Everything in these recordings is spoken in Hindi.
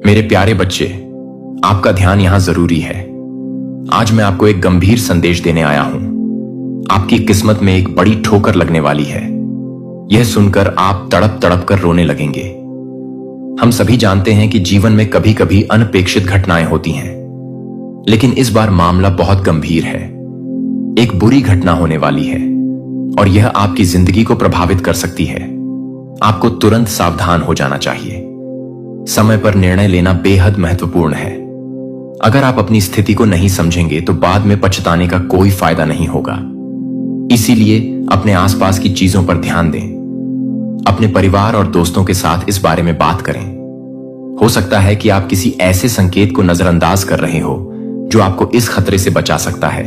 मेरे प्यारे बच्चे, आपका ध्यान यहां जरूरी है। आज मैं आपको एक गंभीर संदेश देने आया हूं। आपकी किस्मत में एक बड़ी ठोकर लगने वाली है। यह सुनकर आप तड़प तड़प कर रोने लगेंगे। हम सभी जानते हैं कि जीवन में कभी कभी अनपेक्षित घटनाएं होती हैं, लेकिन इस बार मामला बहुत गंभीर है। एक बुरी घटना होने वाली है और यह आपकी जिंदगी को प्रभावित कर सकती है। आपको तुरंत सावधान हो जाना चाहिए। समय पर निर्णय लेना बेहद महत्वपूर्ण है। अगर आप अपनी स्थिति को नहीं समझेंगे तो बाद में पछताने का कोई फायदा नहीं होगा। इसीलिए अपने आसपास की चीजों पर ध्यान दें। अपने परिवार और दोस्तों के साथ इस बारे में बात करें। हो सकता है कि आप किसी ऐसे संकेत को नजरअंदाज कर रहे हो जो आपको इस खतरे से बचा सकता है।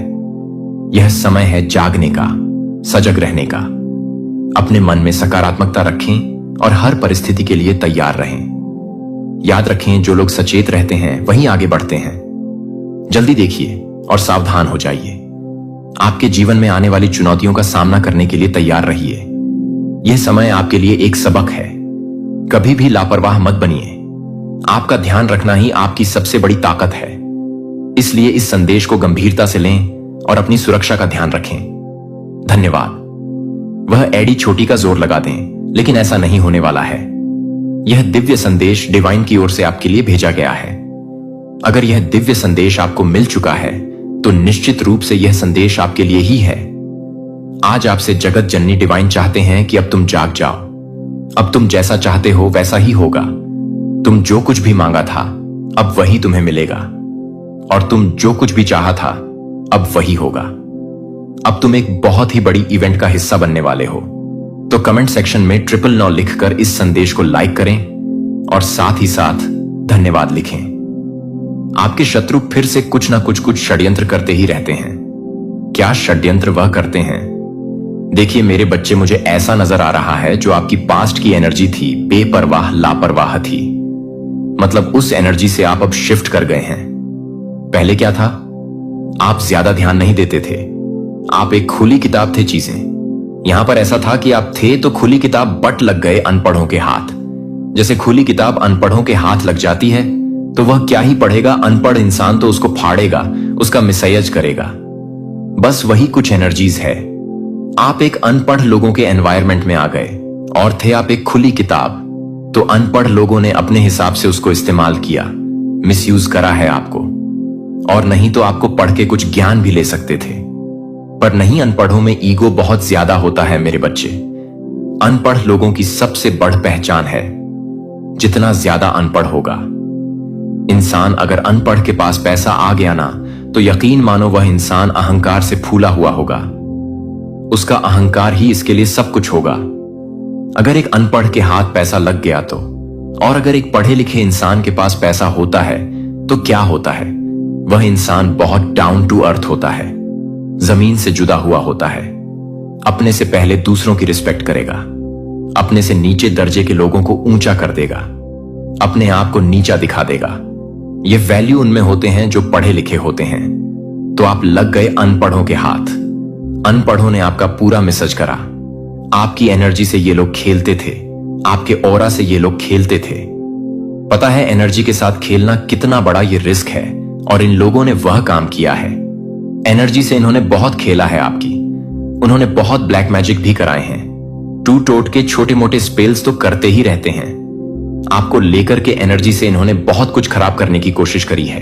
यह समय है जागने का, सजग रहने का। अपने मन में सकारात्मकता रखें और हर परिस्थिति के लिए तैयार रहें। याद रखें, जो लोग सचेत रहते हैं वहीं आगे बढ़ते हैं। जल्दी देखिए और सावधान हो जाइए। आपके जीवन में आने वाली चुनौतियों का सामना करने के लिए तैयार रहिए। यह समय आपके लिए एक सबक है। कभी भी लापरवाह मत बनिए। आपका ध्यान रखना ही आपकी सबसे बड़ी ताकत है। इसलिए इस संदेश को गंभीरता से लें और अपनी सुरक्षा का ध्यान रखें। धन्यवाद। वह एडी छोटी का जोर लगा दें, लेकिन ऐसा नहीं होने वाला है। यह दिव्य संदेश डिवाइन की ओर से आपके लिए भेजा गया है। अगर यह दिव्य संदेश आपको मिल चुका है तो निश्चित रूप से यह संदेश आपके लिए ही है। आज आपसे जगत जननी डिवाइन चाहते हैं कि अब तुम जाग जाओ। अब तुम जैसा चाहते हो वैसा ही होगा। तुम जो कुछ भी मांगा था अब वही तुम्हें मिलेगा, और तुम जो कुछ भी चाहा था अब वही होगा। अब तुम एक बहुत ही बड़ी इवेंट का हिस्सा बनने वाले हो। तो कमेंट सेक्शन में 999 लिखकर इस संदेश को लाइक करें और साथ ही साथ धन्यवाद लिखें। आपके शत्रु फिर से कुछ ना कुछ षड्यंत्र करते ही रहते हैं। क्या षड्यंत्र वह करते हैं? देखिए मेरे बच्चे, मुझे ऐसा नजर आ रहा है जो आपकी पास्ट की एनर्जी थी, बेपरवाह लापरवाह थी। मतलब उस एनर्जी से आप अब शिफ्ट कर गए हैं। पहले क्या था? आप ज्यादा ध्यान नहीं देते थे। आप एक खुली किताब थे चीजें। यहां पर ऐसा था कि आप थे तो खुली किताब बट लग गए अनपढ़ों के हाथ। जैसे खुली किताब अनपढ़ों के हाथ लग जाती है तो वह क्या ही पढ़ेगा। अनपढ़ इंसान तो उसको फाड़ेगा, उसका मिसयूज करेगा। बस वही कुछ एनर्जीज है। आप एक अनपढ़ लोगों के एनवायरनमेंट में आ गए और थे आप एक खुली किताब। तो अनपढ़ लोगों ने अपने हिसाब से उसको इस्तेमाल किया, मिसयूज करा है आपको। और नहीं तो आपको पढ़ के कुछ ज्ञान भी ले सकते थे, पर नहीं। अनपढ़ों में ईगो बहुत ज्यादा होता है मेरे बच्चे। अनपढ़ लोगों की सबसे बड़ पहचान है जितना ज्यादा अनपढ़ होगा इंसान। अगर अनपढ़ के पास पैसा आ गया ना, तो यकीन मानो वह इंसान अहंकार से फूला हुआ होगा। उसका अहंकार ही इसके लिए सब कुछ होगा। अगर एक अनपढ़ के हाथ पैसा लग गया तो, और अगर एक पढ़े लिखे इंसान के पास पैसा होता है तो क्या होता है? वह इंसान बहुत डाउन टू अर्थ होता है, जमीन से जुदा हुआ होता है। अपने से पहले दूसरों की रिस्पेक्ट करेगा, अपने से नीचे दर्जे के लोगों को ऊंचा कर देगा, अपने आप को नीचा दिखा देगा। ये वैल्यू उनमें होते हैं जो पढ़े लिखे होते हैं। तो आप लग गए अनपढ़ों के हाथ। अनपढ़ों ने आपका पूरा मिसज करा। आपकी एनर्जी से ये लोग खेलते थे, आपके ऑरा से ये लोग खेलते थे। पता है एनर्जी के साथ खेलना कितना बड़ा ये रिस्क है, और इन लोगों ने वह काम किया है। एनर्जी से इन्होंने बहुत खेला है आपकी। उन्होंने बहुत ब्लैक मैजिक भी कराए हैं। टूट टोट के छोटे मोटे स्पेल्स तो करते ही रहते हैं। आपको लेकर के एनर्जी से इन्होंने बहुत कुछ खराब करने की कोशिश करी है।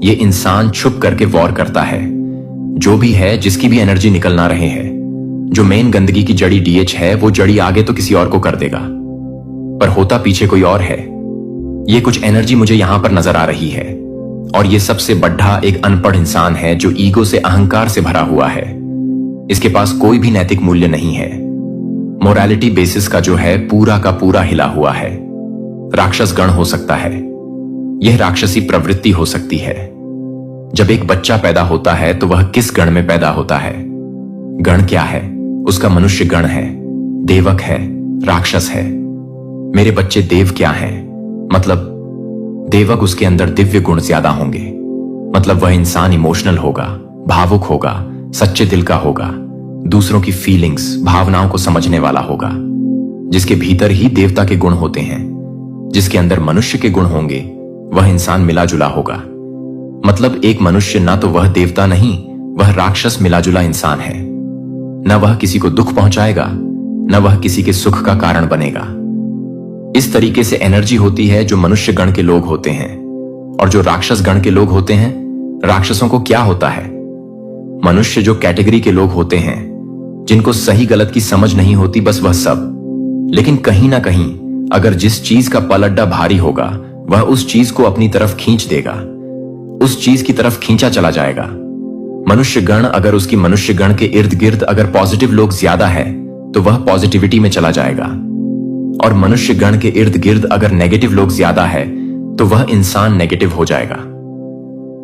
ये इंसान छुप करके वॉर करता है। जो भी है, जिसकी भी एनर्जी निकल ना रहे हैं, जो मेन गंदगी की जड़ी डीएच है, वो जड़ी आगे तो किसी और को कर देगा, पर होता पीछे कोई और है। ये कुछ एनर्जी मुझे यहां पर नजर आ रही है, और ये सबसे बड्ढा एक अनपढ़ इंसान है जो ईगो से, अहंकार से भरा हुआ है। इसके पास कोई भी नैतिक मूल्य नहीं है। मोरालिटी बेसिस का जो है पूरा का पूरा हिला हुआ है। राक्षस गण हो सकता है। यह राक्षसी प्रवृत्ति हो सकती है। जब एक बच्चा पैदा होता है तो वह किस गण में पैदा होता है? गण क्या है? उसका मनुष्य गण है, देवक है, राक्षस है। मेरे बच्चे, देव क्या है? मतलब देवक, उसके अंदर दिव्य गुण ज्यादा होंगे। मतलब वह इंसान इमोशनल होगा, भावुक होगा, सच्चे दिल का होगा, दूसरों की फीलिंग्स, भावनाओं को समझने वाला होगा, जिसके भीतर ही देवता के गुण होते हैं। जिसके अंदर मनुष्य के गुण होंगे वह इंसान मिला जुला होगा। मतलब एक मनुष्य ना तो वह देवता नहीं, वह राक्षस मिला जुला इंसान है। न वह किसी को दुख पहुंचाएगा, न वह किसी के सुख का कारण बनेगा। इस तरीके से एनर्जी होती है जो मनुष्य गण के लोग होते हैं। और जो राक्षस गण के लोग होते हैं, राक्षसों को क्या होता है? मनुष्य जो कैटेगरी के लोग होते हैं, जिनको सही गलत की समझ नहीं होती, बस वह सब। लेकिन कहीं ना कहीं अगर जिस चीज का पलड़ा भारी होगा, वह उस चीज को अपनी तरफ खींच देगा, उस चीज की तरफ खींचा चला जाएगा। मनुष्य गण अगर उसकी मनुष्य गण के इर्द गिर्द अगर पॉजिटिव लोग ज्यादा है तो वह पॉजिटिविटी में चला जाएगा, और मनुष्य गण के इर्द गिर्द अगर नेगेटिव लोग ज्यादा है तो वह इंसान नेगेटिव हो जाएगा।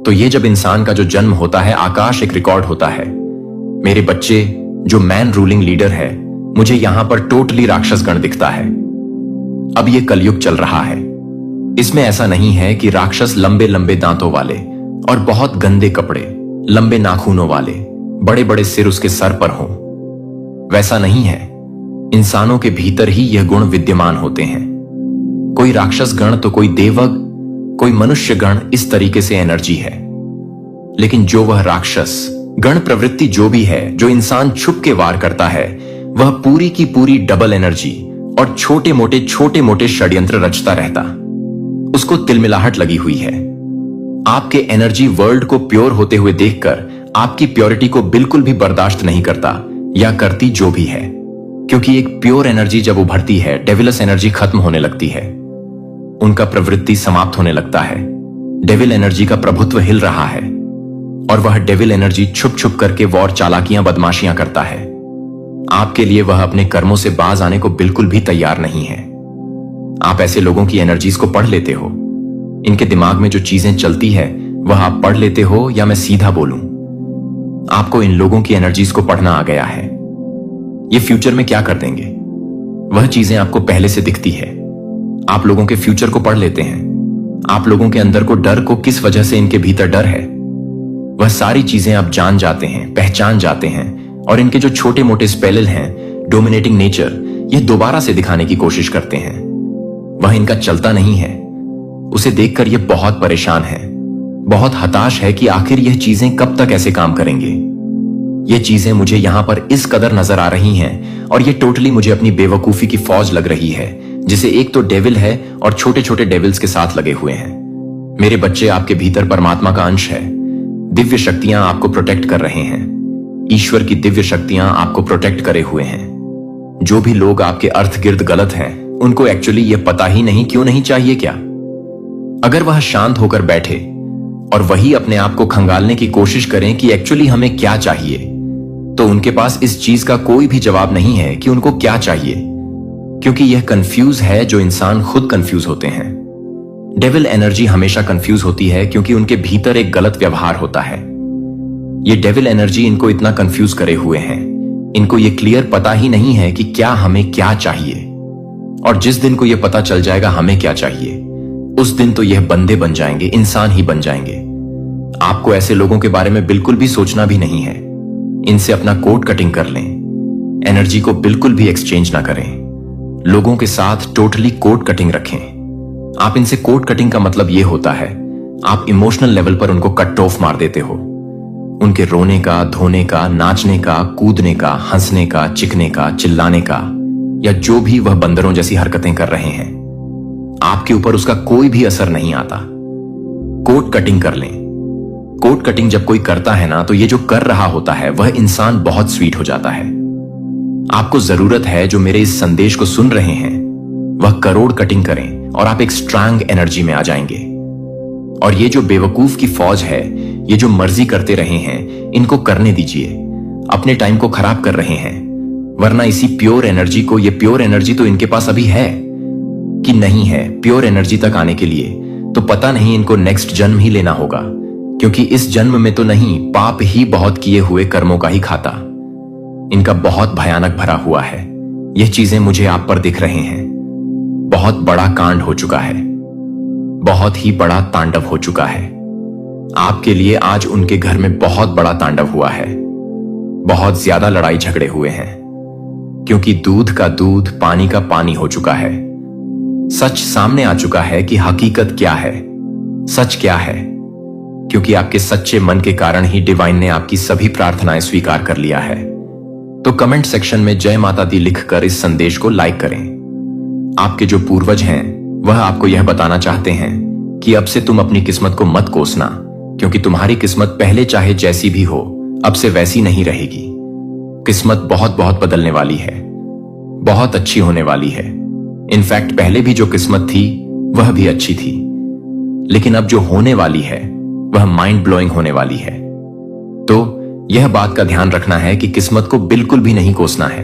तो ये जब इंसान का जो जन्म होता है, आकाश एक रिकॉर्ड होता है। मेरे बच्चे जो मैन रूलिंग लीडर है, मुझे यहां पर टोटली राक्षस गण दिखता है। अब ये कलयुग चल रहा है। इसमें ऐसा नहीं है कि राक्षस लंबे लंबे दांतों वाले और बहुत गंदे कपड़े, लंबे नाखूनों वाले, बड़े बड़े सिर उसके सर पर हों। वैसा नहीं है। इंसानों के भीतर ही यह गुण विद्यमान होते हैं। कोई राक्षस गण तो कोई देवग, कोई मनुष्य गण, इस तरीके से एनर्जी है। लेकिन जो वह राक्षस गण प्रवृत्ति जो भी है, जो इंसान छुप के वार करता है, वह पूरी की पूरी डबल एनर्जी और छोटे मोटे षड्यंत्र रचता रहता। उसको तिलमिलाहट लगी हुई है। आपके एनर्जी वर्ल्ड को प्योर होते हुए देखकर आपकी प्योरिटी को बिल्कुल भी बर्दाश्त नहीं करता, या करती जो भी है। क्योंकि एक प्योर एनर्जी जब उभरती है, डेविलस एनर्जी खत्म होने लगती है, उनका प्रवृत्ति समाप्त होने लगता है। डेविल एनर्जी का प्रभुत्व हिल रहा है, और वह डेविल एनर्जी छुप छुप करके वॉर, चालाकियां, बदमाशियां करता है। आपके लिए वह अपने कर्मों से बाज आने को बिल्कुल भी तैयार नहीं है। आप ऐसे लोगों की एनर्जीज को पढ़ लेते हो। इनके दिमाग में जो चीजें चलती है वह आप पढ़ लेते हो, या मैं सीधा बोलूं, आपको इन लोगों की एनर्जीज को पढ़ना आ गया है। ये फ्यूचर में क्या कर देंगे, वह चीजें आपको पहले से दिखती है। आप लोगों के फ्यूचर को पढ़ लेते हैं। आप लोगों के अंदर को डर को किस वजह से इनके भीतर डर है, वह सारी चीजें आप जान जाते हैं, पहचान जाते हैं। और इनके जो छोटे मोटे स्पेल हैं, डोमिनेटिंग नेचर, ये दोबारा से दिखाने की कोशिश करते हैं। वह इनका चलता नहीं है। उसे देखकर ये बहुत परेशान है, बहुत हताश है कि आखिर यह चीजें कब तक ऐसे काम करेंगे। ये चीजें मुझे यहां पर इस कदर नजर आ रही हैं, और ये टोटली मुझे अपनी बेवकूफी की फौज लग रही है, जिसे एक तो डेविल है और छोटे छोटे डेविल्स के साथ लगे हुए हैं। मेरे बच्चे, आपके भीतर परमात्मा का अंश है। दिव्य शक्तियां आपको प्रोटेक्ट कर रहे हैं। ईश्वर की दिव्य शक्तियां आपको प्रोटेक्ट करे हुए हैं। जो भी लोग आपके अर्थ गिर्द गलत हैं, उनको एक्चुअली यह पता ही नहीं, क्यों नहीं चाहिए क्या? अगर वह शांत होकर बैठे और वही अपने आप को खंगालने की कोशिश करें कि एक्चुअली हमें क्या चाहिए, तो उनके पास इस चीज का कोई भी जवाब नहीं है कि उनको क्या चाहिए, क्योंकि यह कंफ्यूज है जो इंसान खुद कंफ्यूज होते हैं। डेविल एनर्जी हमेशा कंफ्यूज होती है क्योंकि उनके भीतर एक गलत व्यवहार होता है। ये डेविल एनर्जी इनको इतना कंफ्यूज करे हुए हैं, इनको ये क्लियर पता ही नहीं है कि क्या हमें क्या चाहिए। और जिस दिन को ये पता चल जाएगा हमें क्या चाहिए, उस दिन तो यह बंदे बन जाएंगे, इंसान ही बन जाएंगे। आपको ऐसे लोगों के बारे में बिल्कुल भी सोचना भी नहीं है। इनसे अपना कोड कटिंग कर लें। एनर्जी को बिल्कुल भी एक्सचेंज ना करें। लोगों के साथ टोटली कोड कटिंग रखें। आप इनसे कोड कटिंग का मतलब यह होता है, आप इमोशनल लेवल पर उनको कट ऑफ मार देते हो। उनके रोने का, धोने का, नाचने का, कूदने का, हंसने का, चिकने का, चिल्लाने का, या जो भी वह बंदरों जैसी हरकतें कर रहे हैं, आपके ऊपर उसका कोई भी असर नहीं आता। कोड कटिंग कर लें। कोड कटिंग जब कोई करता है ना, तो ये जो कर रहा होता है वह इंसान बहुत स्वीट हो जाता है। आपको जरूरत है, जो मेरे इस संदेश को सुन रहे हैं, वह करोड़ कटिंग करें और आप एक स्ट्रांग एनर्जी में आ जाएंगे। और ये जो बेवकूफ की फौज है, ये जो मर्जी करते रहे हैं, इनको करने दीजिए। अपने टाइम को खराब कर रहे हैं, वरना इसी प्योर एनर्जी को, ये प्योर एनर्जी तो इनके पास अभी है कि नहीं है। प्योर एनर्जी तक आने के लिए तो पता नहीं इनको नेक्स्ट जन्म ही लेना होगा, क्योंकि इस जन्म में तो नहीं, पाप ही बहुत किए हुए कर्मों का ही खाता। इनका बहुत भयानक भरा हुआ है। यह चीजें मुझे आप पर दिख रहे हैं। बहुत बड़ा कांड हो चुका है, बहुत ही बड़ा तांडव हो चुका है। आपके लिए आज उनके घर में बहुत बड़ा तांडव हुआ है। बहुत ज्यादा लड़ाई झगड़े हुए हैं, क्योंकि दूध का दूध, पानी का पानी हो चुका है। सच सामने आ चुका है कि हकीकत क्या है। सच क्या है, क्योंकि आपके सच्चे मन के कारण ही डिवाइन ने आपकी सभी प्रार्थनाएं स्वीकार कर लिया है। तो कमेंट सेक्शन में जय माता दी लिखकर इस संदेश को लाइक करें। आपके जो पूर्वज हैं वह आपको यह बताना चाहते हैं कि अब से तुम अपनी किस्मत को मत कोसना, क्योंकि तुम्हारी किस्मत पहले चाहे जैसी भी हो अब से वैसी नहीं रहेगी। किस्मत बहुत बहुत बदलने वाली है, बहुत अच्छी होने वाली है। इनफैक्ट पहले भी जो किस्मत थी वह भी अच्छी थी, लेकिन अब जो होने वाली है वह माइंड ब्लोइंग होने वाली है। तो यह बात का ध्यान रखना है कि किस्मत को बिल्कुल भी नहीं कोसना है।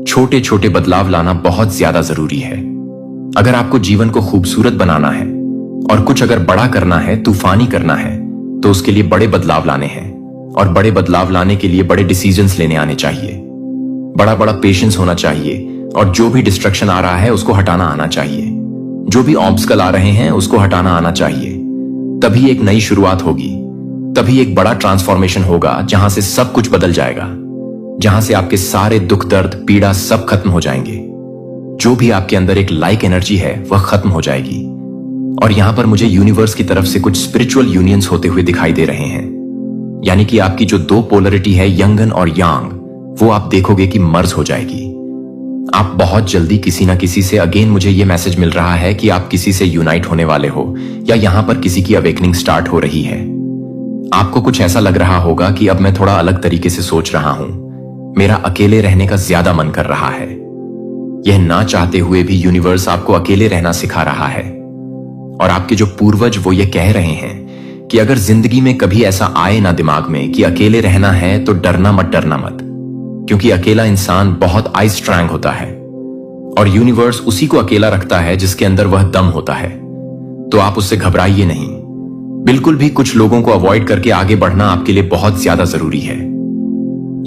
छोटे छोटे बदलाव लाना बहुत ज्यादा जरूरी है। अगर आपको जीवन को खूबसूरत बनाना है और कुछ अगर बड़ा करना है, तूफानी करना है, तो उसके लिए बड़े बदलाव लाने हैं, और बड़े बदलाव लाने के लिए बड़े डिसीजंस लेने आने चाहिए। बड़ा बड़ा पेशेंस होना चाहिए, और जो भी डिस्ट्रक्शन आ रहा है उसको हटाना आना चाहिए। जो भी ऑब्स्टकल आ रहे हैं उसको हटाना आना चाहिए। तभी एक नई शुरुआत होगी, तभी एक बड़ा ट्रांसफॉर्मेशन होगा, जहां से सब कुछ बदल जाएगा, जहां से आपके सारे दुख दर्द पीड़ा सब खत्म हो जाएंगे। जो भी आपके अंदर एक लाइक एनर्जी है वह खत्म हो जाएगी। और यहां पर मुझे यूनिवर्स की तरफ से कुछ स्पिरिचुअल यूनियंस होते हुए दिखाई दे रहे हैं। यानी कि आपकी जो दो पोलरिटी है, यंगन और यांग, वो आप देखोगे कि मर्ज हो जाएगी। आप बहुत जल्दी किसी ना किसी से, अगेन मुझे ये मैसेज मिल रहा है कि आप किसी से यूनाइट होने वाले हो, या यहां पर किसी की अवेकनिंग स्टार्ट हो रही है। आपको कुछ ऐसा लग रहा होगा कि अब मैं थोड़ा अलग तरीके से सोच रहा हूं, मेरा अकेले रहने का ज्यादा मन कर रहा है। यह ना चाहते हुए भी यूनिवर्स आपको अकेले रहना सिखा रहा है। और आपके जो पूर्वज वो ये कह रहे हैं कि अगर जिंदगी में कभी ऐसा आए ना दिमाग में कि अकेले रहना है, तो डरना मत, क्योंकि अकेला इंसान बहुत आई स्ट्रैंग होता है, और यूनिवर्स उसी को अकेला रखता है जिसके अंदर वह दम होता है। तो आप उससे घबराइए नहीं, बिल्कुल भी। कुछ लोगों को अवॉइड करके आगे बढ़ना आपके लिए बहुत ज्यादा जरूरी है।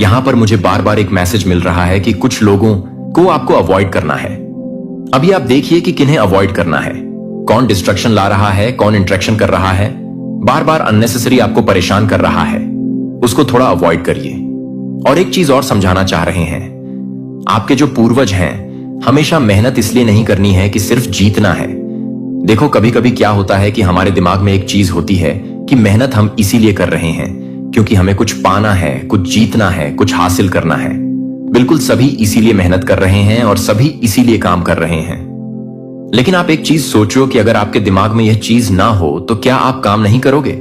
यहां पर मुझे बार बार एक मैसेज मिल रहा है कि कुछ लोगों को आपको अवॉइड करना है। अभी आप देखिए कि किन्हें अवॉइड करना है, कौन डिस्ट्रक्शन ला रहा है, कौन इंटरेक्शन कर रहा है, बार बार अननेसेसरी आपको परेशान कर रहा है, उसको थोड़ा अवॉइड करिए। और एक चीज और समझाना चाह रहे हैं, आपके जो पूर्वज हैं हमेशा मेहनत इसलिए नहीं करनी है कि सिर्फ जीतना है। देखो कभी कभी क्या होता है कि हमारे दिमाग में एक चीज होती है कि मेहनत हम इसीलिए कर रहे हैं क्योंकि हमें कुछ पाना है, कुछ जीतना है, कुछ हासिल करना है। बिल्कुल सभी इसीलिए मेहनत कर रहे हैं और सभी इसीलिए काम कर रहे हैं। लेकिन आप एक चीज सोचो कि अगर आपके दिमाग में यह चीज ना हो तो क्या आप काम नहीं करोगे?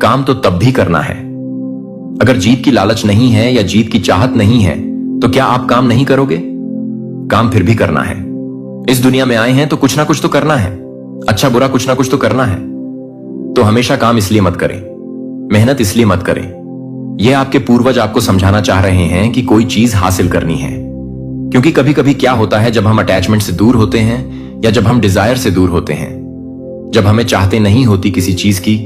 काम तो तब भी करना है। अगर जीत की लालच नहीं है या जीत की चाहत नहीं है तो क्या आप काम नहीं करोगे? काम फिर भी करना है। इस दुनिया में आए हैं तो कुछ ना कुछ तो करना है, अच्छा बुरा कुछ ना कुछ तो करना है। तो हमेशा काम इसलिए मत करें, मेहनत इसलिए मत करें। यह आपके पूर्वज आपको समझाना चाह रहे हैं कि कोई चीज हासिल करनी है। क्योंकि कभी कभी क्या होता है, जब हम अटैचमेंट से दूर होते हैं या जब हम डिजायर से दूर होते हैं, जब हमें चाहते नहीं होती किसी चीज की,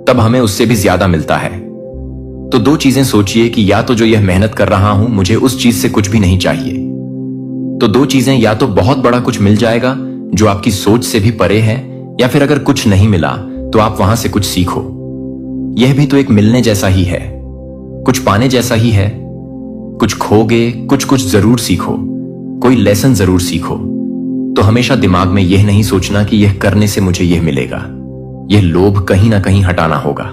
तब हमें उससे भी ज्यादा मिलता है। तो दो चीजें सोचिए कि या तो जो यह मेहनत कर रहा हूं मुझे उस चीज से कुछ भी नहीं चाहिए। तो दो चीजें, या तो बहुत बड़ा कुछ मिल जाएगा जो आपकी सोच से भी परे है, या फिर अगर कुछ नहीं मिला तो आप वहां से कुछ सीखो। यह भी तो एक मिलने जैसा ही है, कुछ पाने जैसा ही है। कुछ खोगे, कुछ जरूर सीखो, कोई लेसन जरूर सीखो। तो हमेशा दिमाग में यह नहीं सोचना कि यह करने से मुझे यह मिलेगा। यह लोभ कहीं ना कहीं हटाना होगा,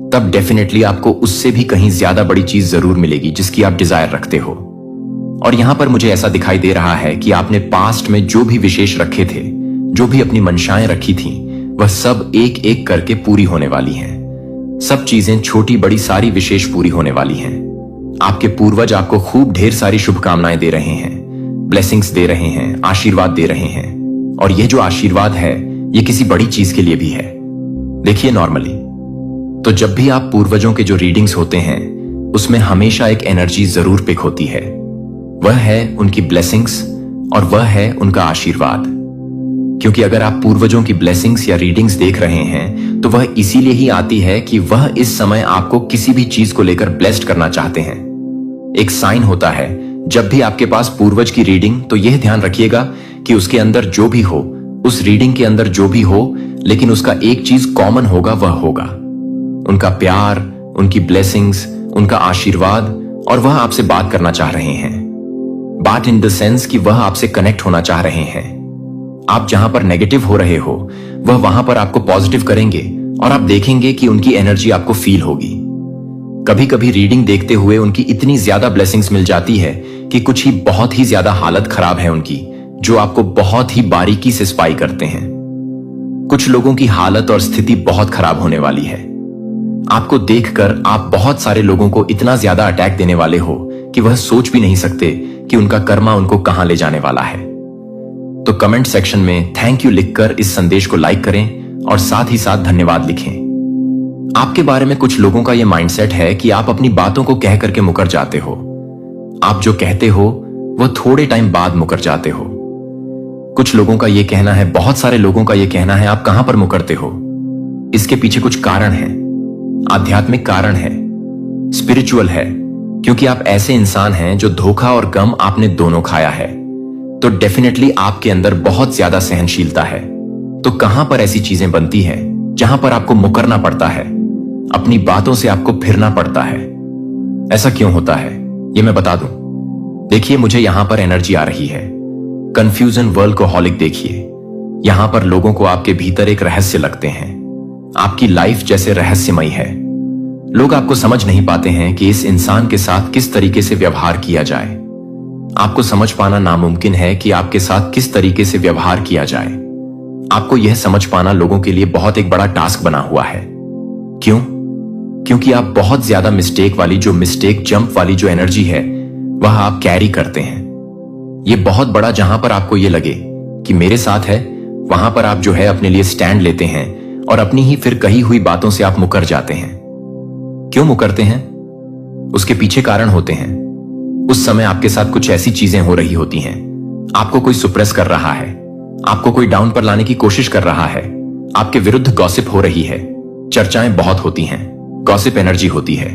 तब डेफिनेटली आपको उससे भी कहीं ज्यादा बड़ी चीज जरूर मिलेगी जिसकी आप डिजायर रखते हो। और यहां पर मुझे ऐसा दिखाई दे रहा है कि आपने पास्ट में जो भी विशेष रखे थे, जो भी अपनी मंशाएं रखी थी, वह सब एक एक करके पूरी होने वाली हैं। सब चीजें छोटी बड़ी सारी विशेष पूरी होने वाली हैं। आपके पूर्वज आपको खूब ढेर सारी शुभकामनाएं दे रहे हैं, ब्लेसिंग्स दे रहे हैं, आशीर्वाद दे रहे हैं। और यह जो आशीर्वाद है यह किसी बड़ी चीज के लिए भी है। देखिए नॉर्मली तो जब भी आप पूर्वजों के जो रीडिंग्स होते हैं उसमें हमेशा एक एनर्जी जरूर पिक होती है। वह है उनकी ब्लेसिंग्स और वह है उनका आशीर्वाद। क्योंकि अगर आप पूर्वजों की ब्लेसिंग्स या रीडिंग्स देख रहे हैं तो वह इसीलिए ही आती है कि वह इस समय आपको किसी भी चीज को लेकर ब्लेस्ड करना चाहते हैं। एक साइन होता है जब भी आपके पास पूर्वज की रीडिंग, तो यह ध्यान रखिएगा कि उसके अंदर जो भी हो, उस रीडिंग के अंदर जो भी हो, लेकिन उसका एक चीज कॉमन होगा, वह होगा उनका प्यार, उनकी ब्लेसिंग्स, उनका आशीर्वाद। और वह आपसे बात करना चाह रहे हैं। बात इन द सेंस कि वह आपसे कनेक्ट होना चाह रहे हैं। आप जहां पर नेगेटिव हो रहे हो वह वहां पर आपको पॉजिटिव करेंगे और आप देखेंगे कि उनकी एनर्जी आपको फील होगी। कभी कभी रीडिंग देखते हुए उनकी इतनी ज्यादा ब्लेसिंग्स मिल जाती है कि कुछ ही बहुत ही ज्यादा हालत खराब है उनकी, जो आपको बहुत ही बारीकी से स्पाई करते हैं। कुछ लोगों की हालत और स्थिति बहुत खराब होने वाली है। आपको देखकर आप बहुत सारे लोगों को इतना ज्यादा अटैक देने वाले हो कि वह सोच भी नहीं सकते कि उनका कर्मा उनको कहां ले जाने वाला है। तो कमेंट सेक्शन में थैंक यू लिखकर इस संदेश को लाइक करें और साथ ही साथ धन्यवाद लिखें। आपके बारे में कुछ लोगों का यह माइंडसेट है कि आप अपनी बातों को कह करके मुकर जाते हो। आप जो कहते हो वह थोड़े टाइम बाद मुकर जाते हो। कुछ लोगों का यह कहना है, बहुत सारे लोगों का यह कहना है, आप कहां पर मुकरते हो। इसके पीछे कुछ कारण है, आध्यात्मिक कारण है, स्पिरिचुअल है, क्योंकि आप ऐसे इंसान हैं जो धोखा और गम आपने दोनों खाया है। तो डेफिनेटली आपके अंदर बहुत ज्यादा सहनशीलता है। तो कहां पर ऐसी चीजें बनती है जहां पर आपको मुकरना पड़ता है, अपनी बातों से आपको फिरना पड़ता है। ऐसा क्यों होता है ये मैं बता दूं। देखिए, मुझे यहां पर एनर्जी आ रही है। कंफ्यूजन वर्ल्डकोहॉलिक देखिए, यहां पर लोगों को आपके भीतर एक रहस्य लगते हैं। आपकी लाइफ जैसे रहस्यमयी है। लोग आपको समझ नहीं पाते हैं कि इस इंसान के साथ किस तरीके से व्यवहार किया जाए। आपको समझ पाना नामुमकिन है कि आपके साथ किस तरीके से व्यवहार किया जाए। आपको यह समझ पाना लोगों के लिए बहुत एक बड़ा टास्क बना हुआ है। क्यों? क्योंकि आप बहुत ज्यादा मिस्टेक वाली, जो मिस्टेक जंप वाली जो एनर्जी है वह आप कैरी करते हैं। यह बहुत बड़ा, जहां पर आपको यह लगे कि मेरे साथ है, वहां पर आप जो है अपने लिए स्टैंड लेते हैं और अपनी ही फिर कही हुई बातों से आप मुकर जाते हैं। क्यों मुकरते हैं? उसके पीछे कारण होते हैं। उस समय आपके साथ कुछ ऐसी चीजें हो रही होती हैं। आपको कोई सुप्रेस कर रहा है, आपको कोई डाउन पर लाने की कोशिश कर रहा है, आपके विरुद्ध गॉसिप हो रही है, चर्चाएं बहुत होती हैं, गॉसिप एनर्जी होती है।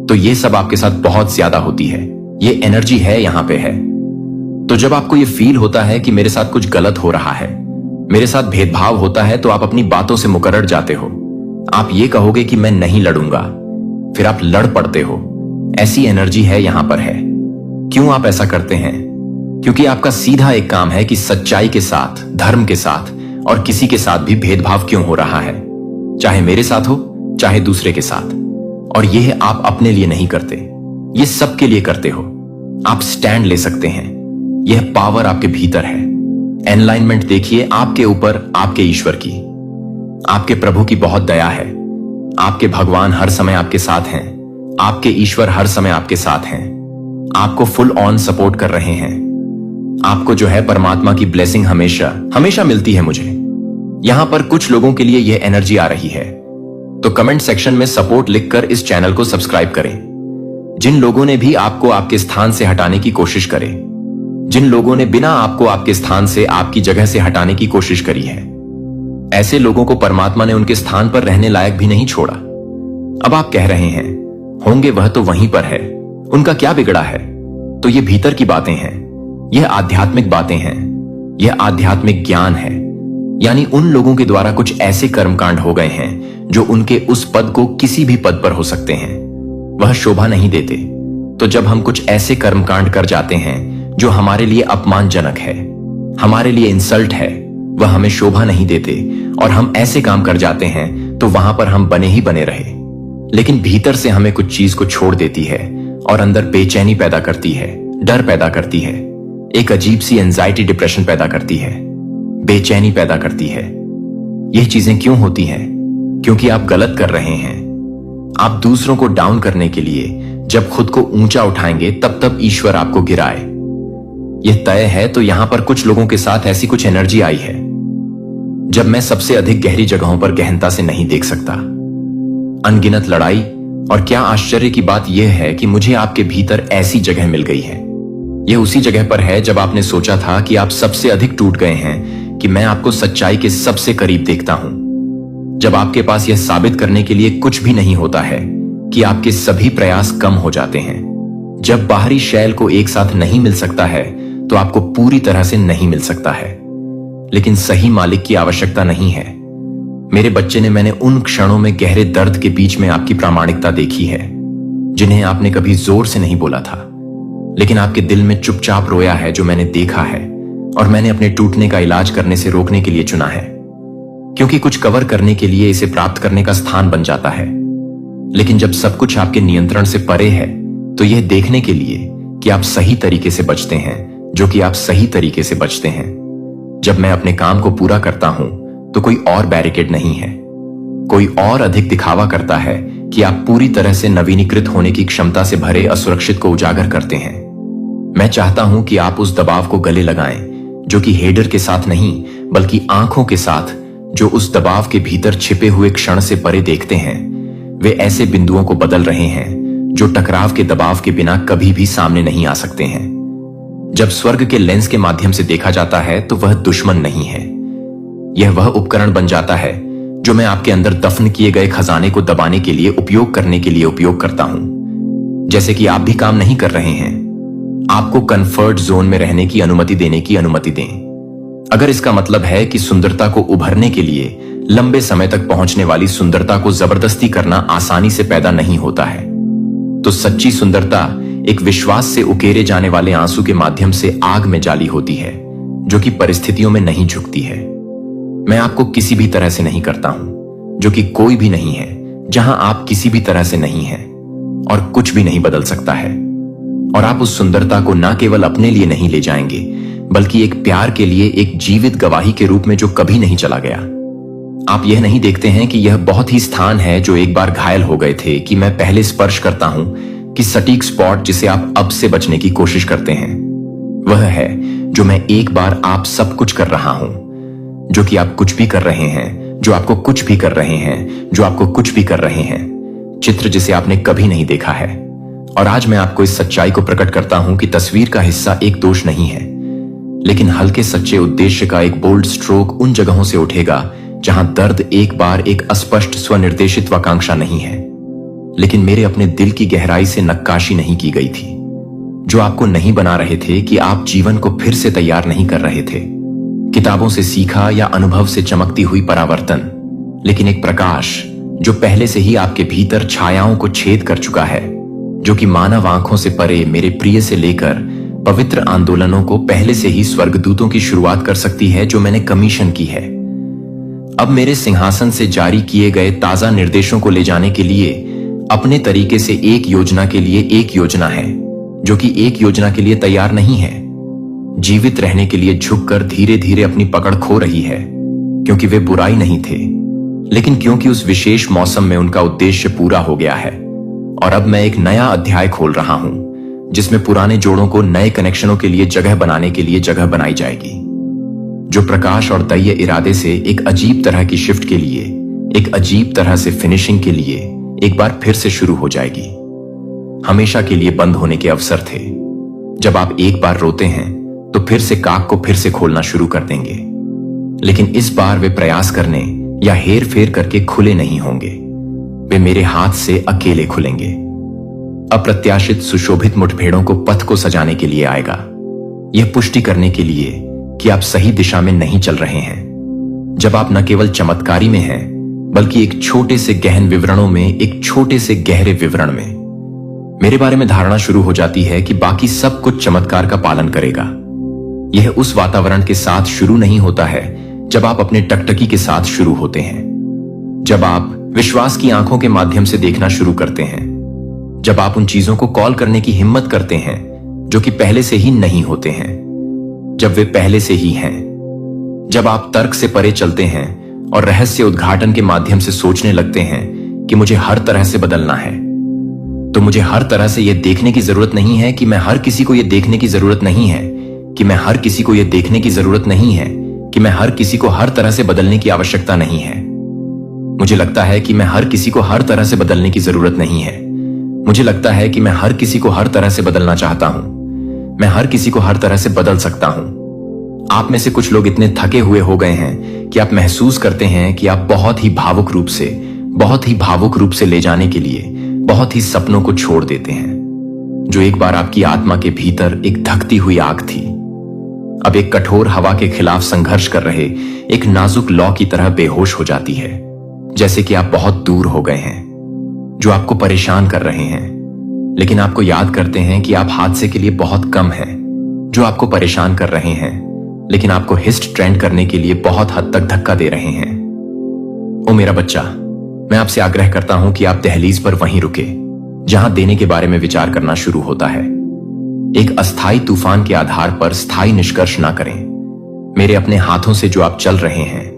तो ये सब आपके साथ बहुत ज्यादा होती है। ये एनर्जी है, यहां पे है। तो जब आपको ये फील होता है कि मेरे साथ कुछ गलत हो रहा है, मेरे साथ भेदभाव होता है, तो आप अपनी बातों से मुकर्रर जाते हो। आप ये कहोगे कि मैं नहीं लड़ूंगा, फिर आप लड़ पड़ते हो। ऐसी एनर्जी है, यहां पर है। क्यों आप ऐसा करते हैं? क्योंकि आपका सीधा एक काम है कि सच्चाई के साथ, धर्म के साथ और किसी के साथ भी भेदभाव क्यों हो रहा है, चाहे मेरे साथ हो चाहे दूसरे के साथ। और यह आप अपने लिए नहीं करते, ये सबके लिए करते हो। आप स्टैंड ले सकते हैं। यह पावर आपके भीतर है। एनलाइनमेंट देखिए आपके ऊपर, आपके ईश्वर की, आपके प्रभु की बहुत दया है। आपके भगवान हर समय आपके साथ हैं। आपके ईश्वर हर समय आपके साथ हैं। आपको फुल ऑन सपोर्ट कर रहे हैं। आपको जो है परमात्मा की ब्लेसिंग हमेशा हमेशा मिलती है। मुझे यहां पर कुछ लोगों के लिए यह एनर्जी आ रही है। तो कमेंट सेक्शन में सपोर्ट लिखकर इस चैनल को सब्सक्राइब करें। जिन लोगों ने भी आपको आपके स्थान से हटाने की कोशिश करे, जिन लोगों ने बिना आपको आपके स्थान से, आपकी जगह से हटाने की कोशिश करी है, ऐसे लोगों को परमात्मा ने उनके स्थान पर रहने लायक भी नहीं छोड़ा। अब आप कह रहे हैं होंगे वह तो वहीं पर है, उनका क्या बिगड़ा है। तो ये भीतर की बातें हैं, यह आध्यात्मिक बातें हैं, यह आध्यात्मिक ज्ञान है। यानी उन लोगों के द्वारा कुछ ऐसे कर्मकांड हो गए हैं जो उनके उस पद को किसी भी पद पर हो सकते हैं, वह शोभा नहीं देते। तो जब हम कुछ ऐसे कर्मकांड कर जाते हैं जो हमारे लिए अपमानजनक है, हमारे लिए इंसल्ट है, वह हमें शोभा नहीं देते और हम ऐसे काम कर जाते हैं, तो वहां पर हम बने ही बने रहे। लेकिन भीतर से हमें कुछ चीज को छोड़ देती है और अंदर बेचैनी पैदा करती है, डर पैदा करती है, एक अजीब सी एंजाइटी डिप्रेशन पैदा करती है, बेचैनी पैदा करती है। यह चीजें क्यों होती हैं? क्योंकि आप गलत कर रहे हैं। आप दूसरों को डाउन करने के लिए जब खुद को ऊंचा उठाएंगे तब तब ईश्वर आपको गिराए, यह तय है। तो यहां पर कुछ लोगों के साथ ऐसी कुछ एनर्जी आई है जब मैं सबसे अधिक गहरी जगहों पर गहनता से नहीं देख सकता। अनगिनत लड़ाई, और क्या आश्चर्य की बात यह है कि मुझे आपके भीतर ऐसी जगह मिल गई है। यह उसी जगह पर है जब आपने सोचा था कि आप सबसे अधिक टूट गए हैं, कि मैं आपको सच्चाई के सबसे करीब देखता हूं। जब आपके पास यह साबित करने के लिए कुछ भी नहीं होता है कि आपके सभी प्रयास कम हो जाते हैं। जब बाहरी शैल को एक साथ नहीं मिल सकता है तो आपको पूरी तरह से नहीं मिल सकता है। लेकिन सही मालिक की आवश्यकता नहीं है। मेरे बच्चे ने, मैंने उन क्षणों में गहरे दर्द के बीच में आपकी प्रामाणिकता देखी है, जिन्हें आपने कभी जोर से नहीं बोला था, लेकिन आपके दिल में चुपचाप रोया है, जो मैंने देखा है। और मैंने अपने टूटने का इलाज करने से रोकने के लिए चुना है, क्योंकि कुछ कवर करने के लिए इसे प्राप्त करने का स्थान बन जाता है। लेकिन जब सब कुछ आपके नियंत्रण से परे है, तो यह देखने के लिए कि आप सही तरीके से बचते हैं, जो कि आप सही तरीके से बचते हैं। जब मैं अपने काम को पूरा करता हूं, तो कोई और बैरिकेड नहीं है। कोई और अधिक दिखावा करता है कि आप पूरी तरह से नवीनीकृत होने की क्षमता से भरे असुरक्षित को उजागर करते हैं। मैं चाहता हूं कि आप उस दबाव को गले लगाएं, जो कि हेडर के साथ नहीं, बल्कि आंखों के साथ, जो उस दबाव के भीतर छिपे हुए क्षण से परे देखते हैं। वे ऐसे बिंदुओं को बदल रहे हैं जो टकराव के दबाव के बिना कभी भी सामने नहीं आ सकते हैं। जब स्वर्ग के लेंस के माध्यम से देखा जाता है, तो वह दुश्मन नहीं है। यह वह उपकरण बन जाता है जो मैं आपके अंदर दफन किए गए खजाने को दबाने के लिए उपयोग करने के लिए उपयोग करता हूं। जैसे कि आप भी काम नहीं कर रहे हैं, आपको कंफर्ट जोन में रहने की अनुमति देने की अनुमति दें। अगर इसका मतलब है कि सुंदरता को उभरने के लिए लंबे समय तक पहुंचने वाली सुंदरता को जबरदस्ती करना आसानी से पैदा नहीं होता है, तो सच्ची सुंदरता एक विश्वास से उकेरे जाने वाले आंसू के माध्यम से आग में जाली होती है, जो कि परिस्थितियों में नहीं झुकती है। मैं आपको किसी भी तरह से नहीं करता हूं, जो कि कोई भी नहीं है, जहां आप किसी भी तरह से नहीं हैं, और कुछ भी नहीं बदल सकता है। और आप उस सुंदरता को न केवल अपने लिए नहीं ले जाएंगे, बल्कि एक प्यार के लिए एक जीवित गवाही के रूप में जो कभी नहीं चला गया। आप यह नहीं देखते हैं कि यह बहुत ही स्थान है जो एक बार घायल हो गए थे कि मैं पहले स्पर्श करता हूं, कि सटीक स्पॉट जिसे आप अब से बचने की कोशिश करते हैं, वह है जो मैं एक बार आप सब कुछ कर रहा हूं, जो कि आप कुछ भी कर रहे हैं, जो आपको कुछ भी कर रहे हैं, जो आपको कुछ भी कर रहे हैं, चित्र जिसे आपने कभी नहीं देखा है। और आज मैं आपको इस सच्चाई को प्रकट करता हूं कि तस्वीर का हिस्सा एक दोष नहीं है, लेकिन हल्के सच्चे उद्देश्य का एक बोल्ड स्ट्रोक उन जगहों से उठेगा जहां दर्द एक बार एक अस्पष्ट स्वनिर्देशित वाकांक्षा नहीं है, लेकिन मेरे अपने दिल की गहराई से नक्काशी नहीं की गई थी, जो आपको नहीं बना रहे थे कि आप जीवन को फिर से तैयार नहीं कर रहे थे, किताबों से सीखा या अनुभव से चमकती हुई परावर्तन, लेकिन एक प्रकाश जो पहले से ही आपके भीतर छायाओं को छेद कर चुका है, जो कि मानव आंखों से परे मेरे प्रिय से लेकर पवित्र आंदोलनों को पहले से ही स्वर्गदूतों की शुरुआत कर सकती है, जो मैंने कमीशन की है। अब मेरे सिंहासन से जारी किए गए ताजा निर्देशों को ले जाने के लिए अपने तरीके से एक योजना के लिए एक योजना है, जो कि एक योजना के लिए तैयार नहीं है, जीवित रहने के लिए झुककर धीरे धीरे अपनी पकड़ खो रही है, क्योंकि वे बुराई नहीं थे, लेकिन क्योंकि उस विशेष मौसम में उनका उद्देश्य पूरा हो गया है। और अब मैं एक नया अध्याय खोल रहा हूं, जिसमें पुराने जोड़ों को नए कनेक्शनों के लिए जगह बनाने के लिए जगह बनाई जाएगी, जो प्रकाश और दह्य इरादे से एक अजीब तरह की शिफ्ट के लिए, एक अजीब तरह से फिनिशिंग के लिए एक बार फिर से शुरू हो जाएगी। हमेशा के लिए बंद होने के अवसर थे। जब आप एक बार रोते हैं, तो फिर से काक को फिर से खोलना शुरू कर देंगे, लेकिन इस बार वे प्रयास करने या हेर फेर करके खुले नहीं होंगे। वे मेरे हाथ से अकेले खुलेंगे। अप्रत्याशित सुशोभित मुठभेड़ों को पथ को सजाने के लिए आएगा, यह पुष्टि करने के लिए कि आप सही दिशा में नहीं चल रहे हैं। जब आप न केवल चमत्कारी में हैं, बल्कि एक छोटे से गहन विवरणों में, एक छोटे से गहरे विवरण में मेरे बारे में धारणा शुरू हो जाती है कि बाकी सब कुछ चमत्कार का पालन करेगा। यह उस वातावरण के साथ शुरू नहीं होता है जब आप अपने टकटकी के साथ शुरू होते हैं, जब आप विश्वास की आंखों के माध्यम से देखना शुरू करते हैं, जब आप उन चीजों को कॉल करने की हिम्मत करते हैं जो कि पहले से ही नहीं होते हैं, जब वे पहले से ही हैं, जब आप तर्क से परे चलते हैं और रहस्य उद्घाटन के माध्यम से सोचने लगते हैं कि मुझे हर तरह से बदलना है, तो मुझे हर तरह से यह देखने की जरूरत नहीं है कि मैं हर किसी को यह देखने की जरूरत नहीं है कि मैं हर किसी को यह देखने की जरूरत नहीं है कि मैं हर किसी को हर तरह से बदलने की आवश्यकता नहीं है। मुझे लगता है कि मैं हर किसी को हर तरह से बदलने की जरूरत नहीं है। मुझे लगता है कि मैं हर किसी को हर तरह से बदलना चाहता हूं। मैं हर किसी को हर तरह से बदल सकता हूं। आप में से कुछ लोग इतने थके हुए हो गए हैं कि आप महसूस करते हैं कि आप बहुत ही भावुक रूप से ले जाने के लिए बहुत ही सपनों को छोड़ देते हैं, जो एक बार आपकी आत्मा के भीतर एक धकती हुई आग थी, अब एक कठोर हवा के खिलाफ संघर्ष कर रहे एक नाजुक लौ की तरह बेहोश हो जाती है, जैसे कि आप बहुत दूर हो गए हैं, जो आपको परेशान कर रहे हैं, लेकिन आपको याद करते हैं कि आप हादसे के लिए बहुत कम हैं, जो आपको परेशान कर रहे हैं, लेकिन आपको हिस्ट ट्रेंड करने के लिए बहुत हद तक धक्का दे रहे हैं। ओ मेरा बच्चा, मैं आपसे आग्रह करता हूं कि आप दहलीज पर वहीं रुके जहां देने के बारे में विचार करना शुरू होता है। एक अस्थायी तूफान के आधार पर स्थायी निष्कर्ष ना करें। मेरे अपने हाथों से जो आप चल रहे हैं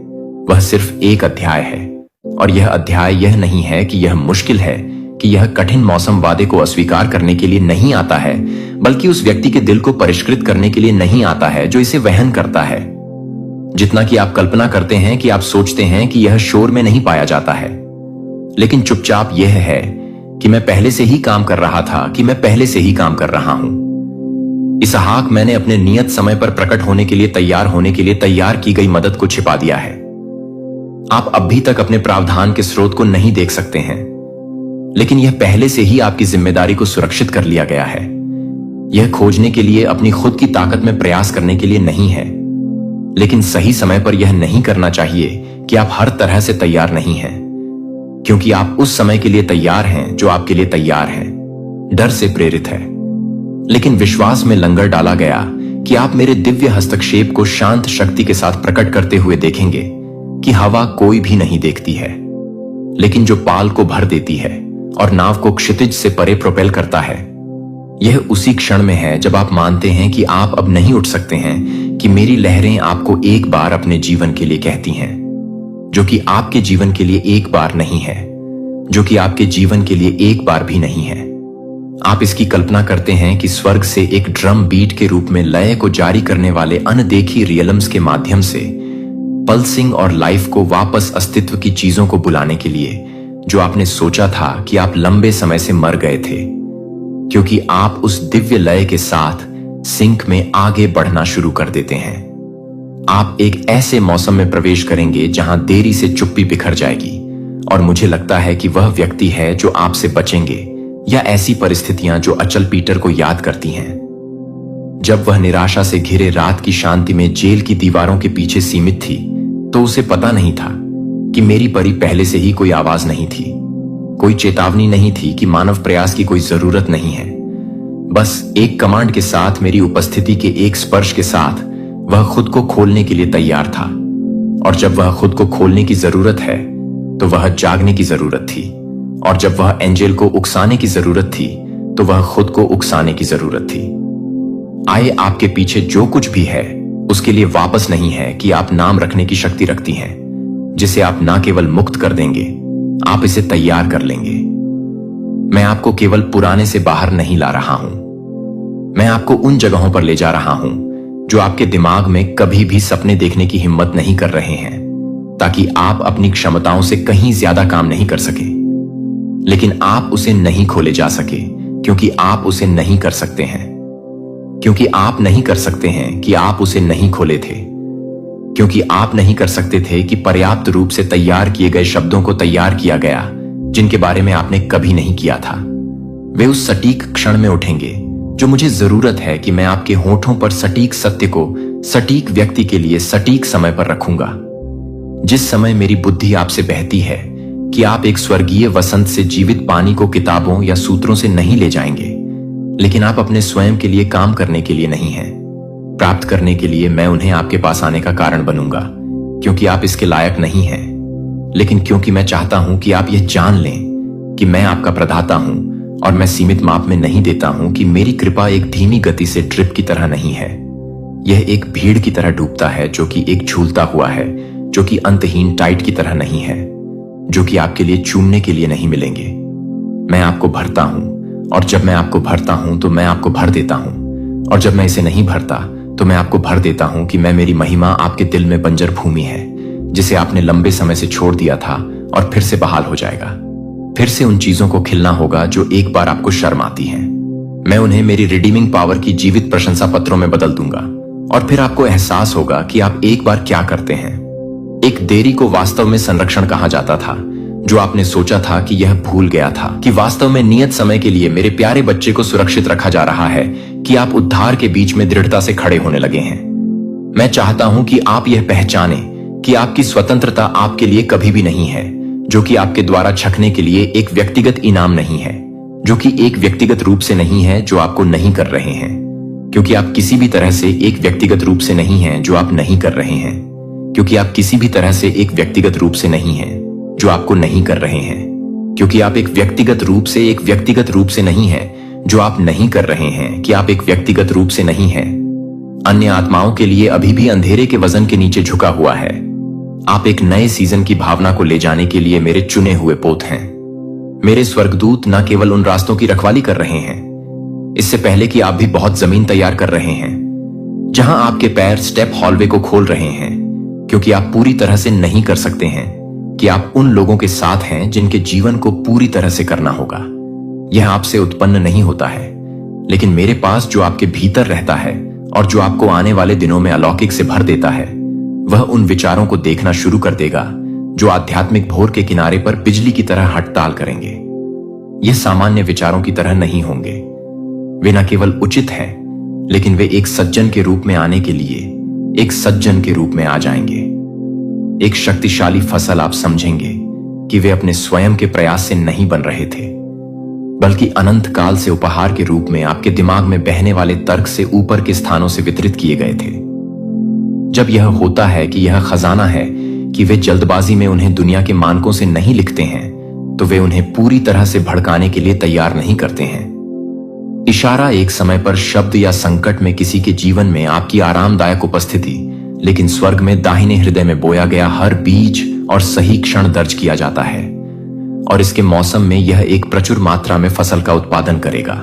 वह सिर्फ एक अध्याय है, और यह अध्याय यह नहीं है कि यह मुश्किल है, कि यह कठिन मौसम वादे को अस्वीकार करने के लिए नहीं आता है, बल्कि उस व्यक्ति के दिल को परिष्कृत करने के लिए नहीं आता है जो इसे वहन करता है। जितना कि आप कल्पना करते हैं कि आप सोचते हैं कि यह शोर में नहीं पाया जाता है, लेकिन चुपचाप यह है कि मैं पहले से ही काम कर रहा था, कि मैं पहले से ही काम कर रहा हूं। इसहाक, मैंने अपने नियत समय पर प्रकट होने के लिए तैयार की गई मदद को छिपा दिया है। आप अब भी तक अपने प्रावधान के स्रोत को नहीं देख सकते हैं, लेकिन यह पहले से ही आपकी जिम्मेदारी को सुरक्षित कर लिया गया है। यह खोजने के लिए अपनी खुद की ताकत में प्रयास करने के लिए नहीं है, लेकिन सही समय पर यह नहीं करना चाहिए कि आप हर तरह से तैयार नहीं हैं, क्योंकि आप उस समय के लिए तैयार हैं जो आपके लिए तैयार है, डर से प्रेरित है, लेकिन विश्वास में लंगर डाला गया कि आप मेरे दिव्य हस्तक्षेप को शांत शक्ति के साथ प्रकट करते हुए देखेंगे कि हवा कोई भी नहीं देखती है, लेकिन जो पाल को भर देती है और नाव को क्षितिज से परे प्रोपेल करता है। यह उसी क्षण में है जब आप मानते हैं कि आप अब नहीं उठ सकते हैं, कि मेरी लहरें आपको एक बार अपने जीवन के लिए कहती हैं, जो कि आपके जीवन के लिए एक बार नहीं है, जो कि आपके जीवन के लिए एक बार भी नहीं है। आप इसकी कल्पना करते हैं कि स्वर्ग से एक ड्रम बीट के रूप में लय को जारी करने वाले अनदेखी रियलम्स के माध्यम से पल्सिंग और लाइफ को वापस अस्तित्व की चीजों को बुलाने के लिए, जो आपने सोचा था कि आप लंबे समय से मर गए थे, क्योंकि आप उस दिव्य लय के साथ सिंक में आगे बढ़ना शुरू कर देते हैं। आप एक ऐसे मौसम में प्रवेश करेंगे जहां देरी से चुप्पी बिखर जाएगी, और मुझे लगता है कि वह व्यक्ति है जो आपसे बचेंगे, या ऐसी परिस्थितियां जो अचल पीटर को याद करती हैं। जब वह निराशा से घिरे रात की शांति में जेल की दीवारों के पीछे सीमित थी, तो उसे पता नहीं था कि मेरी परी पहले से ही कोई आवाज नहीं थी, कोई चेतावनी नहीं थी कि मानव प्रयास की कोई जरूरत नहीं है। बस एक कमांड के साथ, मेरी उपस्थिति के एक स्पर्श के साथ वह खुद को खोलने के लिए तैयार था, और जब वह खुद को खोलने की जरूरत है तो वह जागने की जरूरत थी, और जब वह एंजेल को उकसाने की जरूरत थी तो वह खुद को उकसाने की जरूरत थी। आए, आपके पीछे जो कुछ भी है उसके लिए वापस नहीं है कि आप नाम रखने की शक्ति रखती हैं, जिसे आप ना केवल मुक्त कर देंगे, आप इसे तैयार कर लेंगे। मैं आपको केवल पुराने से बाहर नहीं ला रहा हूं, मैं आपको उन जगहों पर ले जा रहा हूं जो आपके दिमाग में कभी भी सपने देखने की हिम्मत नहीं कर रहे हैं, ताकि आप अपनी क्षमताओं से कहीं ज्यादा काम नहीं कर सके। लेकिन आप उसे नहीं खोले जा सके, क्योंकि आप उसे नहीं कर सकते हैं, क्योंकि आप नहीं कर सकते हैं कि आप उसे नहीं खोले थे, क्योंकि आप नहीं कर सकते थे कि पर्याप्त रूप से तैयार किए गए शब्दों को तैयार किया गया जिनके बारे में आपने कभी नहीं किया था। वे उस सटीक क्षण में उठेंगे जो मुझे जरूरत है कि मैं आपके होठों पर सटीक सत्य को सटीक व्यक्ति के लिए सटीक समय पर रखूंगा। जिस समय मेरी बुद्धि आपसे बहती है कि आप एक स्वर्गीय वसंत से जीवित पानी को किताबों या सूत्रों से नहीं ले जाएंगे, लेकिन आप अपने स्वयं के लिए काम करने के लिए नहीं हैं, प्राप्त करने के लिए मैं उन्हें आपके पास आने का कारण बनूंगा, क्योंकि आप इसके लायक नहीं हैं, लेकिन क्योंकि मैं चाहता हूं कि आप यह जान लें कि मैं आपका प्रदाता हूं, और मैं सीमित माप में नहीं देता हूं कि मेरी कृपा एक धीमी गति से ड्रिप की तरह नहीं है। यह एक भीड़ की तरह डूबता है, जो कि एक झूलता हुआ है, जो कि अंतहीन टाइट की तरह नहीं है, जो कि आपके लिए चूमने के लिए नहीं मिलेंगे। मैं आपको भरता हूं, और जब मैं आपको भरता हूं तो मैं आपको भर देता हूं, और जब मैं इसे नहीं भरता तो मैं आपको भर देता हूं कि मैं मेरी महिमा आपके दिल में बंजर भूमि है, जिसे आपने लंबे समय से छोड़ दिया था और फिर से बहाल हो जाएगा। फिर से उन चीजों को खिलना होगा जो एक बार आपको शर्म आती हैं। मैं उन्हें मेरी रिडीमिंग पावर की जीवित प्रशंसा पत्रों में बदल दूंगा, और फिर आपको एहसास होगा कि आप एक बार क्या करते हैं। एक देरी को वास्तव में संरक्षण कहा जाता था, जो आपने सोचा था कि यह भूल गया था कि वास्तव में नियत समय के लिए मेरे प्यारे बच्चे को सुरक्षित रखा जा रहा है, कि आप उद्धार के बीच में दृढ़ता से खड़े होने लगे हैं। मैं चाहता हूं कि आप यह पहचानें कि आपकी स्वतंत्रता आपके लिए कभी भी नहीं है, जो कि आपके द्वारा छकने के लिए एक व्यक्तिगत इनाम नहीं है, जो कि एक व्यक्तिगत रूप से नहीं है जो आपको नहीं कर रहे हैं, क्योंकि आप किसी भी तरह से एक व्यक्तिगत रूप से नहीं हैं जो आप नहीं कर रहे हैं, क्योंकि आप किसी भी तरह से एक व्यक्तिगत रूप से नहीं हैं जो आपको नहीं कर रहे हैं, क्योंकि आप एक व्यक्तिगत रूप से नहीं हैं जो आप नहीं कर रहे हैं, कि आप एक व्यक्तिगत रूप से नहीं हैं अन्य आत्माओं के लिए अभी भी अंधेरे के वजन के नीचे झुका हुआ है। आप एक नए सीजन की भावना को ले जाने के लिए मेरे चुने हुए पोत हैं। मेरे स्वर्गदूत न केवल उन रास्तों की रखवाली कर रहे हैं, इससे पहले कि आप भी बहुत जमीन तैयार कर रहे हैं जहां आपके पैर स्टेप हॉलवे को खोल रहे हैं, क्योंकि आप पूरी तरह से नहीं कर सकते हैं कि आप उन लोगों के साथ हैं जिनके जीवन को पूरी तरह से करना होगा। यह आपसे उत्पन्न नहीं होता है, लेकिन मेरे पास जो आपके भीतर रहता है और जो आपको आने वाले दिनों में अलौकिक से भर देता है, वह उन विचारों को देखना शुरू कर देगा जो आध्यात्मिक भोर के किनारे पर बिजली की तरह हड़ताल करेंगे। ये सामान्य विचारों की तरह नहीं होंगे। वे न केवल उचित हैं, लेकिन वे एक सज्जन के रूप में आने के लिए एक सज्जन के रूप में आ जाएंगे। एक शक्तिशाली फसल आप समझेंगे कि वे अपने स्वयं के प्रयास से नहीं बन रहे थे, बल्कि अनंत काल से उपहार के रूप में आपके दिमाग में बहने वाले तर्क से ऊपर के स्थानों से वितरित किए गए थे। जब यह होता है कि यह खजाना है कि वे जल्दबाजी में उन्हें दुनिया के मानकों से नहीं लिखते हैं, तो वे उन्हें पूरी तरह से भड़काने के लिए तैयार नहीं करते हैं। इशारा एक समय पर शब्द या संकट में किसी के जीवन में आपकी आरामदायक उपस्थिति, लेकिन स्वर्ग में दाहिने हृदय में बोया गया हर बीज और सही क्षण दर्ज किया जाता है, और इसके मौसम में यह एक प्रचुर मात्रा में फसल का उत्पादन करेगा,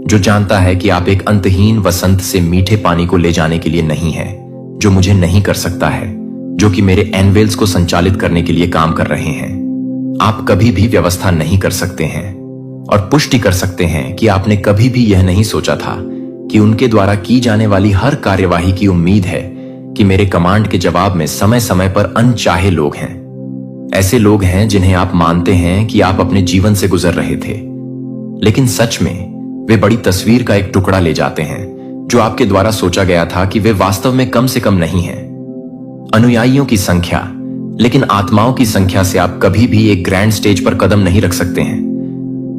जो जानता है कि आप एक अंतहीन वसंत से मीठे पानी को ले जाने के लिए नहीं है, जो मुझे नहीं कर सकता है, जो कि मेरे एनवेल्स को संचालित करने के लिए काम कर रहे हैं। आप कभी भी व्यवस्था नहीं कर सकते हैं और पुष्टि कर सकते हैं कि आपने कभी भी यह नहीं सोचा था कि उनके द्वारा की जाने वाली हर कार्यवाही की उम्मीद है कि मेरे कमांड के जवाब में समय समय पर अनचाहे लोग हैं। ऐसे लोग हैं जिन्हें आप मानते हैं कि आप अपने जीवन से गुजर रहे थे, लेकिन सच में वे बड़ी तस्वीर का एक टुकड़ा ले जाते हैं जो आपके द्वारा सोचा गया था कि वे वास्तव में कम से कम नहीं हैं। अनुयायियों की संख्या, लेकिन आत्माओं की संख्या से आप कभी भी एक ग्रैंड स्टेज पर कदम नहीं रख सकते हैं।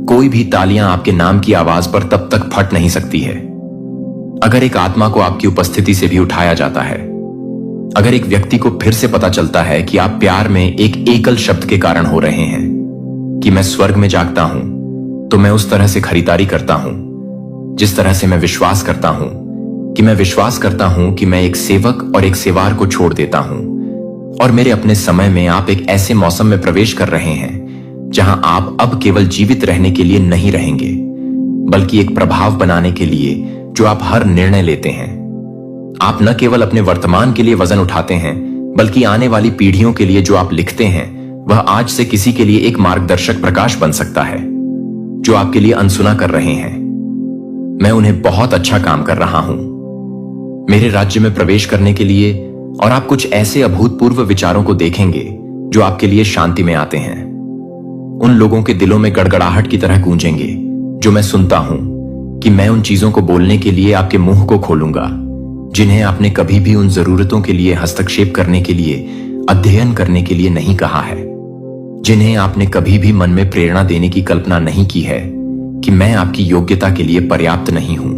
कोई भी तालियां आपके नाम की आवाज पर तब तक फट नहीं सकती है अगर एक आत्मा को आपकी उपस्थिति से भी उठाया जाता है। अगर एक व्यक्ति को फिर से पता चलता है कि आप प्यार में एक एकल शब्द के कारण हो रहे हैं कि मैं स्वर्ग में जागता हूं, तो मैं उस तरह से खरीदारी करता हूं जिस तरह से मैं विश्वास करता हूं कि मैं एक सेवक और एक सेवार को छोड़ देता हूं, और मेरे अपने समय में आप एक ऐसे मौसम में प्रवेश कर रहे हैं जहां आप अब केवल जीवित रहने के लिए नहीं रहेंगे, बल्कि एक प्रभाव बनाने के लिए जो आप हर निर्णय लेते हैं। आप न केवल अपने वर्तमान के लिए वजन उठाते हैं, बल्कि आने वाली पीढ़ियों के लिए जो आप लिखते हैं वह आज से किसी के लिए एक मार्गदर्शक प्रकाश बन सकता है जो आपके लिए अनसुना कर रहे हैं। मैं उन्हें बहुत अच्छा काम कर रहा हूं मेरे राज्य में प्रवेश करने के लिए, और आप कुछ ऐसे अभूतपूर्व विचारों को देखेंगे जो आपके लिए शांति में आते हैं। उन लोगों के दिलों में गड़गड़ाहट की तरह गूंजेंगे जो मैं सुनता हूं कि मैं उन चीजों को बोलने के लिए आपके मुंह को खोलूंगा जिन्हें आपने कभी भी उन जरूरतों के लिए हस्तक्षेप करने के लिए, अध्ययन करने के लिए नहीं कहा है, जिन्हें आपने कभी भी मन में प्रेरणा देने की कल्पना नहीं की है कि मैं आपकी योग्यता के लिए पर्याप्त नहीं हूं,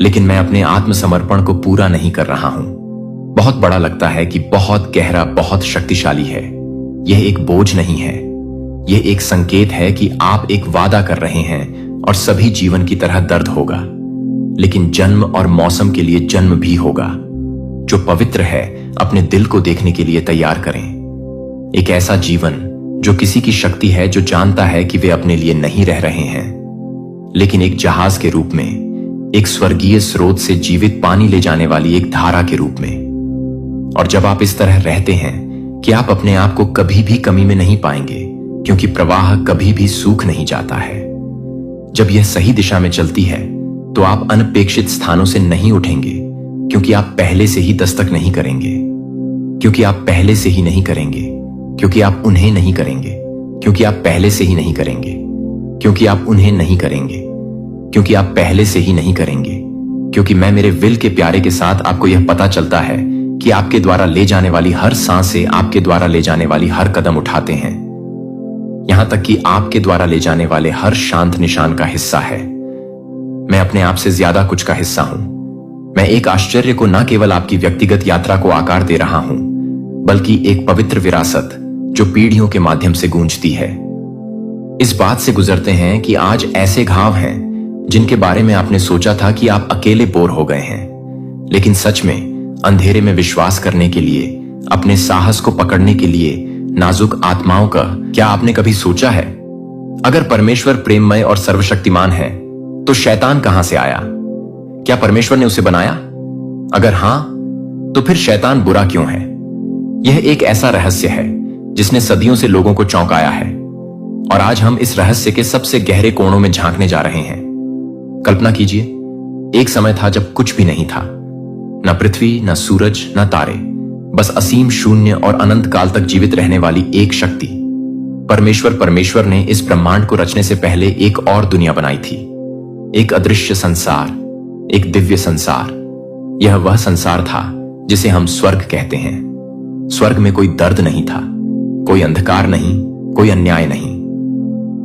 लेकिन मैं अपने आत्मसमर्पण को पूरा नहीं कर रहा हूं। बहुत बड़ा लगता है कि बहुत गहरा, बहुत शक्तिशाली है। यह एक बोझ नहीं है, यह एक संकेत है कि आप एक वादा कर रहे हैं और सभी जीवन की तरह दर्द होगा, लेकिन जन्म और मौसम के लिए जन्म भी होगा। जो पवित्र है अपने दिल को देखने के लिए तैयार करें। एक ऐसा जीवन जो किसी की शक्ति है, जो जानता है कि वे अपने लिए नहीं रह रहे हैं, लेकिन एक जहाज के रूप में, एक स्वर्गीय स्रोत से जीवित पानी ले जाने वाली एक धारा के रूप में। और जब आप इस तरह रहते हैं कि आप अपने आप को कभी भी कमी में नहीं पाएंगे, क्योंकि प्रवाह कभी भी सूख नहीं जाता है। जब यह सही दिशा में चलती है तो आप अनपेक्षित स्थानों से नहीं उठेंगे, क्योंकि आप पहले से ही दस्तक नहीं करेंगे, क्योंकि आप पहले से ही नहीं करेंगे, क्योंकि आप उन्हें नहीं करेंगे, क्योंकि आप पहले से ही नहीं करेंगे, क्योंकि आप उन्हें नहीं करेंगे, क्योंकि आप पहले से ही नहीं करेंगे, क्योंकि मैं मेरे विल के प्यारे के साथ आपको यह पता चलता है कि आपके द्वारा ले जाने वाली हर सांसें आपके द्वारा ले जाने वाली हर कदम उठाते हैं, यहां तक कि आपके द्वारा ले जाने वाले हर शांत निशान का हिस्सा है। मैं अपने आप से ज्यादा कुछ का हिस्सा हूं, मैं एक आश्चर्य को न केवल आपकी व्यक्तिगत यात्रा को आकार दे रहा हूं, बल्कि एक पवित्र विरासत जो पीढ़ियों के माध्यम से गूंजती है। इस बात से गुजरते हैं कि आज ऐसे घाव हैं जिनके बारे में आपने सोचा था कि आप अकेले बोर हो गए हैं, लेकिन सच में अंधेरे में विश्वास करने के लिए, अपने साहस को पकड़ने के लिए नाजुक आत्माओं का क्या आपने कभी सोचा है? अगर परमेश्वर प्रेममय और सर्वशक्तिमान है तो शैतान कहां से आया? क्या परमेश्वर ने उसे बनाया? अगर हां, तो फिर शैतान बुरा क्यों है? यह एक ऐसा रहस्य है जिसने सदियों से लोगों को चौंकाया है, और आज हम इस रहस्य के सबसे गहरे कोणों में झांकने जा रहे हैं। कल्पना कीजिए, एक समय था जब कुछ भी नहीं था, न पृथ्वी, न सूरज, न तारे, बस असीम शून्य और अनंत काल तक जीवित रहने वाली एक शक्ति। परमेश्वर ने इस ब्रह्मांड को रचने से पहले एक और दुनिया बनाई थी, एक अदृश्य संसार, एक दिव्य संसार। यह वह संसार था जिसे हम स्वर्ग कहते हैं। स्वर्ग में कोई दर्द नहीं था, कोई अंधकार नहीं, कोई अन्याय नहीं।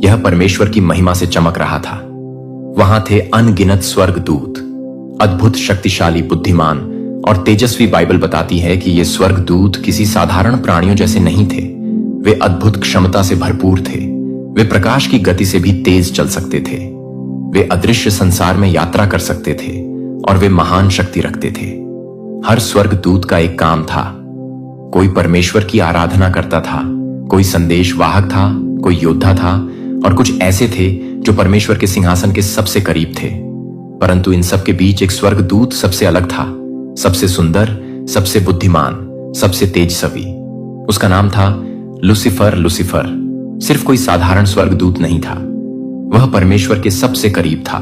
यह परमेश्वर की महिमा से चमक रहा था। वहां थे अनगिनत स्वर्गदूत, अद्भुत, शक्तिशाली, बुद्धिमान और तेजस्वी। बाइबल बताती है कि ये स्वर्गदूत किसी साधारण प्राणियों जैसे नहीं थे। वे अद्भुत क्षमता से भरपूर थे। वे प्रकाश की गति से भी तेज चल सकते थे। वे अदृश्य संसार में यात्रा कर सकते थे और वे महान शक्ति रखते थे। हर स्वर्गदूत का एक काम था। कोई परमेश्वर की आराधना करता था, कोई संदेश वाहक था, कोई योद्धा था, और कुछ ऐसे थे जो परमेश्वर के सिंहासन के सबसे करीब थे। परंतु इन सब के बीच एक स्वर्गदूत सबसे अलग था, सबसे सुंदर, सबसे बुद्धिमान, सबसे तेजस्वी। उसका नाम था लूसीफर। लूसीफर सिर्फ कोई साधारण स्वर्गदूत नहीं था, वह परमेश्वर के सबसे करीब था।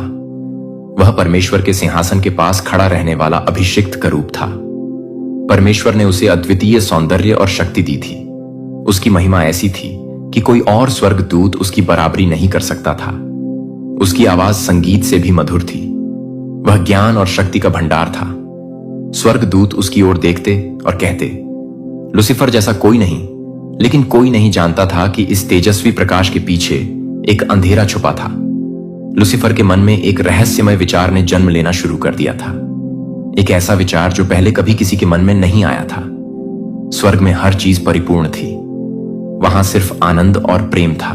वह परमेश्वर के सिंहासन के पास खड़ा रहने वाला अभिषिक्त करूब था। परमेश्वर ने उसे अद्वितीय सौंदर्य और शक्ति दी थी। उसकी महिमा ऐसी थी कि कोई और स्वर्गदूत उसकी बराबरी नहीं कर सकता था। उसकी आवाज संगीत से भी मधुर थी। वह ज्ञान और शक्ति का भंडार था। स्वर्गदूत उसकी ओर देखते और कहते, लूसीफर जैसा कोई नहीं। लेकिन कोई नहीं जानता था कि इस तेजस्वी प्रकाश के पीछे एक अंधेरा छुपा था। लूसीफर के मन में एक रहस्यमय विचार ने जन्म लेना शुरू कर दिया था। एक ऐसा विचार जो पहले कभी किसी के मन में नहीं आया था। स्वर्ग में हर चीज परिपूर्ण थी, वहां सिर्फ आनंद और प्रेम था।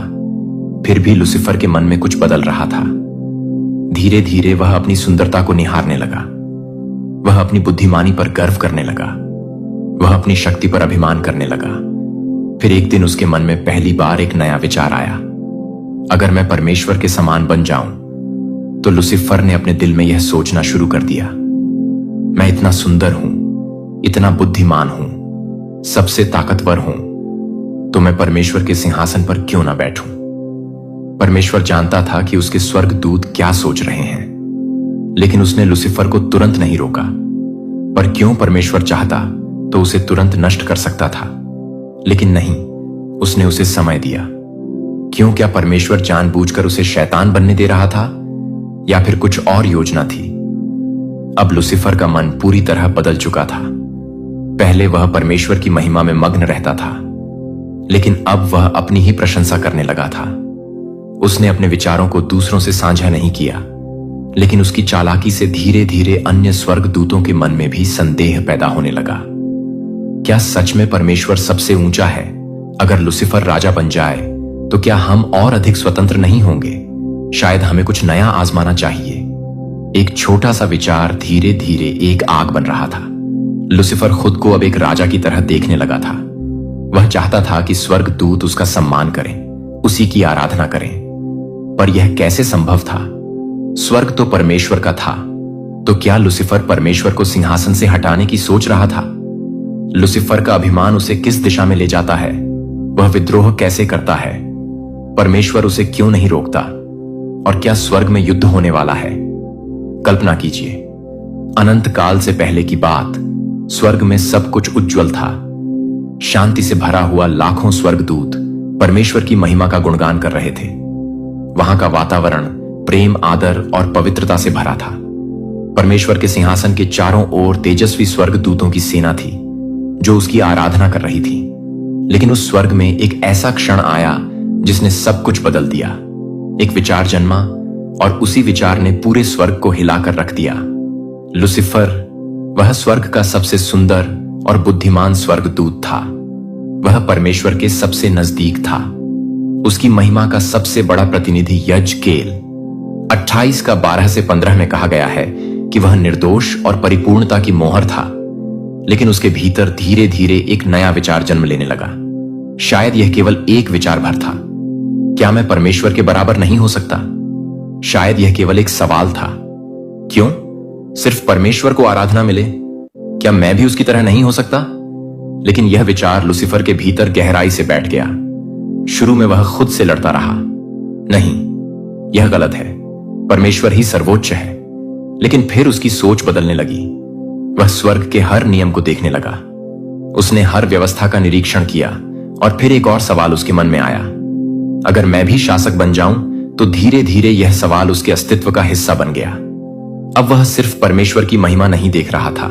फिर भी लूसीफर के मन में कुछ बदल रहा था। धीरे धीरे वह अपनी सुंदरता को निहारने लगा। वह अपनी बुद्धिमानी पर गर्व करने लगा। वह अपनी शक्ति पर अभिमान करने लगा। फिर एक दिन उसके मन में पहली बार एक नया विचार आया। अगर मैं परमेश्वर के समान बन जाऊं, तो लूसीफर ने अपने दिल में यह सोचना शुरू कर दिया, मैं इतना सुंदर हूं, इतना बुद्धिमान हूं, सबसे ताकतवर हूं, तो मैं परमेश्वर के सिंहासन पर क्यों ना बैठूं? परमेश्वर जानता था कि उसके स्वर्गदूत क्या सोच रहे हैं, लेकिन उसने लूसीफर को तुरंत नहीं रोका। पर क्यों? परमेश्वर चाहता तो उसे तुरंत नष्ट कर सकता था, लेकिन नहीं, उसने उसे समय दिया। क्यों? क्या परमेश्वर जानबूझकर उसे शैतान बनने दे रहा था, या फिर कुछ और योजना थी? अब लूसीफर का मन पूरी तरह बदल चुका था। पहले वह परमेश्वर की महिमा में मग्न रहता था, लेकिन अब वह अपनी ही प्रशंसा करने लगा था। उसने अपने विचारों को दूसरों से साझा नहीं किया, लेकिन उसकी चालाकी से धीरे धीरे अन्य स्वर्गदूतों के मन में भी संदेह पैदा होने लगा। क्या सच में परमेश्वर सबसे ऊंचा है? अगर लूसीफर राजा बन जाए तो क्या हम और अधिक स्वतंत्र नहीं होंगे? शायद हमें कुछ नया आजमाना चाहिए। एक छोटा सा विचार धीरे धीरे एक आग बन रहा था। लूसीफर खुद को अब एक राजा की तरह देखने लगा था। वह चाहता था कि स्वर्गदूत उसका सम्मान करें, उसी की आराधना करें। पर यह कैसे संभव था? स्वर्ग तो परमेश्वर का था, तो क्या लूसीफर परमेश्वर को सिंहासन से हटाने की सोच रहा था? लूसीफर का अभिमान उसे किस दिशा में ले जाता है? वह विद्रोह कैसे करता है? परमेश्वर उसे क्यों नहीं रोकता? और क्या स्वर्ग में युद्ध होने वाला है? कल्पना कीजिए, अनंत काल से पहले की बात। स्वर्ग में सब कुछ उज्जवल था। शांति से भरा हुआ लाखों स्वर्गदूत परमेश्वर की महिमा का गुणगान कर रहे थे। वहां का वातावरण प्रेम, आदर और पवित्रता से भरा था। परमेश्वर के सिंहासन के चारों ओर तेजस्वी स्वर्गदूतों की सेना थी जो उसकी आराधना कर रही थी। लेकिन उस स्वर्ग में एक ऐसा क्षण आया जिसने सब कुछ बदल दिया। एक विचार जन्मा और उसी विचार ने पूरे स्वर्ग को हिलाकर रख दिया। लूसीफर वह स्वर्ग का सबसे सुंदर और बुद्धिमान स्वर्गदूत था। वह परमेश्वर के सबसे नजदीक था। उसकी महिमा का सबसे बड़ा प्रतिनिधि यज्केल 28 का 12 से 15 में कहा गया है कि वह निर्दोष और परिपूर्णता की मोहर था, लेकिन उसके भीतर धीरे धीरे एक नया विचार जन्म लेने लगा। शायद यह केवल एक विचार भर था, क्या मैं परमेश्वर के बराबर नहीं हो सकता? शायद यह केवल एक सवाल था, क्यों सिर्फ परमेश्वर को आराधना मिले? क्या मैं भी उसकी तरह नहीं हो सकता? लेकिन यह विचार लूसीफर के भीतर गहराई से बैठ गया। शुरू में वह खुद से लड़ता रहा, नहीं, यह गलत है, परमेश्वर ही सर्वोच्च है। लेकिन फिर उसकी सोच बदलने लगी। वह स्वर्ग के हर नियम को देखने लगा। उसने हर व्यवस्था का निरीक्षण किया और फिर एक और सवाल उसके मन में आया, अगर मैं भी शासक बन जाऊं तो धीरे धीरे यह सवाल उसके अस्तित्व का हिस्सा बन गया। अब वह सिर्फ परमेश्वर की महिमा नहीं देख रहा था,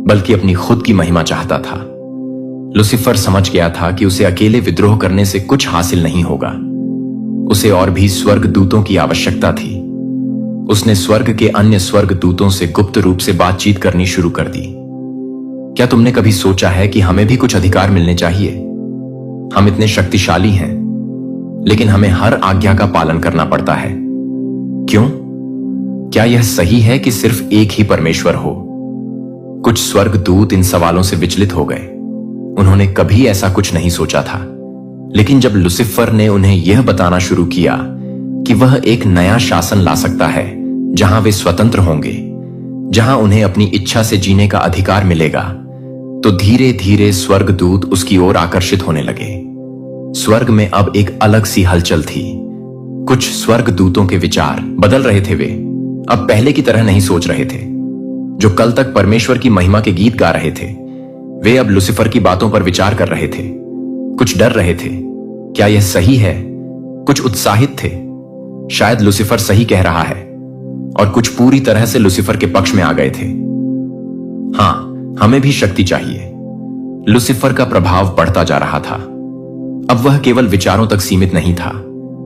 बल्कि अपनी खुद की महिमा चाहता था। लूसीफर समझ गया था कि उसे अकेले विद्रोह करने से कुछ हासिल नहीं होगा। उसे और भी स्वर्ग दूतों की आवश्यकता थी। उसने स्वर्ग के अन्य स्वर्ग दूतों से गुप्त रूप से बातचीत करनी शुरू कर दी। क्या तुमने कभी सोचा है कि हमें भी कुछ अधिकार मिलने चाहिए? हम इतने शक्तिशाली हैं, लेकिन हमें हर आज्ञा का पालन करना पड़ता है। क्यों? क्या यह सही है कि सिर्फ एक ही परमेश्वर हो? कुछ स्वर्ग दूत इन सवालों से विचलित हो गए। उन्होंने कभी ऐसा कुछ नहीं सोचा था, लेकिन जब लूसीफर ने उन्हें यह बताना शुरू किया कि वह एक नया शासन ला सकता है जहां वे स्वतंत्र होंगे, जहां उन्हें अपनी इच्छा से जीने का अधिकार मिलेगा, तो धीरे धीरे स्वर्गदूत उसकी ओर आकर्षित होने लगे। स्वर्ग में अब एक अलग सी हलचल थी। कुछ स्वर्गदूतों के विचार बदल रहे थे। वे अब पहले की तरह नहीं सोच रहे थे। जो कल तक परमेश्वर की महिमा के गीत गा रहे थे, वे अब लूसीफर की बातों पर विचार कर रहे थे। कुछ डर रहे थे, क्या यह सही है? कुछ उत्साहित थे, शायद लूसीफर सही कह रहा है, और कुछ पूरी तरह से लूसीफर के पक्ष में आ गए थे। हां, हमें भी शक्ति चाहिए। लूसीफर का प्रभाव बढ़ता जा रहा था। अब वह केवल विचारों तक सीमित नहीं था,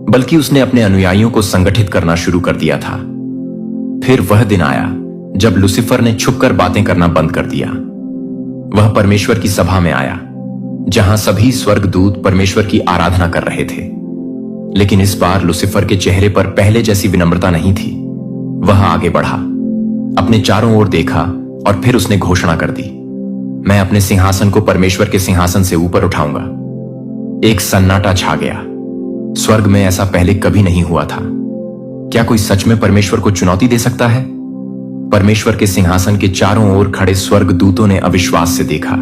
बल्कि उसने अपने अनुयायियों को संगठित करना शुरू कर दिया था। फिर वह दिन आया जब लूसीफर ने छुपकर बातें करना बंद कर दिया। वह परमेश्वर की सभा में आया, जहां सभी स्वर्गदूत परमेश्वर की आराधना कर रहे थे। लेकिन इस बार लूसीफर के चेहरे पर पहले जैसी विनम्रता नहीं थी। वह आगे बढ़ा, अपने चारों ओर देखा और फिर उसने घोषणा कर दी, मैं अपने सिंहासन को परमेश्वर के सिंहासन से ऊपर उठाऊंगा। एक सन्नाटा छा गया। स्वर्ग में ऐसा पहले कभी नहीं हुआ था। क्या कोई सच में परमेश्वर को चुनौती दे सकता है? परमेश्वर के सिंहासन के चारों ओर खड़े स्वर्गदूतों ने अविश्वास से देखा।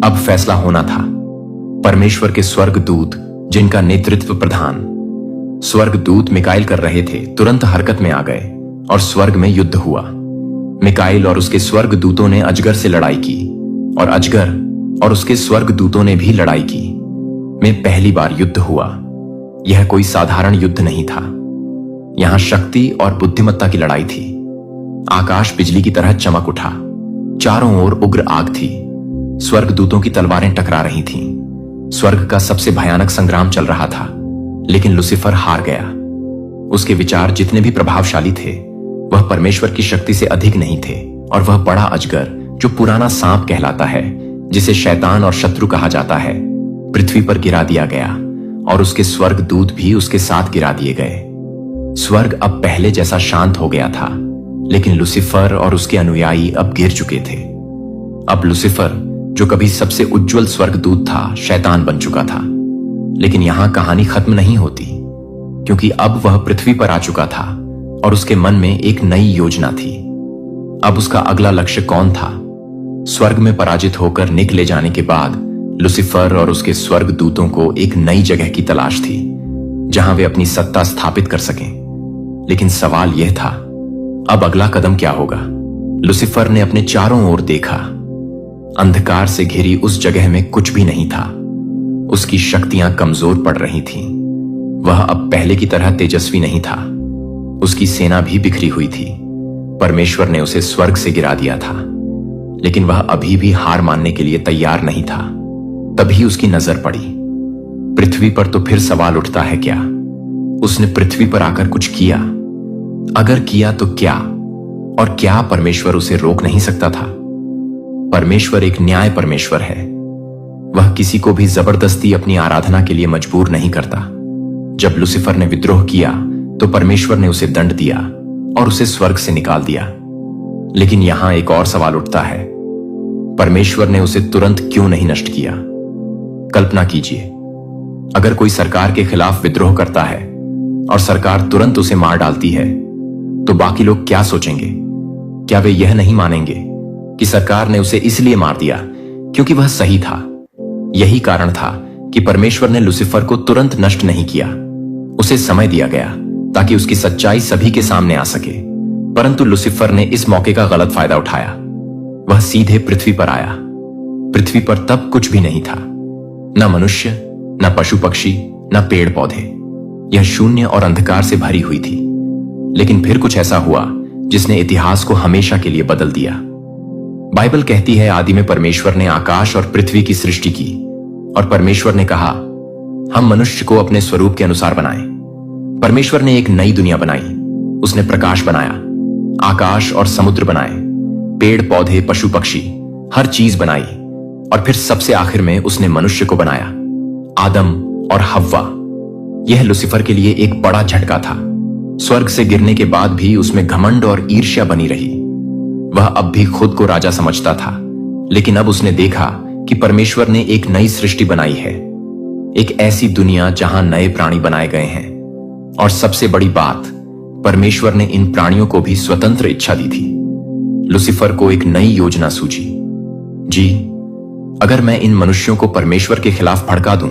अब फैसला होना था। परमेश्वर के स्वर्गदूत, जिनका नेतृत्व प्रधान स्वर्गदूत मिकाइल कर रहे थे, तुरंत हरकत में आ गए और स्वर्ग में युद्ध हुआ। मिकाइल और उसके स्वर्गदूतों ने अजगर से लड़ाई की, और अजगर और उसके स्वर्गदूतों ने भी लड़ाई की। में पहली बार युद्ध हुआ। यह कोई साधारण युद्ध नहीं था। यहां शक्ति और बुद्धिमत्ता की लड़ाई थी। आकाश बिजली की तरह चमक उठा। चारों ओर उग्र आग थी। स्वर्गदूतों की तलवारें टकरा रही थीं। स्वर्ग का सबसे भयानक संग्राम चल रहा था, लेकिन लूसीफर हार गया। उसके विचार जितने भी प्रभावशाली थे, वह परमेश्वर की शक्ति से अधिक नहीं थे, और वह बड़ा अजगर, जो पुराना सांप कहलाता है, जिसे शैतान और शत्रु कहा जाता है, पृथ्वी पर गिरा दिया गया, और उसके स्वर्गदूत भी उसके साथ गिरा दिए गए। स्वर्ग अब पहले जैसा शांत हो गया था, लेकिन लूसीफर और उसके अनुयायी अब गिर चुके थे। अब लूसीफर, जो कभी सबसे उज्जवल स्वर्गदूत था, शैतान बन चुका था। लेकिन यहां कहानी खत्म नहीं होती, क्योंकि अब वह पृथ्वी पर आ चुका था और उसके मन में एक नई योजना थी। अब उसका अगला लक्ष्य कौन था? स्वर्ग में पराजित होकर निकले जाने के बाद लूसीफर और उसके स्वर्गदूतों को एक नई जगह की तलाश थी, जहां वे अपनी सत्ता स्थापित कर सकें। लेकिन सवाल यह था, अब अगला कदम क्या होगा? लूसीफर ने अपने चारों ओर देखा। अंधकार से घिरी उस जगह में कुछ भी नहीं था। उसकी शक्तियां कमजोर पड़ रही थीं। वह अब पहले की तरह तेजस्वी नहीं था। उसकी सेना भी बिखरी हुई थी। परमेश्वर ने उसे स्वर्ग से गिरा दिया था, लेकिन वह अभी भी हार मानने के लिए तैयार नहीं था। तभी उसकी नजर पड़ी पृथ्वी पर। तो फिर सवाल उठता है, क्या उसने पृथ्वी पर आकर कुछ किया? अगर किया तो क्या? और क्या परमेश्वर उसे रोक नहीं सकता था? परमेश्वर एक न्याय परमेश्वर है। वह किसी को भी जबरदस्ती अपनी आराधना के लिए मजबूर नहीं करता। जब लूसीफर ने विद्रोह किया तो परमेश्वर ने उसे दंड दिया और उसे स्वर्ग से निकाल दिया। लेकिन यहां एक और सवाल उठता है, परमेश्वर ने उसे तुरंत क्यों नहीं नष्ट किया? कल्पना कीजिए, अगर कोई सरकार के खिलाफ विद्रोह करता है और सरकार तुरंत उसे मार डालती है तो बाकी लोग क्या सोचेंगे? क्या वे यह नहीं मानेंगे कि सरकार ने उसे इसलिए मार दिया क्योंकि वह सही था? यही कारण था कि परमेश्वर ने लूसीफर को तुरंत नष्ट नहीं किया। उसे समय दिया गया ताकि उसकी सच्चाई सभी के सामने आ सके। परंतु लूसीफर ने इस मौके का गलत फायदा उठाया। वह सीधे पृथ्वी पर आया। पृथ्वी पर तब कुछ भी नहीं था, न मनुष्य, न पशु पक्षी, न पेड़ पौधे। यह शून्य और अंधकार से भरी हुई थी। लेकिन फिर कुछ ऐसा हुआ जिसने इतिहास को हमेशा के लिए बदल दिया। बाइबल कहती है, आदि में परमेश्वर ने आकाश और पृथ्वी की सृष्टि की और परमेश्वर ने कहा, हम मनुष्य को अपने स्वरूप के अनुसार बनाएं। परमेश्वर ने एक नई दुनिया बनाई। उसने प्रकाश बनाया, आकाश और समुद्र बनाए, पेड़ पौधे, पशु पक्षी, हर चीज बनाई। और फिर सबसे आखिर में उसने मनुष्य को बनाया, आदम और हव्वा। यह लूसीफर के लिए एक बड़ा झटका था। स्वर्ग से गिरने के बाद भी उसमें घमंड और ईर्ष्या बनी रही। वह अब भी खुद को राजा समझता था, लेकिन अब उसने देखा कि परमेश्वर ने एक नई सृष्टि बनाई है, एक ऐसी दुनिया जहां नए प्राणी बनाए गए हैं। और सबसे बड़ी बात, परमेश्वर ने इन प्राणियों को भी स्वतंत्र इच्छा दी थी। लूसीफर को एक नई योजना सूझी। जी, अगर मैं इन मनुष्यों को परमेश्वर के खिलाफ भड़का दूं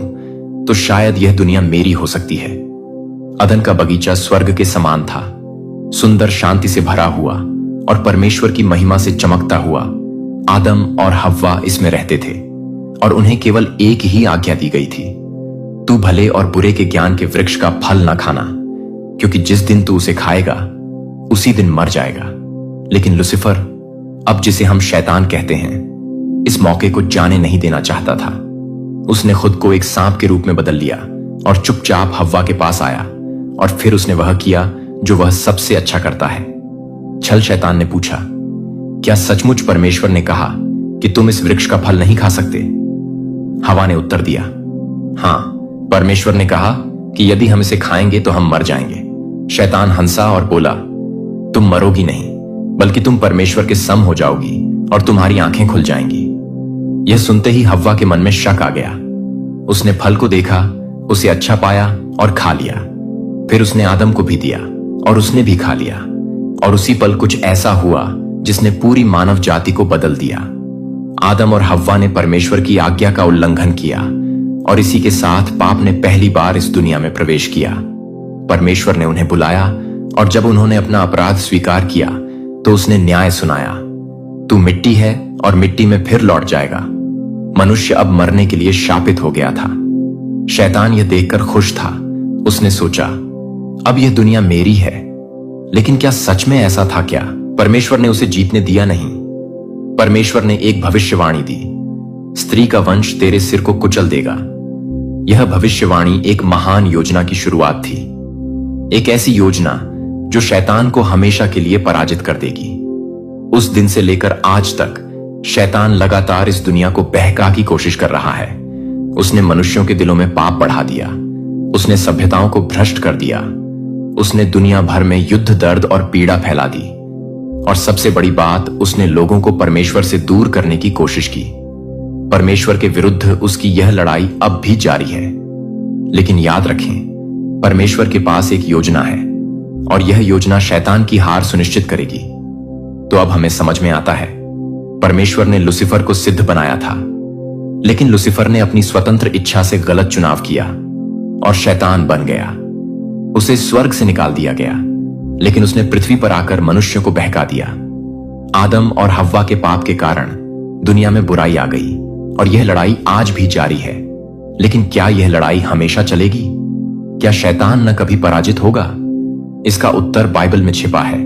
तो शायद यह दुनिया मेरी हो सकती है। अदन का बगीचा स्वर्ग के समान था, सुंदर, शांति से भरा हुआ और परमेश्वर की महिमा से चमकता हुआ। आदम और हव्वा इसमें रहते थे और उन्हें केवल एक ही आज्ञा दी गई थी, तू भले और बुरे के ज्ञान के वृक्ष का फल न खाना, क्योंकि जिस दिन तू उसे खाएगा उसी दिन मर जाएगा। लेकिन लूसीफर, अब जिसे हम शैतान कहते हैं, इस मौके को जाने नहीं देना चाहता था। उसने खुद को एक सांप के रूप में बदल लिया और चुपचाप हव्वा के पास आया और फिर उसने वह किया जो वह सबसे अच्छा करता है। छल शैतान ने पूछा, क्या सचमुच परमेश्वर ने कहा कि तुम इस वृक्ष का फल नहीं खा सकते? हवा ने उत्तर दिया, हां, परमेश्वर ने कहा कि यदि हम इसे खाएंगे तो हम मर जाएंगे। शैतान हंसा और बोला, तुम मरोगी नहीं, बल्कि तुम परमेश्वर के सम हो जाओगी और तुम्हारी आंखें खुल जाएंगी। यह सुनते ही हव्वा के मन में शक आ गया। उसने फल को देखा, उसे अच्छा पाया और खा लिया। फिर उसने आदम को भी दिया और उसने भी खा लिया। और उसी पल कुछ ऐसा हुआ जिसने पूरी मानव जाति को बदल दिया। आदम और हव्वा ने परमेश्वर की आज्ञा का उल्लंघन किया और इसी के साथ पाप ने पहली बार इस दुनिया में प्रवेश किया। परमेश्वर ने उन्हें बुलाया और जब उन्होंने अपना अपराध स्वीकार किया तो उसने न्याय सुनाया, तू मिट्टी है और मिट्टी में फिर लौट जाएगा। मनुष्य अब मरने के लिए शापित हो गया था। शैतान यह देखकर खुश था। उसने सोचा, अब यह दुनिया मेरी है। लेकिन क्या सच में ऐसा था क्या? परमेश्वर ने उसे जीतने दिया नहीं। परमेश्वर ने एक भविष्यवाणी दी, स्त्री का वंश तेरे सिर को कुचल देगा। यह भविष्यवाणी एक महान योजना की शुरुआत थी, एक ऐसी योजना जो शैतान को हमेशा के लिए पराजित कर देगी। उस दिन से लेकर आज तक शैतान लगातार इस दुनिया को बहका की कोशिश कर रहा है। उसने मनुष्यों के दिलों में पाप बढ़ा दिया, उसने सभ्यताओं को भ्रष्ट कर दिया, उसने दुनिया भर में युद्ध, दर्द और पीड़ा फैला दी। और सबसे बड़ी बात, उसने लोगों को परमेश्वर से दूर करने की कोशिश की। परमेश्वर के विरुद्ध उसकी यह लड़ाई अब भी जारी है। लेकिन याद रखें, परमेश्वर के पास एक योजना है और यह योजना शैतान की हार सुनिश्चित करेगी। तो अब हमें समझ में आता है, परमेश्वर ने लूसीफर को सिद्ध बनाया था, लेकिन लूसीफर ने अपनी स्वतंत्र इच्छा से गलत चुनाव किया और शैतान बन गया। उसे स्वर्ग से निकाल दिया गया, लेकिन उसने पृथ्वी पर आकर मनुष्यों को बहका दिया। आदम और हव्वा के पाप के कारण दुनिया में बुराई आ गई और यह लड़ाई आज भी जारी है। लेकिन क्या यह लड़ाई हमेशा चलेगी? क्या शैतान न कभी पराजित होगा? इसका उत्तर बाइबल में छिपा है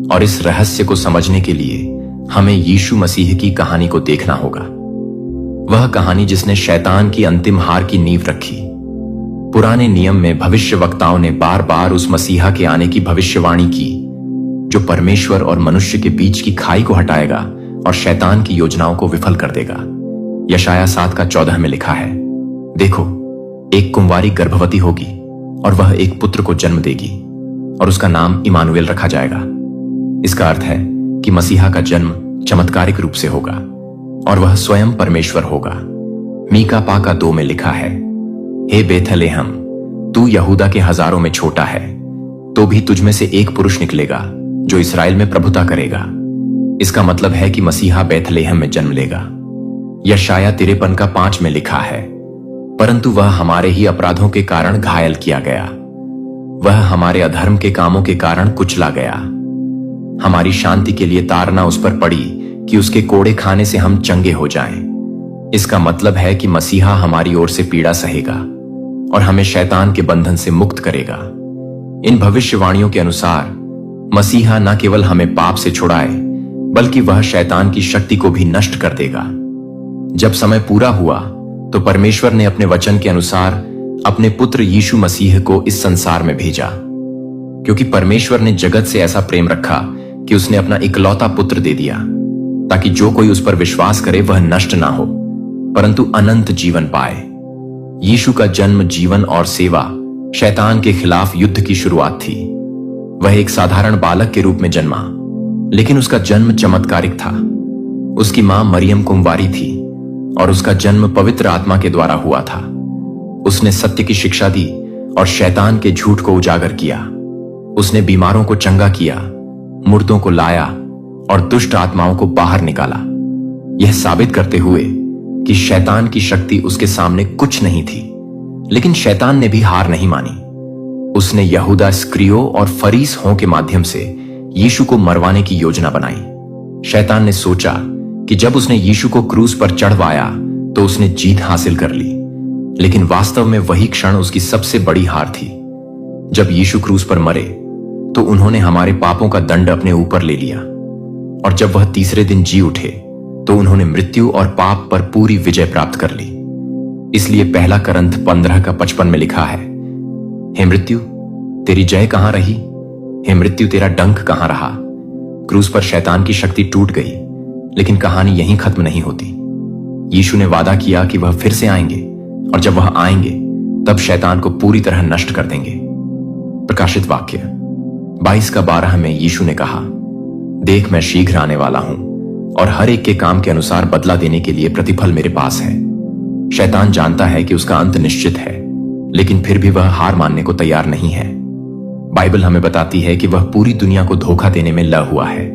और इस रहस्य को समझने के लिए हमें यीशु मसीह की कहानी को देखना होगा। वह कहानी जिसने शैतान की अंतिम हार की नींव रखी। पुराने नियम में भविष्यवक्ताओं ने बार बार उस मसीहा के आने की भविष्यवाणी की, जो परमेश्वर और मनुष्य के बीच की खाई को हटाएगा और शैतान की योजनाओं को विफल कर देगा। यशाया 7:14 में लिखा है, देखो, एक कुंवारी गर्भवती होगी और वह एक पुत्र को जन्म देगी और उसका नाम इमानुएल रखा जाएगा। इसका अर्थ है कि मसीहा का जन्म चमत्कारिक रूप से होगा और वह स्वयं परमेश्वर होगा। मीका 5:2 में लिखा है, हे बेथलेहम, तू यहूदा के हजारों में छोटा है, तो भी तुझ में से एक पुरुष निकलेगा जो इसराइल में प्रभुता करेगा। इसका मतलब है कि मसीहा बेथलेहम में जन्म लेगा। यशाया 53:5 में लिखा है, परंतु वह हमारे ही अपराधों के कारण घायल किया गया, वह हमारे अधर्म के कामों के कारण कुचला गया। हमारी शांति के लिए ताड़ना उस पर पड़ी कि उसके कोड़े खाने से हम चंगे हो जाएं। इसका मतलब है कि मसीहा हमारी ओर से पीड़ा सहेगा और हमें शैतान के बंधन से मुक्त करेगा। इन भविष्यवाणियों के अनुसार मसीहा न केवल हमें पाप से छुड़ाए, बल्कि वह शैतान की शक्ति को भी नष्ट कर देगा। जब समय पूरा हुआ तो परमेश्वर ने अपने वचन के अनुसार अपने पुत्र यीशु मसीह को इस संसार में भेजा, क्योंकि परमेश्वर ने जगत से ऐसा प्रेम रखा कि उसने अपना इकलौता पुत्र दे दिया, ताकि जो कोई उस पर विश्वास करे वह नष्ट ना हो, परंतु अनंत जीवन पाए। यीशु का जन्म, जीवन और सेवा शैतान के खिलाफ युद्ध की शुरुआत थी। वह एक साधारण बालक के रूप में जन्मा, लेकिन उसका जन्म चमत्कारिक था। उसकी मां मरियम कुंवारी थी और उसका जन्म पवित्र आत्मा के द्वारा हुआ था। उसने सत्य की शिक्षा दी और शैतान के झूठ को उजागर किया। उसने बीमारों को चंगा किया, मुर्दों को लाया और दुष्ट आत्माओं को बाहर निकाला, यह साबित करते हुए कि शैतान की शक्ति उसके सामने कुछ नहीं थी। लेकिन शैतान ने भी हार नहीं मानी। उसने यहूदा स्क्रियो और फरीसों के माध्यम से यीशु को मरवाने की योजना बनाई। शैतान ने सोचा कि जब उसने यीशु को क्रूस पर चढ़वाया तो उसने जीत हासिल कर ली, लेकिन वास्तव में वही क्षण उसकी सबसे बड़ी हार थी। जब यीशु क्रूस पर मरे तो उन्होंने हमारे पापों का दंड अपने ऊपर ले लिया, और जब वह तीसरे दिन जी उठे तो उन्होंने मृत्यु और पाप पर पूरी विजय प्राप्त कर ली। इसलिए पहला करंथ 15:55 में लिखा है, हे मृत्यु, तेरी जय कहां रही? हे मृत्यु, तेरा डंक कहां रहा? क्रूस पर शैतान की शक्ति टूट गई, लेकिन कहानी यहीं खत्म नहीं होती। यीशु ने वादा किया कि वह फिर से आएंगे, और जब वह आएंगे तब शैतान को पूरी तरह नष्ट कर देंगे। प्रकाशित वाक्य 22:12 में यीशु ने कहा, देख, मैं शीघ्र आने वाला हूं और हर एक के काम के अनुसार बदला देने के लिए प्रतिफल मेरे पास है। शैतान जानता है कि उसका अंत निश्चित है, लेकिन फिर भी वह हार मानने को तैयार नहीं है। बाइबल हमें बताती है कि वह पूरी दुनिया को धोखा देने में लगा हुआ है।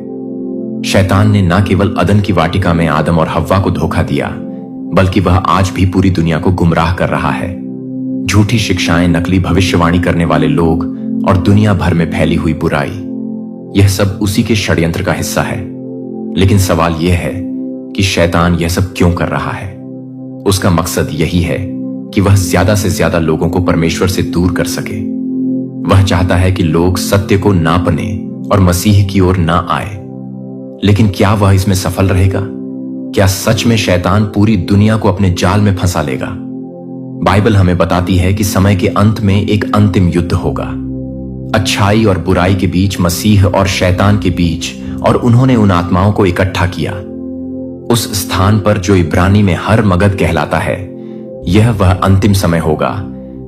शैतान ने न केवल अदन की वाटिका में आदम और हव्वा को धोखा दिया, बल्कि वह आज भी पूरी दुनिया को गुमराह कर रहा है। झूठी शिक्षाएं, नकली भविष्यवाणी करने वाले लोग और दुनिया भर में फैली हुई बुराई, यह सब उसी के षड्यंत्र का हिस्सा है। लेकिन सवाल यह है कि शैतान यह सब क्यों कर रहा है? उसका मकसद यही है कि वह ज्यादा से ज्यादा लोगों को परमेश्वर से दूर कर सके। वह चाहता है कि लोग सत्य को ना पने और मसीह की ओर ना आए। लेकिन क्या वह इसमें सफल रहेगा? क्या सच में शैतान पूरी दुनिया को अपने जाल में फंसा लेगा? बाइबल हमें बताती है कि समय के अंत में एक अंतिम युद्ध होगा, अच्छाई और बुराई के बीच, मसीह और शैतान के बीच, और उन्होंने उन आत्माओं को इकट्ठा किया उस स्थान पर जो इब्रानी में हर मगद कहलाता है। यह वह अंतिम समय होगा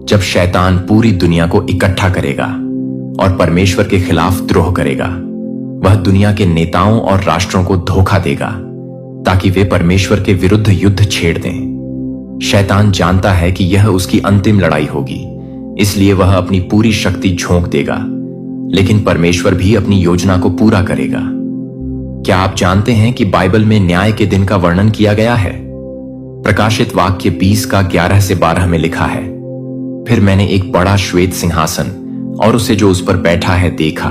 जब शैतान पूरी दुनिया को इकट्ठा करेगा और परमेश्वर के खिलाफ द्रोह करेगा। वह दुनिया के नेताओं और राष्ट्रों को धोखा देगा ताकि वे परमेश्वर के विरुद्ध युद्ध छेड़ दें। शैतान जानता है कि यह उसकी अंतिम लड़ाई होगी, इसलिए वह अपनी पूरी शक्ति झोंक देगा, लेकिन परमेश्वर भी अपनी योजना को पूरा करेगा। क्या आप जानते हैं कि बाइबल में न्याय के दिन का वर्णन किया गया है? प्रकाशित वाक्य 20:11-12 में लिखा है, फिर मैंने एक बड़ा श्वेत सिंहासन और उसे जो उस पर बैठा है देखा,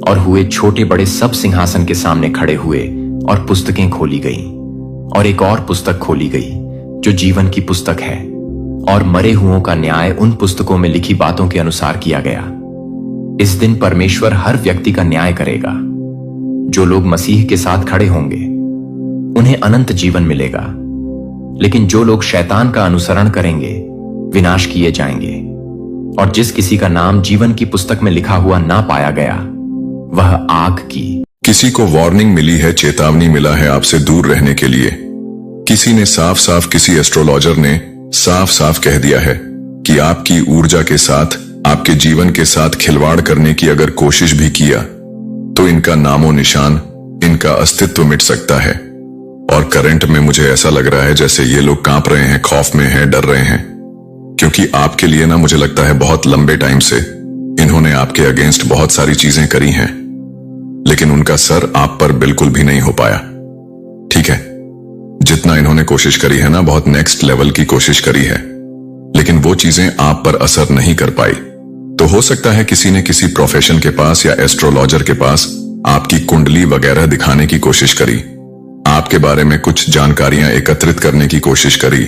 और हुए छोटे बड़े सब सिंहासन के सामने खड़े हुए, और पुस्तकें खोली गईं, और एक और पुस्तक खोली गई जो जीवन की पुस्तक है, और मरे हुओं का न्याय उन पुस्तकों में लिखी बातों के अनुसार किया गया। इस दिन परमेश्वर हर व्यक्ति का न्याय करेगा। जो लोग मसीह के साथ खड़े होंगे उन्हें अनंत जीवन मिलेगा, लेकिन जो लोग शैतान का अनुसरण करेंगे विनाश किए जाएंगे। और जिस किसी का नाम जीवन की पुस्तक में लिखा हुआ ना पाया गया वह आग की। किसी को वार्निंग मिली है, चेतावनी मिला है आपसे दूर रहने के लिए। किसी ने साफ साफ, किसी एस्ट्रोलॉजर ने साफ साफ कह दिया है कि आपकी ऊर्जा के साथ, आपके जीवन के साथ खिलवाड़ करने की अगर कोशिश भी किया तो इनका नामो निशान, इनका अस्तित्व मिट सकता है। और करंट में मुझे ऐसा लग रहा है जैसे ये लोग कांप रहे हैं, खौफ में हैं, डर रहे हैं, क्योंकि आपके लिए ना मुझे लगता है बहुत लंबे टाइम से इन्होंने आपके अगेंस्ट बहुत सारी चीजें करी हैं, लेकिन उनका सर आप पर बिल्कुल भी नहीं हो पाया। ठीक है, जितना इन्होंने कोशिश करी है ना, बहुत नेक्स्ट लेवल की कोशिश करी है, लेकिन वो चीजें आप पर असर नहीं कर पाई। तो हो सकता है किसी ने किसी प्रोफेशन के पास या एस्ट्रोलॉजर के पास आपकी कुंडली वगैरह दिखाने की कोशिश करी, आपके बारे में कुछ जानकारियां एकत्रित करने की कोशिश करी,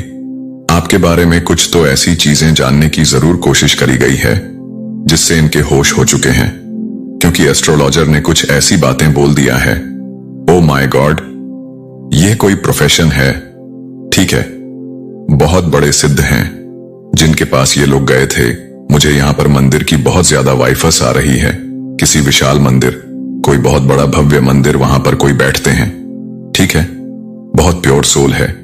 आपके बारे में कुछ तो ऐसी चीजें जानने की जरूर कोशिश करी गई है जिससे इनके होश हो चुके हैं, क्योंकि एस्ट्रोलॉजर ने कुछ ऐसी बातें बोल दिया है। ओ माय गॉड, यह कोई प्रोफेशन है, ठीक है, बहुत बड़े सिद्ध हैं जिनके पास ये लोग गए थे। मुझे यहां पर मंदिर की बहुत ज्यादा वाइफस आ रही है, किसी विशाल मंदिर, कोई बहुत बड़ा भव्य मंदिर, वहां पर कोई बैठते हैं, ठीक है, बहुत प्योर सोल है,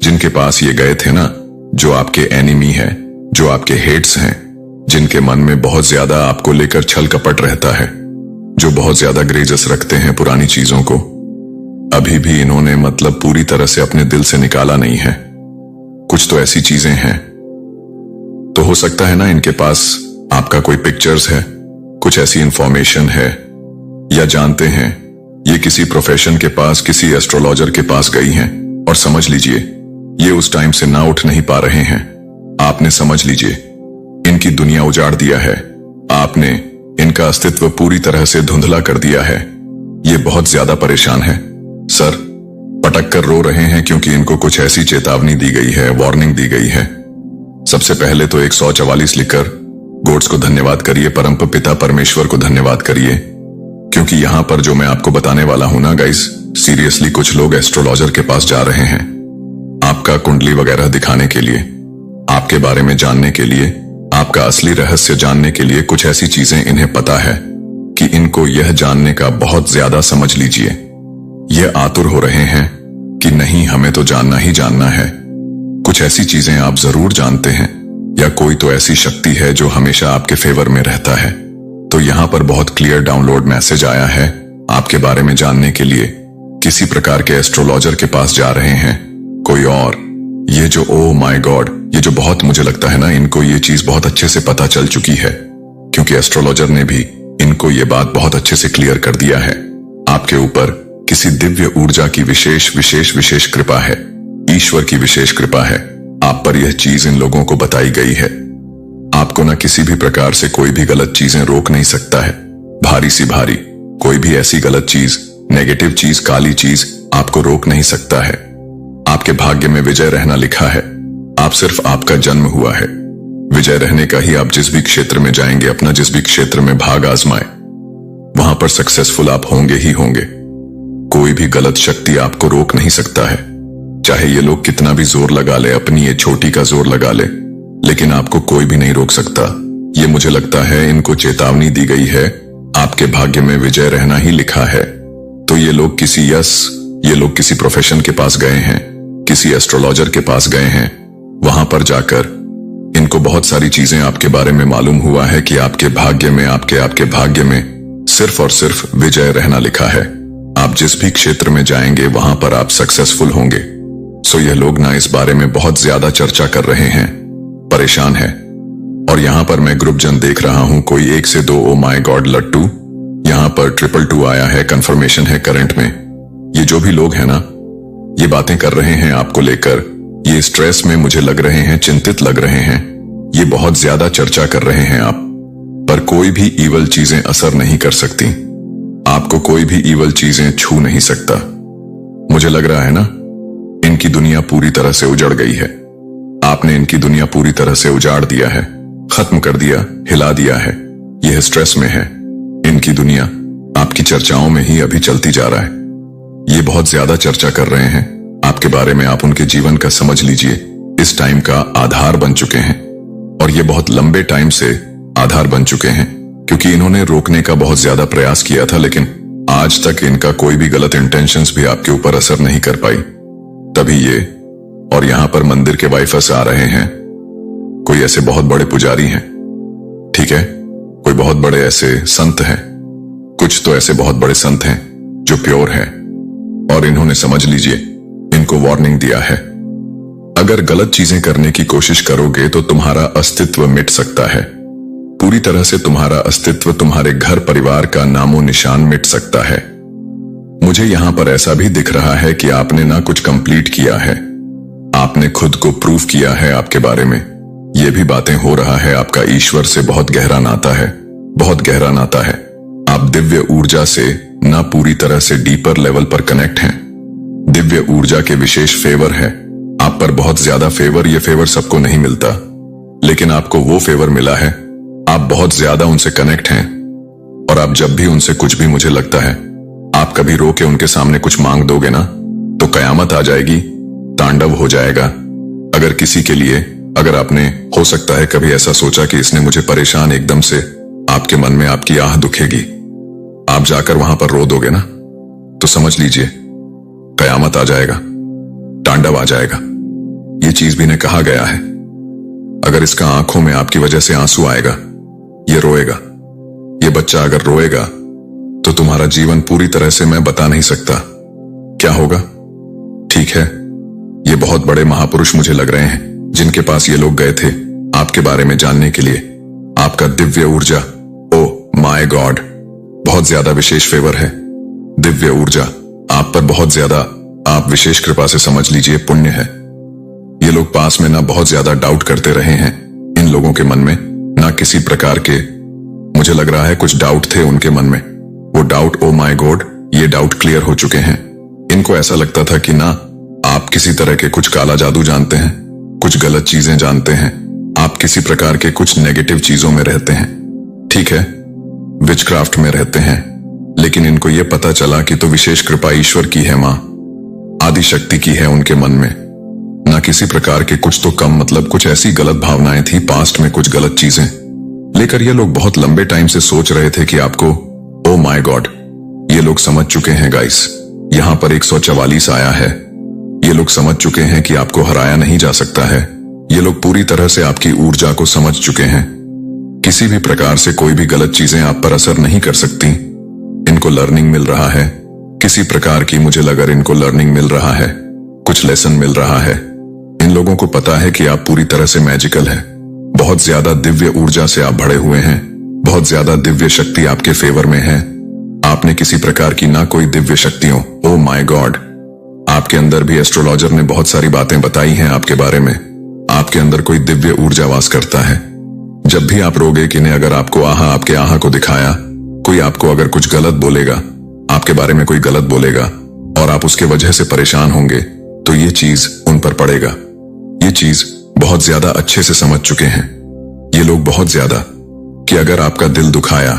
जिनके पास ये गए थे ना, जो आपके एनिमी है, जो आपके हेट्स हैं, जिनके मन में बहुत ज्यादा आपको लेकर छल कपट रहता है, जो बहुत ज्यादा ग्रेजस रखते हैं पुरानी चीजों को, अभी भी इन्होंने मतलब पूरी तरह से अपने दिल से निकाला नहीं है। कुछ तो ऐसी चीजें हैं, तो हो सकता है ना इनके पास आपका कोई पिक्चर्स है, कुछ ऐसी इंफॉर्मेशन है, या जानते हैं ये किसी प्रोफेशन के पास, किसी एस्ट्रोलॉजर के पास गई हैं, और समझ लीजिए ये उस टाइम से ना उठ नहीं पा रहे हैं। आपने समझ लीजिए इनकी दुनिया उजाड़ दिया है, आपने इनका अस्तित्व पूरी तरह से धुंधला कर दिया है। ये बहुत ज्यादा परेशान है सर, पटक कर रो रहे हैं क्योंकि इनको कुछ ऐसी चेतावनी दी गई है, वार्निंग दी गई है। सबसे पहले तो 144 लिखकर गॉड्स को धन्यवाद करिए, परम पिता परमेश्वर को धन्यवाद करिए, क्योंकि यहां पर जो मैं आपको बताने वाला हूं ना गाइस, सीरियसली कुछ लोग एस्ट्रोलॉजर के पास जा रहे हैं आपका कुंडली वगैरह दिखाने के लिए, आपके बारे में जानने के लिए, आपका असली रहस्य जानने के लिए। कुछ ऐसी चीजें इन्हें पता है कि इनको यह जानने का बहुत ज्यादा, समझ लीजिए, यह आतुर हो रहे हैं कि नहीं, हमें तो जानना ही जानना है। कुछ ऐसी चीजें आप जरूर जानते हैं, या कोई तो ऐसी शक्ति है जो हमेशा आपके फेवर में रहता है। तो यहां पर बहुत क्लियर डाउनलोड मैसेज आया है आपके बारे में जानने के लिए। किसी प्रकार के एस्ट्रोलॉजर के पास जा रहे हैं कोई और। ये जो ओ माय गॉड, ये जो बहुत, मुझे लगता है ना इनको ये चीज बहुत अच्छे से पता चल चुकी है, क्योंकि एस्ट्रोलॉजर ने भी इनको ये बात बहुत अच्छे से क्लियर कर दिया है। आपके ऊपर किसी दिव्य ऊर्जा की विशेष विशेष विशेष कृपा है, ईश्वर की विशेष कृपा है। आप पर यह चीज इन लोगों को बताई गई है। आपको ना किसी भी प्रकार से कोई भी गलत चीजें रोक नहीं सकता है। भारी सी भारी कोई भी ऐसी गलत चीज, नेगेटिव चीज, काली चीज आपको रोक नहीं सकता है। आपके भाग्य में विजय रहना लिखा है। आप सिर्फ, आपका जन्म हुआ है विजय रहने का ही। आप जिस भी क्षेत्र में जाएंगे, अपना जिस भी क्षेत्र में भाग आजमाए, वहां पर सक्सेसफुल आप होंगे ही होंगे। कोई भी गलत शक्ति आपको रोक नहीं सकता है, चाहे ये लोग कितना भी जोर लगा ले, अपनी ये छोटी का जोर लगा ले, लेकिन आपको कोई भी नहीं रोक सकता। ये मुझे लगता है इनको चेतावनी दी गई है, आपके भाग्य में विजय रहना ही लिखा है। तो ये लोग किसी प्रोफेशन के पास गए हैं, किसी एस्ट्रोलॉजर के पास गए हैं। वहां पर जाकर इनको बहुत सारी चीजें आपके बारे में मालूम हुआ है कि आपके भाग्य में, आपके भाग्य में सिर्फ और सिर्फ विजय रहना लिखा है। आप जिस भी क्षेत्र में जाएंगे वहां पर आप सक्सेसफुल होंगे। सो ये लोग ना इस बारे में बहुत ज्यादा चर्चा कर रहे हैं, परेशान है। और यहां पर मैं ग्रुप जन देख रहा हूं, कोई 1 से 2, ओ माय गॉड लट्टू, यहां पर 222 आया है, कंफर्मेशन है करंट में। ये जो भी लोग हैं ना, ये बातें कर रहे हैं आपको लेकर, ये स्ट्रेस में मुझे लग रहे हैं, चिंतित लग रहे हैं, ये बहुत ज्यादा चर्चा कर रहे हैं आप पर। कोई भी ईवल चीजें असर नहीं कर सकती, आपको कोई भी ईवल चीजें छू नहीं सकता। मुझे लग रहा है ना इनकी दुनिया पूरी तरह से उजड़ गई है। आपने इनकी दुनिया पूरी तरह से उजाड़ दिया है, खत्म कर दिया, हिला दिया है। यह स्ट्रेस में है, इनकी दुनिया आपकी चर्चाओं में ही अभी चलती जा रहा है। ये बहुत ज्यादा चर्चा कर रहे हैं आपके बारे में। आप उनके जीवन का, समझ लीजिए, इस टाइम का आधार बन चुके हैं, और ये बहुत लंबे टाइम से आधार बन चुके हैं। क्योंकि इन्होंने रोकने का बहुत ज्यादा प्रयास किया था, लेकिन आज तक इनका कोई भी गलत इंटेंशंस भी आपके ऊपर असर नहीं कर पाई। तभी ये और यहां पर मंदिर के वाइफस आ रहे हैं। कोई ऐसे बहुत बड़े पुजारी हैं, ठीक है, कोई बहुत बड़े ऐसे संत हैं, कुछ तो ऐसे बहुत बड़े संत हैं जो प्योर हैं, और इन्होंने, समझ लीजिए, इनको वार्निंग दिया है। अगर गलत चीजें करने की कोशिश करोगे तो तुम्हारा अस्तित्व मिट सकता है। पूरी तरह से तुम्हारा अस्तित्व, तुम्हारे घर परिवार का नामो निशान मिट सकता है। मुझे यहां पर ऐसा भी दिख रहा है कि आपने ना कुछ कंप्लीट किया है, आपने खुद को प्रूव किया है आपके बारे में। ये भी बातें हो रहा है आपका ईश्वर से बहुत गहरा नाता है, बहुत गहरा नाता है। आप दिव्य ऊर्जा से ना पूरी तरह से डीपर लेवल पर कनेक्ट हैं। दिव्य ऊर्जा के विशेष फेवर है आप पर, बहुत ज्यादा फेवर। ये फेवर सबको नहीं मिलता, लेकिन आपको वो फेवर मिला है। आप बहुत ज्यादा उनसे कनेक्ट हैं, और आप जब भी उनसे कुछ भी, मुझे लगता है, आप कभी रो के उनके सामने कुछ मांग दोगे ना, तो कयामत आ जाएगी, तांडव हो जाएगा। अगर किसी के लिए, अगर आपने, हो सकता है कभी ऐसा सोचा कि इसने मुझे परेशान, एकदम से आपके मन में आपकी आह दुखेगी, आप जाकर वहां पर रो दोगे ना, तो समझ लीजिए कयामत आ जाएगा, तांडव आ जाएगा। ये चीज भी ने कहा गया है, अगर इसका आंखों में आपकी वजह से आंसू आएगा, ये रोएगा, ये बच्चा अगर रोएगा, तो तुम्हारा जीवन पूरी तरह से मैं बता नहीं सकता क्या होगा। ठीक है, ये बहुत बड़े महापुरुष मुझे लग रहे हैं जिनके पास ये लोग गए थे आपके बारे में जानने के लिए। आपका दिव्य ऊर्जा, ओ माय गॉड, बहुत ज्यादा विशेष फेवर है। दिव्य ऊर्जा आप पर बहुत ज्यादा, आप विशेष कृपा से समझ लीजिए पुण्य है। ये लोग पास में ना बहुत ज्यादा डाउट करते रहे हैं, इन लोगों के मन में ना किसी प्रकार के, मुझे लग रहा है कुछ डाउट थे उनके मन में। वो डाउट, ओ माय गॉड, ये डाउट क्लियर हो चुके हैं। इनको ऐसा लगता था कि ना आप किसी तरह के कुछ काला जादू जानते हैं, कुछ गलत चीजें जानते हैं, आप किसी प्रकार के कुछ नेगेटिव चीजों में रहते हैं, ठीक है, विचक्राफ्ट में रहते हैं। लेकिन इनको यह पता चला कि तो विशेष कृपा ईश्वर की है, मां आदि शक्ति की है उनके मन में, ना किसी प्रकार के कुछ तो कम, मतलब कुछ ऐसी गलत भावनाएं थी पास्ट में, कुछ गलत चीजें लेकर ये लोग बहुत लंबे टाइम से सोच रहे थे कि आपको, ओ माय गॉड, ये लोग समझ चुके हैं गाइस। यहां पर 144 आया है। ये लोग समझ चुके हैं कि आपको हराया नहीं जा सकता है। ये लोग पूरी तरह से आपकी ऊर्जा को समझ चुके हैं। किसी भी प्रकार से कोई भी गलत चीजें आप पर असर नहीं कर सकती। इनको लर्निंग मिल रहा है किसी प्रकार की, मुझे लगा इनको लर्निंग मिल रहा है, कुछ लेसन मिल रहा है। इन लोगों को पता है कि आप पूरी तरह से मैजिकल हैं। बहुत ज्यादा दिव्य ऊर्जा से आप भरे हुए हैं, बहुत ज्यादा दिव्य शक्ति आपके फेवर में है। आपने किसी प्रकार की ना कोई दिव्य शक्तियों, ओ माय गॉड, आपके अंदर भी एस्ट्रोलॉजर ने बहुत सारी बातें बताई हैं आपके बारे में। आपके अंदर कोई दिव्य ऊर्जा वास करता है। जब भी आप रोगे कि ने अगर आपको आहा, आपके आहा को दिखाया, कोई आपको अगर कुछ गलत बोलेगा, आपके बारे में कोई गलत बोलेगा और आप उसके वजह से परेशान होंगे, तो ये चीज उन पर पड़ेगा। ये चीज बहुत ज्यादा अच्छे से समझ चुके हैं ये लोग, बहुत ज्यादा, कि अगर आपका दिल दुखाया,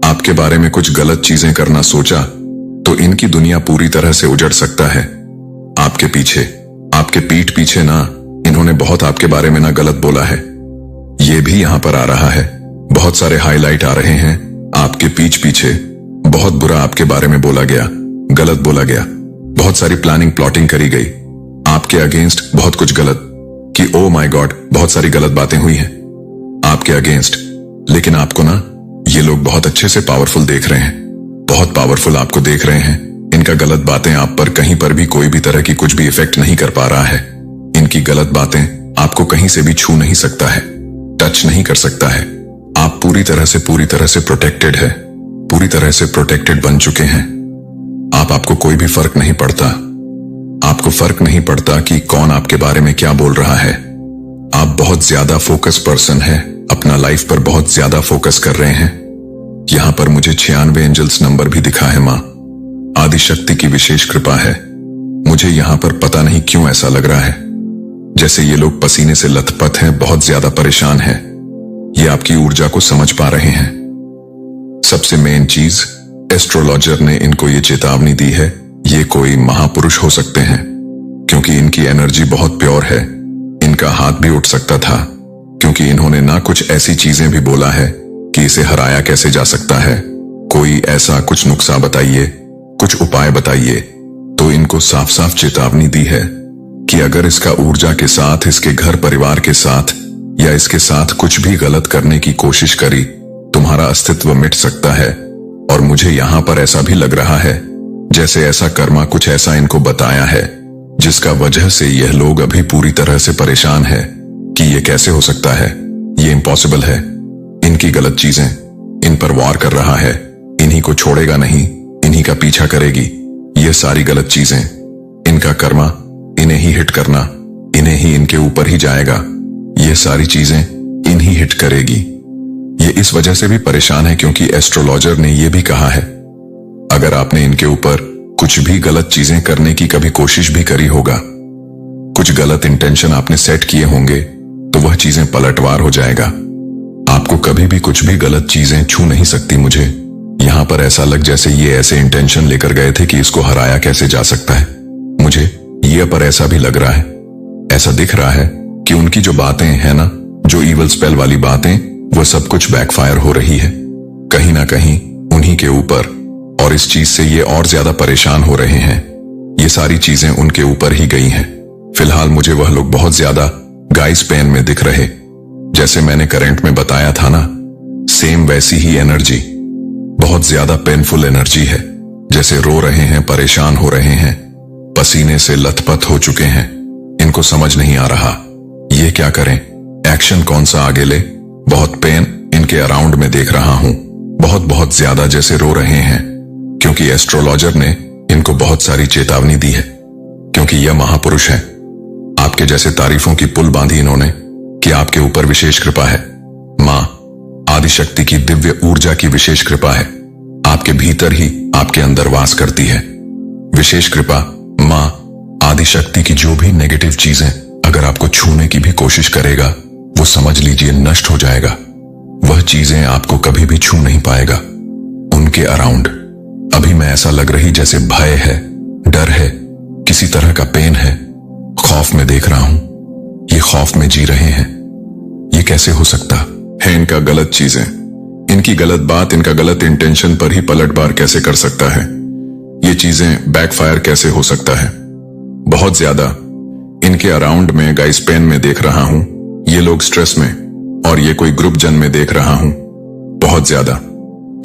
आपके बारे में कुछ गलत चीजें करना सोचा, तो इनकी दुनिया पूरी तरह से उजड़ सकता है। आपके पीछे, आपके पीठ पीछे ना इन्होंने बहुत आपके बारे में ना गलत बोला है। ये भी यहां पर आ रहा है, बहुत सारे हाईलाइट आ रहे हैं। आपके पीठ पीछे बहुत बुरा आपके बारे में बोला गया, गलत बोला गया, बहुत सारी प्लानिंग प्लॉटिंग करी गई आपके अगेंस्ट, बहुत कुछ गलत, कि ओ माय गॉड, बहुत सारी गलत बातें हुई हैं आपके अगेंस्ट। लेकिन आपको ना ये लोग बहुत अच्छे से पावरफुल देख रहे हैं, बहुत पावरफुल आपको देख रहे हैं। इनका गलत बातें आप पर कहीं पर भी कोई भी तरह की कुछ भी इफेक्ट नहीं कर पा रहा है। इनकी गलत बातें आपको कहीं से भी छू नहीं सकता है, टच नहीं कर सकता है। आप पूरी तरह से प्रोटेक्टेड है, पूरी तरह से प्रोटेक्टेड बन चुके हैं। आपको कोई भी फर्क नहीं पड़ता, आपको फर्क नहीं पड़ता कि कौन आपके बारे में क्या बोल रहा है। आप बहुत ज्यादा फोकस पर्सन है, अपना लाइफ पर बहुत ज्यादा फोकस कर रहे हैं। यहां पर मुझे 96 एंजल्स नंबर भी दिखा है। मां आदि शक्ति की विशेष कृपा है। मुझे यहां पर पता नहीं क्यों ऐसा लग रहा है जैसे ये लोग पसीने से लथपथ हैं, बहुत ज्यादा परेशान हैं। ये आपकी ऊर्जा को समझ पा रहे हैं। सबसे मेन चीज, एस्ट्रोलॉजर ने इनको ये चेतावनी दी है, ये कोई महापुरुष हो सकते हैं क्योंकि इनकी एनर्जी बहुत प्योर है। इनका हाथ भी उठ सकता था क्योंकि इन्होंने ना कुछ ऐसी चीजें भी बोला है कि कि इसे हराया कैसे जा सकता है। कोई ऐसा कुछ नुस्खा बताइए, कुछ उपाय बताइए। तो इनको साफ साफ चेतावनी दी है कि अगर इसका ऊर्जा के साथ, इसके घर परिवार के साथ या इसके साथ कुछ भी गलत करने की कोशिश करी, तुम्हारा अस्तित्व मिट सकता है। और मुझे यहां पर ऐसा भी लग रहा है जैसे ऐसा कर्मा कुछ ऐसा इनको बताया है जिसका वजह से यह लोग अभी पूरी तरह से परेशान है कि यह कैसे हो सकता है, ये इम्पॉसिबल है। इनकी गलत चीजें इन पर वार कर रहा है, इन्हीं को छोड़ेगा नहीं, इन्हीं का पीछा करेगी। ये सारी गलत चीजें, इनका कर्मा इन्हें ही हिट करना, इन्हें ही, इनके ऊपर ही जाएगा। ये सारी चीजें इन्हीं हिट करेगी। ये इस वजह से भी परेशान है क्योंकि एस्ट्रोलॉजर ने यह भी कहा है अगर आपने इनके ऊपर कुछ भी गलत चीजें करने की कभी कोशिश भी करी होगा, कुछ गलत इंटेंशन आपने सेट किए होंगे, तो वह चीजें पलटवार हो जाएगा। आपको कभी भी कुछ भी गलत चीजें छू नहीं सकती। मुझे यहां पर ऐसा लग जैसे ये ऐसे इंटेंशन लेकर गए थे कि इसको हराया कैसे जा सकता है। मुझे ये पर ऐसा भी लग रहा है, ऐसा दिख रहा है कि उनकी जो बातें हैं ना, जो इवल स्पेल वाली बातें, वो सब कुछ बैकफायर हो रही है कहीं ना कहीं उन्हीं के ऊपर। और इस चीज से ये और ज्यादा परेशान हो रहे हैं। ये सारी चीजें उनके ऊपर ही गई हैं। फिलहाल मुझे वह लोग बहुत ज्यादा गाइस पेन में दिख रहे, जैसे मैंने करंट में बताया था ना, सेम वैसी ही एनर्जी, बहुत ज्यादा पेनफुल एनर्जी है। जैसे रो रहे हैं, परेशान हो रहे हैं, पसीने से लथपथ हो चुके हैं। इनको समझ नहीं आ रहा ये क्या करें, एक्शन कौन सा आगे ले। बहुत पेन इनके अराउंड में देख रहा हूं, बहुत बहुत ज्यादा, जैसे रो रहे हैं। क्योंकि एस्ट्रोलॉजर ने इनको बहुत सारी चेतावनी दी है, क्योंकि यह महापुरुष है। आपके जैसे तारीफों की पुल बांधी इन्होंने कि आपके ऊपर विशेष कृपा है। मां आदिशक्ति की दिव्य ऊर्जा की विशेष कृपा है, आपके भीतर ही, आपके अंदर वास करती है। विशेष कृपा मां आदिशक्ति की जो भी नेगेटिव चीजें अगर आपको छूने की भी कोशिश करेगा, वो समझ लीजिए नष्ट हो जाएगा। वह चीजें आपको कभी भी छू नहीं पाएगा। उनके अराउंड अभी मैं ऐसा लग रही जैसे भय है, डर है, किसी तरह का पेन है, खौफ में देख रहा हूं। ये खौफ में जी रहे हैं। ये कैसे हो सकता है? इनका गलत चीजें, इनकी गलत बात, इनका गलत इंटेंशन पर ही पलटवार कैसे कर सकता है? ये चीजें बैकफायर कैसे हो सकता है? बहुत ज्यादा इनके अराउंड में गाइस पेन में देख रहा हूं, ये लोग स्ट्रेस में, और ये कोई ग्रुप जन में देख रहा हूं, बहुत ज्यादा।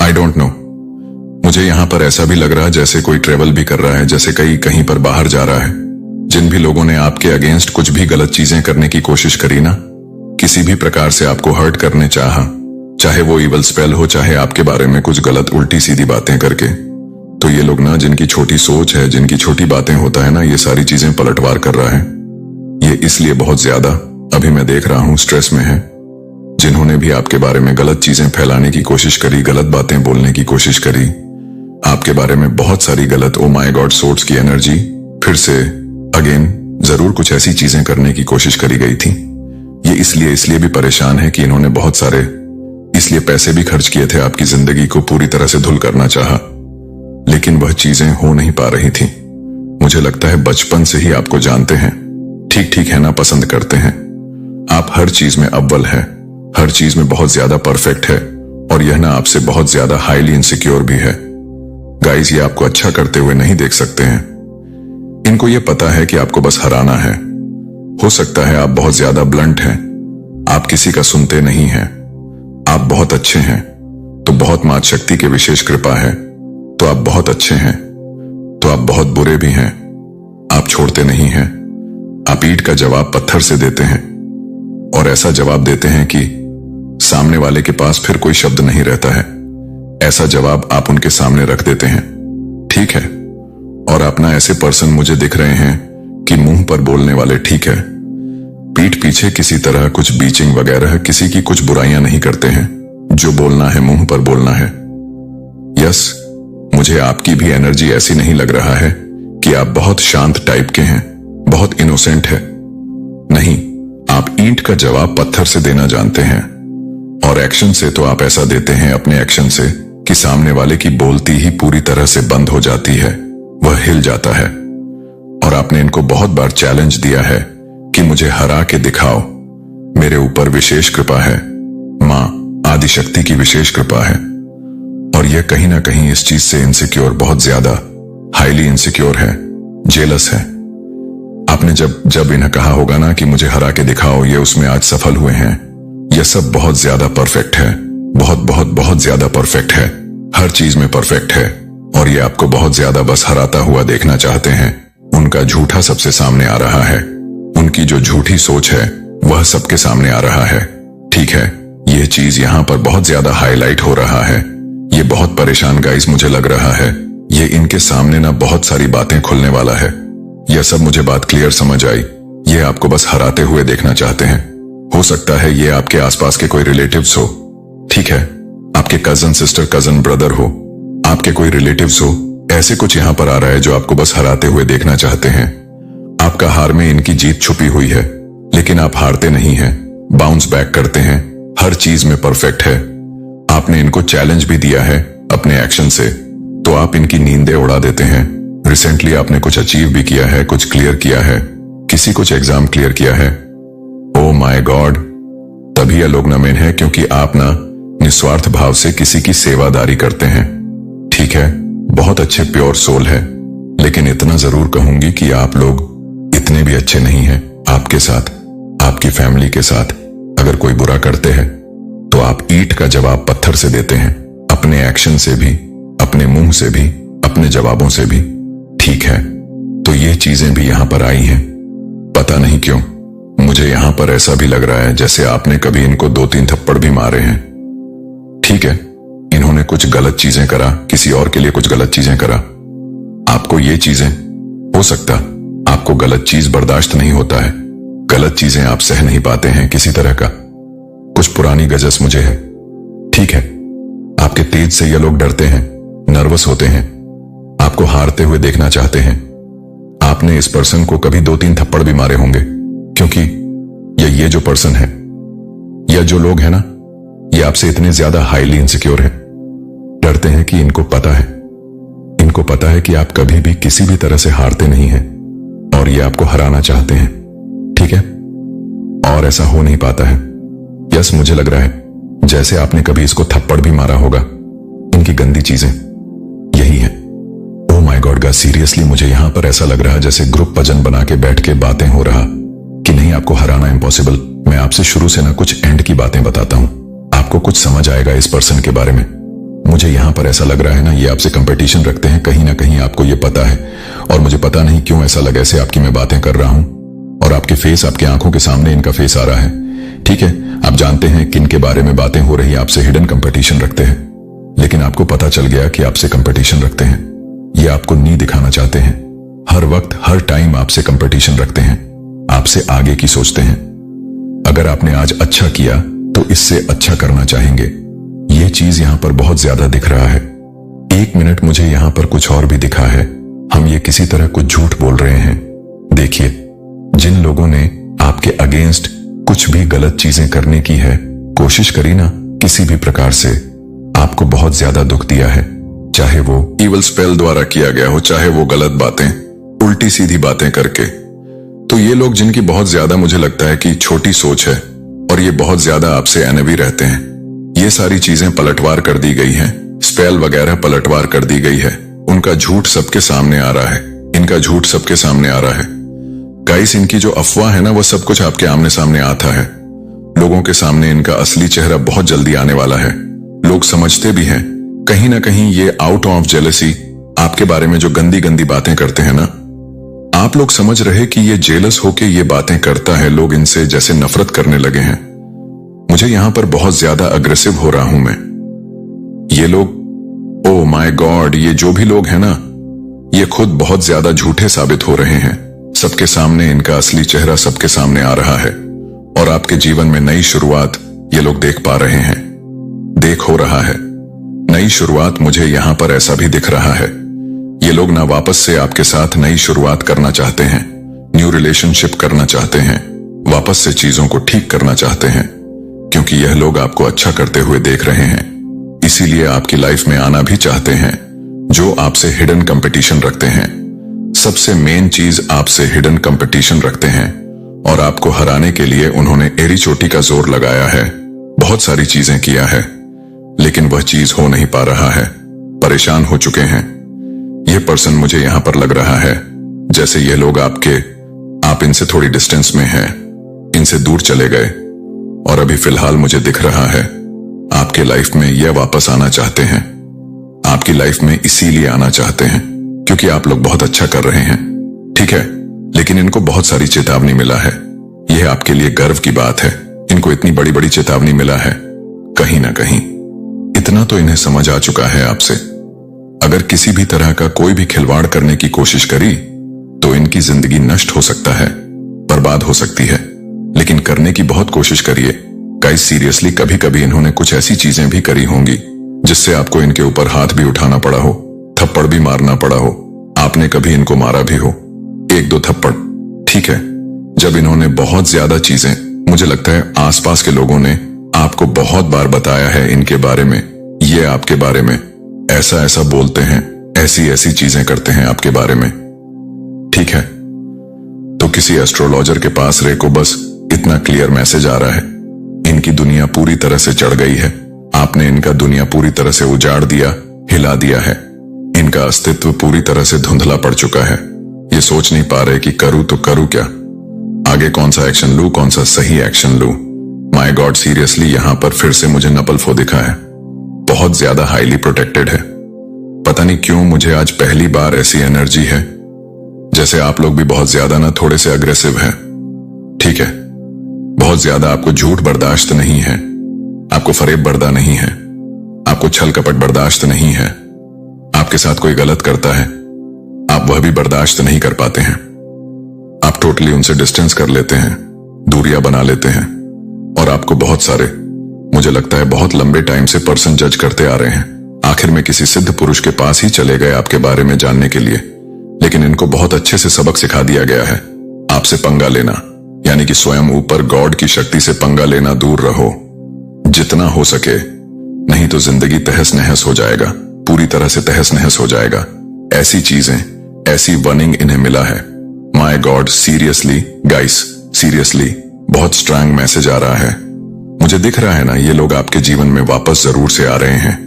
आई डोंट नो, मुझे यहां पर ऐसा भी लग रहा जैसे कोई ट्रेवल भी कर रहा है, जैसे कहीं पर बाहर जा रहा है। जिन भी लोगों ने आपके अगेंस्ट कुछ भी गलत चीजें करने की कोशिश करी ना, किसी भी प्रकार से आपको हर्ट करने चाहा, चाहे वो इवल स्पेल हो, चाहे आपके बारे में कुछ गलत उल्टी सीधी बातें करके, तो ये लोग ना, जिनकी छोटी सोच है, जिनकी छोटी बातें होता है ना, ये सारी चीजें पलटवार कर रहा है। ये इसलिए बहुत ज्यादा अभी मैं देख रहा हूं स्ट्रेस में है। जिन्होंने भी आपके बारे में गलत चीजें फैलाने की कोशिश करी, गलत बातें बोलने की कोशिश करी, आपके बारे में बहुत सारी गलत ओ माय गॉड सोर्ट्स की एनर्जी फिर से अगेन जरूर कुछ ऐसी चीजें करने की कोशिश करी गई थी। ये इसलिए भी परेशान है कि इन्होंने बहुत सारे इसलिए पैसे भी खर्च किए थे, आपकी जिंदगी को पूरी तरह से धुल करना चाहा, लेकिन वह चीजें हो नहीं पा रही थी। मुझे लगता है बचपन से ही आपको जानते हैं, ठीक ठीक है ना, पसंद करते हैं। आप हर चीज में अव्वल है, हर चीज में बहुत ज्यादा परफेक्ट है, और यह ना आपसे बहुत ज्यादा हाईली इनसिक्योर भी है। गाइस, ये आपको अच्छा करते हुए नहीं देख सकते हैं। इनको यह पता है कि आपको बस हराना है। हो सकता है आप बहुत ज्यादा ब्लंट हैं, आप किसी का सुनते नहीं हैं, आप बहुत अच्छे हैं तो बहुत मात शक्ति की विशेष कृपा है, तो आप बहुत अच्छे हैं, तो आप बहुत बुरे भी हैं, आप छोड़ते नहीं हैं। आप ईंट का जवाब पत्थर से देते हैं, और ऐसा जवाब देते हैं कि सामने वाले के पास फिर कोई शब्द नहीं रहता है। ऐसा जवाब आप उनके सामने रख देते हैं, ठीक है। और आप ना ऐसे पर्सन मुझे दिख रहे हैं कि मुंह पर बोलने वाले, ठीक है, पीठ पीछे किसी तरह कुछ बीचिंग वगैरह किसी की कुछ बुराइयां नहीं करते हैं। जो बोलना है मुंह पर बोलना है। यस, मुझे आपकी भी एनर्जी ऐसी नहीं लग रहा है कि आप बहुत शांत टाइप के हैं, बहुत इनोसेंट है। नहीं, आप ईंट का जवाब पत्थर से देना जानते हैं, और एक्शन से तो आप ऐसा देते हैं अपने एक्शन से कि सामने वाले की बोलती ही पूरी तरह से बंद हो जाती है, वह हिल जाता है। और आपने इनको बहुत बार चैलेंज दिया है कि मुझे हरा के दिखाओ, मेरे ऊपर विशेष कृपा है। मां आदिशक्ति की विशेष कृपा है। और यह कहीं ना कहीं इस चीज से इनसिक्योर, बहुत ज्यादा हाईली इनसिक्योर है, जेलस है। आपने जब इन्हें कहा होगा ना कि मुझे हरा के दिखाओ, ये उसमें आज सफल हुए हैं। यह सब बहुत ज्यादा परफेक्ट है, बहुत बहुत बहुत ज्यादा परफेक्ट है, हर चीज में परफेक्ट है। और ये आपको बहुत ज्यादा बस हराता हुआ देखना चाहते हैं। उनका झूठा सबसे सामने आ रहा है, उनकी जो झूठी सोच है वह सबके सामने आ रहा है। ठीक है, यह चीज यहाँ पर बहुत ज्यादा हाईलाइट हो रहा है। ये बहुत परेशान गाइस मुझे लग रहा है। ये इनके सामने ना बहुत सारी बातें खुलने वाला है। यह सब मुझे बात क्लियर समझ आई। ये आपको बस हराते हुए देखना चाहते हैं। हो सकता है ये आपके आसपास के कोई रिलेटिव्स हो, ठीक है, आपके कजन सिस्टर, कजन ब्रदर हो, आपके कोई रिलेटिव्स हो। ऐसे कुछ यहाँ पर आ रहा है जो आपको बस हराते हुए देखना चाहते हैं। आपका हार में इनकी जीत छुपी हुई है, लेकिन आप हारते नहीं हैं, बाउंस बैक करते हैं, हर चीज में परफेक्ट है। आपने इनको चैलेंज भी दिया है अपने एक्शन से, तो आप इनकी नींदें उड़ा देते हैं। रिसेंटली आपने कुछ अचीव भी किया है, कुछ क्लियर किया है, किसी कुछ एग्जाम क्लियर किया है। ओ माय गॉड, तभी ये लोग नमेन है क्योंकि आप ना निस्वार्थ भाव से किसी की सेवादारी करते हैं। ठीक है, बहुत अच्छे प्योर सोल है, लेकिन इतना जरूर कहूंगी कि आप लोग इतने भी अच्छे नहीं हैं। आपके साथ, आपकी फैमिली के साथ अगर कोई बुरा करते हैं तो आप ईंट का जवाब पत्थर से देते हैं, अपने एक्शन से भी, अपने मुंह से भी, अपने जवाबों से भी। ठीक है, तो ये चीजें भी यहां पर आई हैं। पता नहीं क्यों मुझे यहां पर ऐसा भी लग रहा है जैसे आपने कभी इनको 2-3 थप्पड़ भी मारे हैं। ठीक है, इन्होंने कुछ गलत चीजें करा, किसी और के लिए कुछ गलत चीजें करा। आपको ये चीजें, हो सकता आपको गलत चीज बर्दाश्त नहीं होता है, गलत चीजें आप सह नहीं पाते हैं किसी तरह का। कुछ पुरानी गजस मुझे है। ठीक है, आपके तेज से ये लोग डरते हैं, नर्वस होते हैं, आपको हारते हुए देखना चाहते हैं। आपने इस पर्सन को कभी 2-3 थप्पड़ भी मारे होंगे, क्योंकि ये जो पर्सन है या जो लोग हैं ना, ये आपसे इतने ज्यादा हाईली इनसिक्योर है, डरते हैं कि इनको पता है कि आप कभी भी किसी भी तरह से हारते नहीं हैं और ये आपको हराना चाहते हैं। ठीक है, और ऐसा हो नहीं पाता है। यस, मुझे लग रहा है जैसे आपने कभी इसको थप्पड़ भी मारा होगा। इनकी गंदी चीजें यही है। Oh my God guys, seriously मुझे यहां पर ऐसा लग रहा है जैसे ग्रुप भजन बना के बैठ के बातें हो रहा कि नहीं, आपको हराना इम्पॉसिबल। मैं आपसे शुरू से ना कुछ एंड की बातें बताता हूं, आपको कुछ समझ आएगा इस पर्सन के बारे में। मुझे यहां पर ऐसा लग रहा है ना, ये आपसे कंपटीशन रखते हैं, कहीं ना कहीं आपको ये पता है। और मुझे पता नहीं क्यों ऐसा लगा ऐसे आपकी मैं बातें कर रहा हूं और आपके फेस, आपकी आंखों के सामने इनका फेस आ रहा है। ठीक है, आप जानते हैं किन के बारे में बातें हो रही, आपसे हिडन कंपटीशन रखते हैं, लेकिन आपको पता चल गया कि आपसे कंपटीशन रखते हैं। ये आपको नहीं दिखाना चाहते हैं, हर वक्त हर टाइम आपसे कंपटीशन रखते हैं, आपसे आगे की सोचते हैं। अगर आपने आज अच्छा किया तो इससे अच्छा करना चाहेंगे। ये चीज यहां पर बहुत ज्यादा दिख रहा है। एक मिनट, मुझे यहां पर कुछ और भी दिखा है। हम ये किसी तरह कुछ झूठ बोल रहे हैं। देखिए, जिन लोगों ने आपके अगेंस्ट कुछ भी गलत चीजें करने की है, कोशिश करी ना किसी भी प्रकार से, आपको बहुत ज्यादा दुख दिया है। चाहे वो इवल स्पेल द्वारा किया गया हो, चाहे वो गलत बातें, उल्टी सीधी बातें करके। तो ये लोग जिनकी बहुत ज्यादा मुझे लगता है कि छोटी सोच है और ये बहुत ज्यादा आपसे एनवी रहते हैं, ये सारी चीजें पलटवार कर दी गई हैं, स्पेल वगैरह पलटवार कर दी गई है। उनका झूठ सबके सामने आ रहा है, इनका झूठ सबके सामने आ रहा है। गाइस, इनकी जो अफवाह है ना, वो सब कुछ आपके आमने सामने आता है। लोगों के सामने इनका असली चेहरा बहुत जल्दी आने वाला है। लोग समझते भी हैं कहीं ना कहीं ये आउट ऑफ जेलसी आपके बारे में जो गंदी गंदी बातें करते हैं ना, आप लोग समझ रहे कि ये जेलस होके ये बातें करता है, लोग इनसे जैसे नफरत करने लगे हैं। मुझे यहां पर बहुत ज्यादा अग्रेसिव हो रहा हूं मैं। ये लोग, ओ माय गॉड, ये जो भी लोग हैं ना, ये खुद बहुत ज्यादा झूठे साबित हो रहे हैं। सबके सामने इनका असली चेहरा सबके सामने आ रहा है और आपके जीवन में नई शुरुआत ये लोग देख पा रहे हैं, देख हो रहा है नई शुरुआत। मुझे यहां पर ऐसा भी दिख रहा है, ये लोग ना वापस से आपके साथ नई शुरुआत करना चाहते हैं, न्यू रिलेशनशिप करना चाहते हैं, वापस से चीजों को ठीक करना चाहते हैं, क्योंकि यह लोग आपको अच्छा करते हुए देख रहे हैं, इसीलिए आपकी लाइफ में आना भी चाहते हैं। जो आपसे हिडन कंपटीशन रखते हैं, सबसे मेन चीज आपसे हिडन कंपटीशन रखते हैं और आपको हराने के लिए उन्होंने एड़ी चोटी का जोर लगाया है। बहुत सारी चीजें किया है, लेकिन वह चीज हो नहीं पा रहा है। परेशान हो चुके हैं। यह पर्सन मुझे यहां पर लग रहा है जैसे ये लोग आप इनसे थोड़ी डिस्टेंस में हैं, इनसे दूर चले गए, और अभी फिलहाल मुझे दिख रहा है आपके लाइफ में यह वापस आना चाहते हैं। आपकी लाइफ में इसीलिए आना चाहते हैं क्योंकि आप लोग बहुत अच्छा कर रहे हैं, ठीक है, लेकिन इनको बहुत सारी चेतावनी मिला है। यह आपके लिए गर्व की बात है। इनको इतनी बड़ी बड़ी चेतावनी मिला है, कहीं ना कहीं इतना तो इन्हें समझ आ चुका है आपसे। अगर किसी भी तरह का कोई भी खिलवाड़ करने की कोशिश करी तो इनकी जिंदगी नष्ट हो सकता है, बर्बाद हो सकती है, लेकिन करने की बहुत कोशिश करिए। गाइस सीरियसली, कभी कभी इन्होंने कुछ ऐसी चीजें भी करी होंगी जिससे आपको इनके ऊपर हाथ भी उठाना पड़ा हो, थप्पड़ भी मारना पड़ा हो। आपने कभी इनको मारा भी हो, 1-2 थप्पड़, ठीक है। जब इन्होंने बहुत ज्यादा चीजें, मुझे लगता है आसपास के लोगों ने आपको बहुत बार बताया है इनके बारे में, ये आपके बारे में ऐसा ऐसा बोलते हैं, ऐसी ऐसी चीजें करते हैं आपके बारे में, ठीक है। तो किसी एस्ट्रोलॉजर के पास रे को बस इतना क्लियर मैसेज आ रहा है, इनकी दुनिया पूरी तरह से चढ़ गई है। आपने इनका दुनिया पूरी तरह से उजाड़ दिया, हिला दिया है। इनका अस्तित्व पूरी तरह से धुंधला पड़ चुका है। ये सोच नहीं पा रहे कि करूं तो करूं क्या, आगे कौन सा एक्शन लूं, कौन सा सही एक्शन लूं। माय गॉड, सीरियसली यहां पर फिर से मुझे नपल्फो दिखा है। बहुत ज्यादा हाईली प्रोटेक्टेड है। पता नहीं क्यों मुझे आज पहली बार ऐसी एनर्जी है जैसे आप लोग भी बहुत ज्यादा ना थोड़े से अग्रेसिव हैं, ठीक है। बहुत ज्यादा आपको झूठ बर्दाश्त नहीं है, आपको फरेब बर्दा नहीं है, आपको छल कपट बर्दाश्त नहीं है। आपके साथ कोई गलत करता है, आप वह भी बर्दाश्त नहीं कर पाते हैं। आप टोटली उनसे डिस्टेंस कर लेते हैं, दूरियां बना लेते हैं, और आपको बहुत सारे, मुझे लगता है बहुत लंबे टाइम से पर्सन जज करते आ रहे हैं। आखिर में किसी सिद्ध पुरुष के पास ही चले गए आपके बारे में जानने के लिए, लेकिन इनको बहुत अच्छे से सबक सिखा दिया गया है। आपसे पंगा लेना यानी कि स्वयं ऊपर गॉड की शक्ति से पंगा लेना दूर रहो जितना हो सके, नहीं तो जिंदगी तहस नहस हो जाएगा, पूरी तरह से तहस नहस हो जाएगा। ऐसी चीजें, ऐसी वर्निंग इन्हें मिला है। My God, seriously guys, seriously बहुत स्ट्रांग मैसेज आ रहा है। मुझे दिख रहा है ना, ये लोग आपके जीवन में वापस जरूर से आ रहे हैं,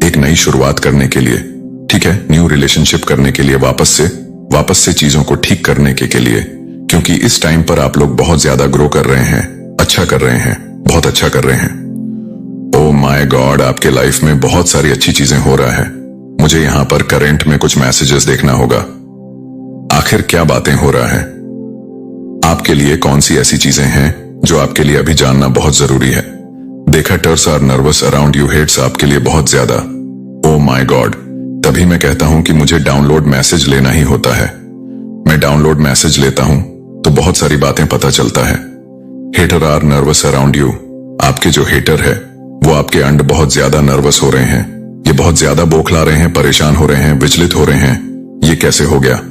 एक नई शुरुआत करने के लिए, ठीक है, न्यू रिलेशनशिप करने के लिए, वापस से चीजों को ठीक करने के लिए, क्योंकि इस टाइम पर आप लोग बहुत ज्यादा ग्रो कर रहे हैं, अच्छा कर रहे हैं, बहुत अच्छा कर रहे हैं। ओ माय गॉड, आपके लाइफ में बहुत सारी अच्छी चीजें हो रहा है। मुझे यहां पर करंट में कुछ मैसेजेस देखना होगा, आखिर क्या बातें हो रहा है। आपके लिए कौन सी ऐसी चीजें हैं जो आपके लिए अभी जानना बहुत जरूरी है। देखा, टर्स आर नर्वस अराउंड यू, हेट्स आपके लिए बहुत ज्यादा। ओ माय गॉड, तभी मैं कहता हूं कि मुझे डाउनलोड मैसेज लेना ही होता है। मैं डाउनलोड मैसेज लेता हूं तो बहुत सारी बातें पता चलता है। Hater are nervous around you, आपके जो हेटर है वो आपके अंड बहुत ज्यादा नर्वस हो रहे हैं, ये बहुत ज्यादा बौखला रहे हैं, परेशान हो रहे हैं, विचलित हो रहे हैं। ये कैसे हो गया,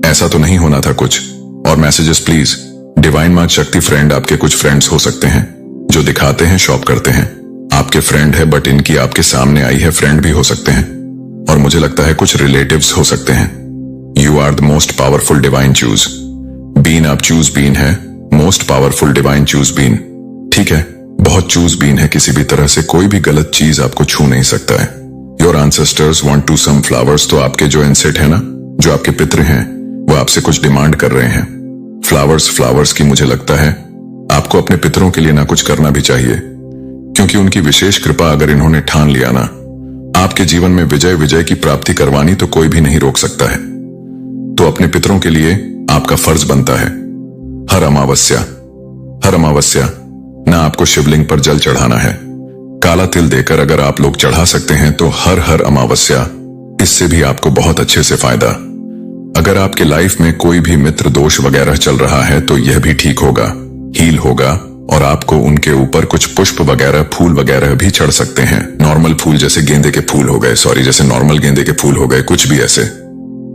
ऐसा तो नहीं होना था कुछ। और मैसेजेस प्लीज, डिवाइन माँ शक्ति फ्रेंड, आपके कुछ फ्रेंड्स हो सकते हैं जो दिखाते हैं, शॉप करते हैं, आपके फ्रेंड है, बट इनकी आपके सामने आई है, फ्रेंड भी हो सकते हैं, और मुझे लगता है कुछ रिलेटिव्स हो सकते हैं। You are the most powerful divine chosen being, आप चूज बीन है, most powerful divine chosen being, ठीक है, बहुत चूज बीन है। किसी भी तरह से कोई भी गलत चीज आपको छू नहीं सकता है। Your ancestors want to some flowers, तो आपके जो एंसेट है ना, जो आपके पितृ हैं, वो आपसे कुछ डिमांड कर रहे हैं। फ्लावर्स की मुझे लगता है आपको अपने पितरों के लिए ना कुछ करना भी चाहिए, क्योंकि उनकी विशेष कृपा अगर इन्होंने ठान लिया ना, आपके जीवन में विजय की प्राप्ति करवानी तो कोई भी नहीं रोक सकता है। तो अपने पितरों के लिए आपका फर्ज बनता है हर अमावस्या ना आपको शिवलिंग पर जल चढ़ाना है, काला तिल देकर अगर आप लोग चढ़ा सकते हैं तो हर अमावस्या, इससे भी आपको बहुत अच्छे से फायदा। अगर आपके लाइफ में कोई भी मित्र दोष वगैरह चल रहा है तो यह भी ठीक होगा, हील होगा, और आपको उनके ऊपर कुछ पुष्प वगैरह, फूल वगैरह भी चढ़ सकते हैं। नॉर्मल फूल जैसे गेंदे के फूल हो गए, जैसे नॉर्मल गेंदे के फूल हो गए, कुछ भी ऐसे,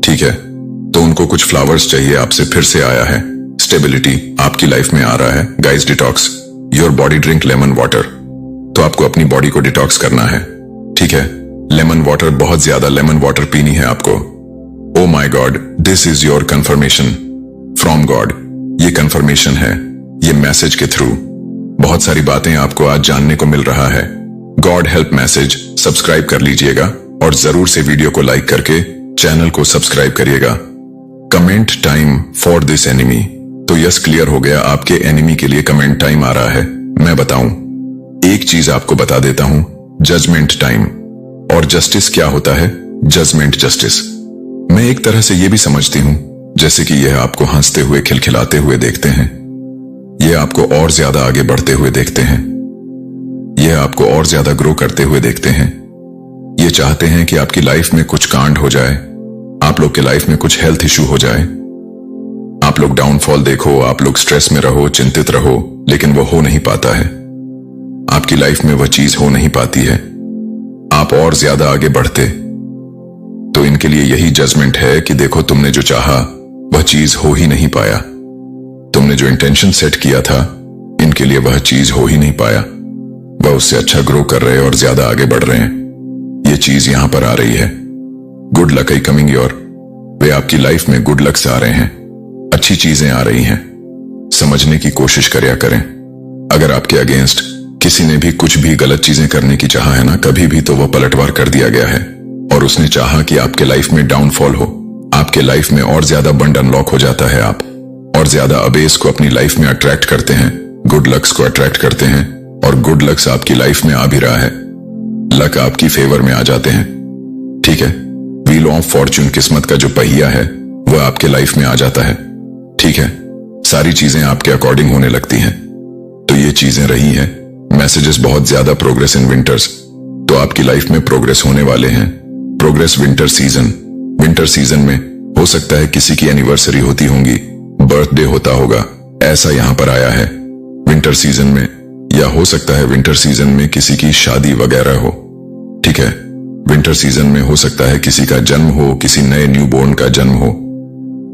ठीक है। तो उनको कुछ फ्लावर्स चाहिए। आपसे फिर से आया है स्टेबिलिटी, आपकी लाइफ में आ रहा है। Guys, detox your body, drink lemon water. तो आपको अपनी बॉडी को डिटॉक्स करना है, ठीक है। लेमन वाटर, बहुत ज्यादा लेमन वाटर पीनी है आपको। Oh my God, this is your confirmation from God. ये कंफर्मेशन है, ये मैसेज के थ्रू बहुत सारी बातें आपको आज जानने को मिल रहा है। गॉड हेल्प मैसेज सब्सक्राइब कर लीजिएगा और जरूर से वीडियो को लाइक करके चैनल को सब्सक्राइब करिएगा। Comment time for this enemy. तो यस, क्लियर हो गया, आपके एनिमी के लिए कमेंट टाइम आ रहा है। मैं बताऊं, एक चीज आपको बता देता हूं, जजमेंट टाइम। और जस्टिस क्या होता है? Judgement justice. मैं एक तरह से यह भी समझती हूं जैसे कि यह आपको हंसते हुए खिलखिलाते हुए देखते हैं, यह आपको और ज्यादा आगे बढ़ते हुए देखते हैं, यह आपको और ज्यादा ग्रो करते हुए देखते हैं। ये चाहते हैं कि आपकी लाइफ में कुछ कांड हो जाए, आप लोग के लाइफ में कुछ हेल्थ इशू हो जाए, आप लोग डाउनफॉल देखो, आप लोग स्ट्रेस में रहो, चिंतित रहो, लेकिन वो हो नहीं पाता है। आपकी लाइफ में वह चीज हो नहीं पाती है, आप और ज्यादा आगे बढ़ते। तो इनके लिए यही जजमेंट है कि देखो, तुमने जो चाहा वह चीज हो ही नहीं पाया, तुमने जो इंटेंशन सेट किया था, इनके लिए वह चीज हो ही नहीं पाया। वह उससे अच्छा ग्रो कर रहे और ज्यादा आगे बढ़ रहे हैं। ये चीज यहां पर आ रही है, good luck I coming your. Way आपकी लाइफ में गुड लक से आ रहे हैं, अच्छी चीजें आ रही हैं। समझने की कोशिश करया करें। अगर आपके अगेंस्ट किसी ने भी कुछ भी गलत चीजें करने की चाहा है ना, कभी भी, तो वह पलटवार कर दिया गया है। और उसने चाहा कि आपके लाइफ में डाउनफॉल हो, आपके लाइफ में और ज्यादा बंड अनलॉक हो जाता है, आप और ज्यादा अबेस को अपनी लाइफ में अट्रैक्ट करते हैं, गुड लक्स को अट्रैक्ट करते हैं, और गुड लक्स आपकी लाइफ में आ भी रहा है। लक आपकी फेवर में आ जाते हैं, ठीक है। व्हील ऑफ फॉर्चून, किस्मत का जो पहिया है, वह आपके लाइफ में आ जाता है, ठीक है। सारी चीजें आपके अकॉर्डिंग होने लगती हैं। तो ये चीजें रही हैं। मैसेजेस बहुत ज्यादा प्रोग्रेस इन विंटर्स, तो आपकी लाइफ में प्रोग्रेस होने वाले हैं। Progress winter season. Winter season में हो सकता है किसी की एनिवर्सरी होती होंगी, बर्थडे होता होगा, ऐसा यहां पर आया है विंटर सीजन में। या हो सकता है विंटर सीजन में किसी की शादी वगैरह हो, ठीक है। विंटर सीजन में हो सकता है किसी का जन्म हो, किसी नए न्यूबॉर्न का जन्म हो।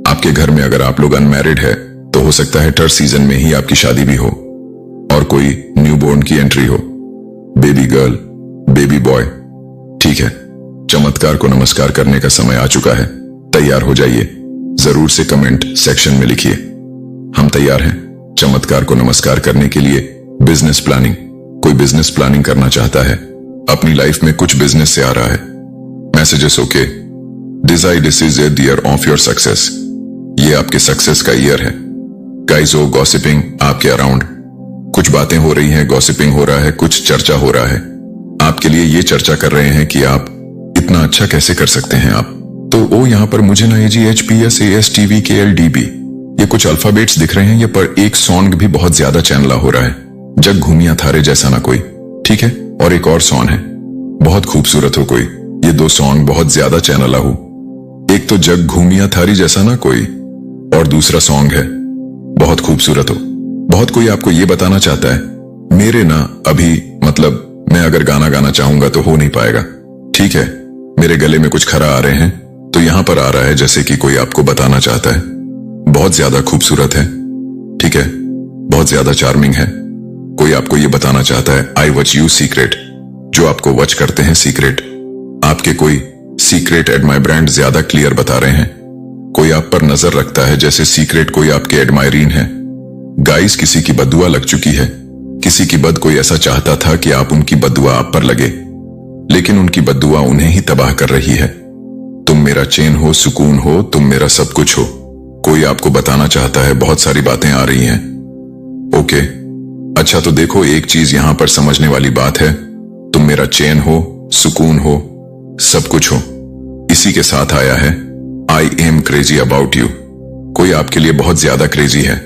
आपके घर में अगर आप लोग अनमैरिड है तो हो सकता है टर सीजन में ही आपकी शादी भी हो और कोई न्यूबॉर्न की एंट्री हो, बेबी गर्ल, बेबी बॉय, ठीक है। चमत्कार को नमस्कार करने का समय आ चुका है। तैयार हो जाइए, जरूर से कमेंट सेक्शन में लिखिए, हम तैयार हैं चमत्कार को नमस्कार करने के लिए। बिजनेस प्लानिंग, कोई बिजनेस प्लानिंग करना चाहता है, अपनी लाइफ में कुछ बिजनेस से आ रहा है। Messages okay. This is a year of your success. ये आपके सक्सेस का ईयर है। गाइस, ओ गॉसिपिंग आपके अराउंड कुछ बातें हो रही हैं, गॉसिपिंग हो रहा है, कुछ चर्चा हो रहा है। आपके लिए ये चर्चा कर रहे हैं कि आप इतना अच्छा कैसे कर सकते हैं आप। तो ओ यहां पर मुझे ना AGHPSASTVKLDB ये कुछ अल्फाबेट्स दिख रहे हैं, ये पर एक सॉन्ग भी बहुत ज्यादा चैनला हो रहा है, जग घूमिया थारे जैसा ना कोई, ठीक है। और एक और सॉन्ग है, बहुत खूबसूरत हो कोई। ये दो सॉन्ग बहुत ज्यादा चैनला हो। एक तो जग घूमिया थारी जैसा ना कोई, और दूसरा सॉन्ग है बहुत खूबसूरत हो। बहुत कोई आपको ये बताना चाहता है, मेरे ना अभी, मतलब मैं अगर गाना गाना चाहूंगा तो हो नहीं पाएगा, ठीक है। मेरे गले में कुछ खरा आ रहे हैं, तो यहां पर आ रहा है जैसे कि कोई आपको बताना चाहता है बहुत ज्यादा खूबसूरत है, ठीक है, बहुत ज्यादा चार्मिंग है। कोई आपको ये बताना चाहता है आई वच यू सीक्रेट, जो आपको वच करते हैं सीक्रेट। आपके कोई सीक्रेट एडमायरैंड ज्यादा क्लियर बता रहे हैं। कोई आप पर नजर रखता है जैसे सीक्रेट कोई आपके एडमायरीन है। गाइस, किसी की बदुआ लग चुकी है, किसी की बद कोई ऐसा चाहता था कि आप उनकी बदुआ आप पर लगे, लेकिन उनकी बदुआ उन्हें ही तबाह कर रही है। तुम मेरा चैन हो, सुकून हो, तुम मेरा सब कुछ हो। कोई आपको बताना चाहता है, बहुत सारी बातें आ रही हैं। ओके, अच्छा, तो देखो, एक चीज यहां पर समझने वाली बात है, तुम मेरा चैन हो, सुकून हो, सब कुछ हो। इसी के साथ आया है I am crazy about you. कोई आपके लिए बहुत ज्यादा क्रेजी है।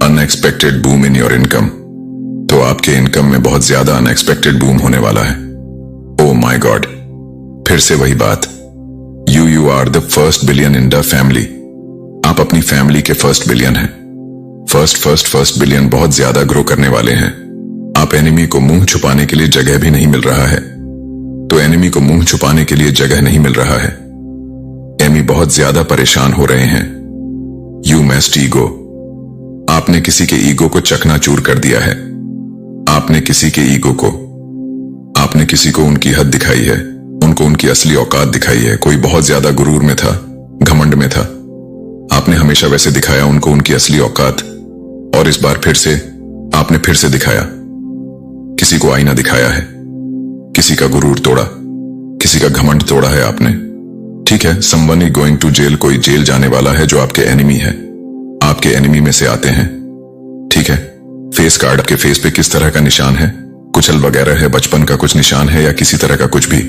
Unexpected boom in your income, तो आपके इनकम में बहुत ज्यादा अनएक्सपेक्टेड बूम होने वाला है। ओ माई गॉड, फिर से वही बात, you are the first billion in the family. आप अपनी फैमिली के फर्स्ट बिलियन हैं। फर्स्ट बिलियन बहुत ज्यादा ग्रो करने वाले हैं। आप एनिमी को मुंह छुपाने के लिए जगह भी नहीं मिल रहा है, तो एनिमी को मुंह छुपाने के लिए जगह नहीं मिल रहा है। एमी बहुत ज्यादा परेशान हो रहे हैं। यू मेस्ट ईगो, आपने किसी के ईगो को चकनाचूर कर दिया है। आपने किसी के ईगो को, आपने किसी को उनकी हद दिखाई है, उनको उनकी असली औकात दिखाई है। कोई बहुत ज्यादा गुरूर में था, घमंड में था, आपने हमेशा वैसे दिखाया उनको उनकी असली औकात, और इस बार फिर से आपने फिर से दिखाया। किसी को आईना दिखाया है, किसी का गुरूर तोड़ा, किसी का घमंड तोड़ा है आपने। ठीक है, someone is going to jail, कोई जेल जाने वाला है जो आपके एनिमी है, आपके एनिमी में से आते हैं। ठीक है, फेस कार्ड, आपके फेस पे किस तरह का निशान है, कुचल वगैरह है, बचपन का कुछ निशान है या किसी तरह का कुछ भी,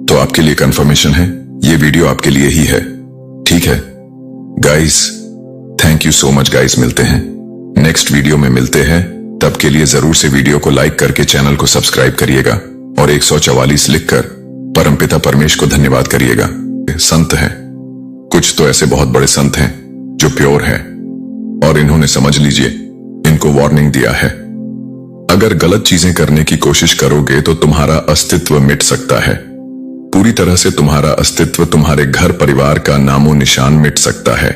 तो आपके लिए कंफर्मेशन है, ये वीडियो आपके लिए ही है। ठीक है guys, thank you so much guys, मिलते हैं नेक्स्ट वीडियो में, मिलते हैं। तब के लिए जरूर से वीडियो को लाइक करके चैनल को सब्सक्राइब करिएगा और 144 लिखकर परमपिता परमेश को धन्यवाद करिएगा। संत हैं कुछ तो ऐसे बहुत बड़े संत हैं जो प्योर हैं, और इन्होंने समझ लीजिए इनको वार्निंग दिया है, अगर गलत चीजें करने की कोशिश करोगे तो तुम्हारा अस्तित्व मिट सकता है, पूरी तरह से तुम्हारा अस्तित्व, तुम्हारे घर परिवार का नामो निशान मिट सकता है।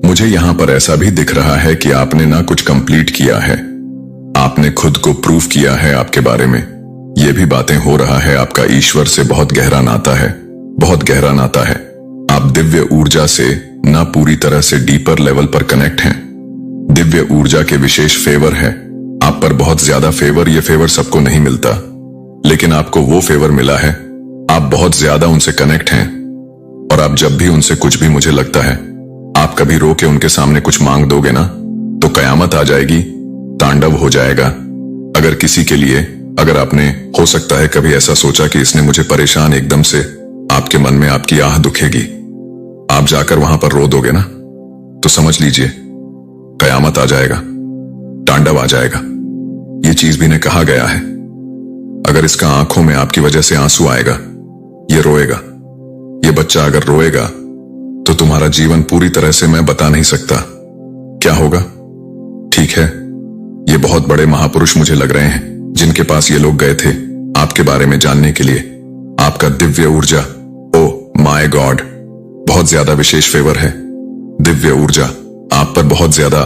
मुझे यहां पर ऐसा भी दिख रहा है कि आपने ना कुछ कंप्लीट किया है, आपने खुद को प्रूव किया है आपके बारे में, ये भी बातें हो रहा है आपका ईश्वर से बहुत गहरा नाता है, बहुत गहरा नाता है। आप दिव्य ऊर्जा से ना पूरी तरह से डीपर लेवल पर कनेक्ट हैं, दिव्य ऊर्जा के विशेष फेवर है आप पर, बहुत ज्यादा फेवर। ये फेवर सबको नहीं मिलता, लेकिन आपको वो फेवर मिला है, आप बहुत ज्यादा उनसे कनेक्ट हैं। और आप जब भी उनसे कुछ भी, मुझे लगता है आप कभी रो के उनके सामने कुछ मांग दोगे ना तो कयामत आ जाएगी, तांडव हो जाएगा। अगर किसी के लिए, अगर आपने हो सकता है कभी ऐसा सोचा कि इसने मुझे परेशान, एकदम से आपके मन में आपकी आह दुखेगी, आप जाकर वहां पर रो दोगे ना तो समझ लीजिए कयामत आ जाएगा, तांडव आ जाएगा। ये चीज भी ने कहा गया है, अगर इसका आंखों में आपकी वजह से आंसू आएगा, ये रोएगा, ये बच्चा अगर रोएगा तो तुम्हारा जीवन पूरी तरह से मैं बता नहीं सकता क्या होगा। ठीक है, ये बहुत बड़े महापुरुष मुझे लग रहे हैं जिनके पास ये लोग गए थे आपके बारे में जानने के लिए। आपका दिव्य ऊर्जा, ओ माय गॉड, बहुत ज्यादा विशेष फेवर है, दिव्य ऊर्जा आप पर बहुत ज्यादा,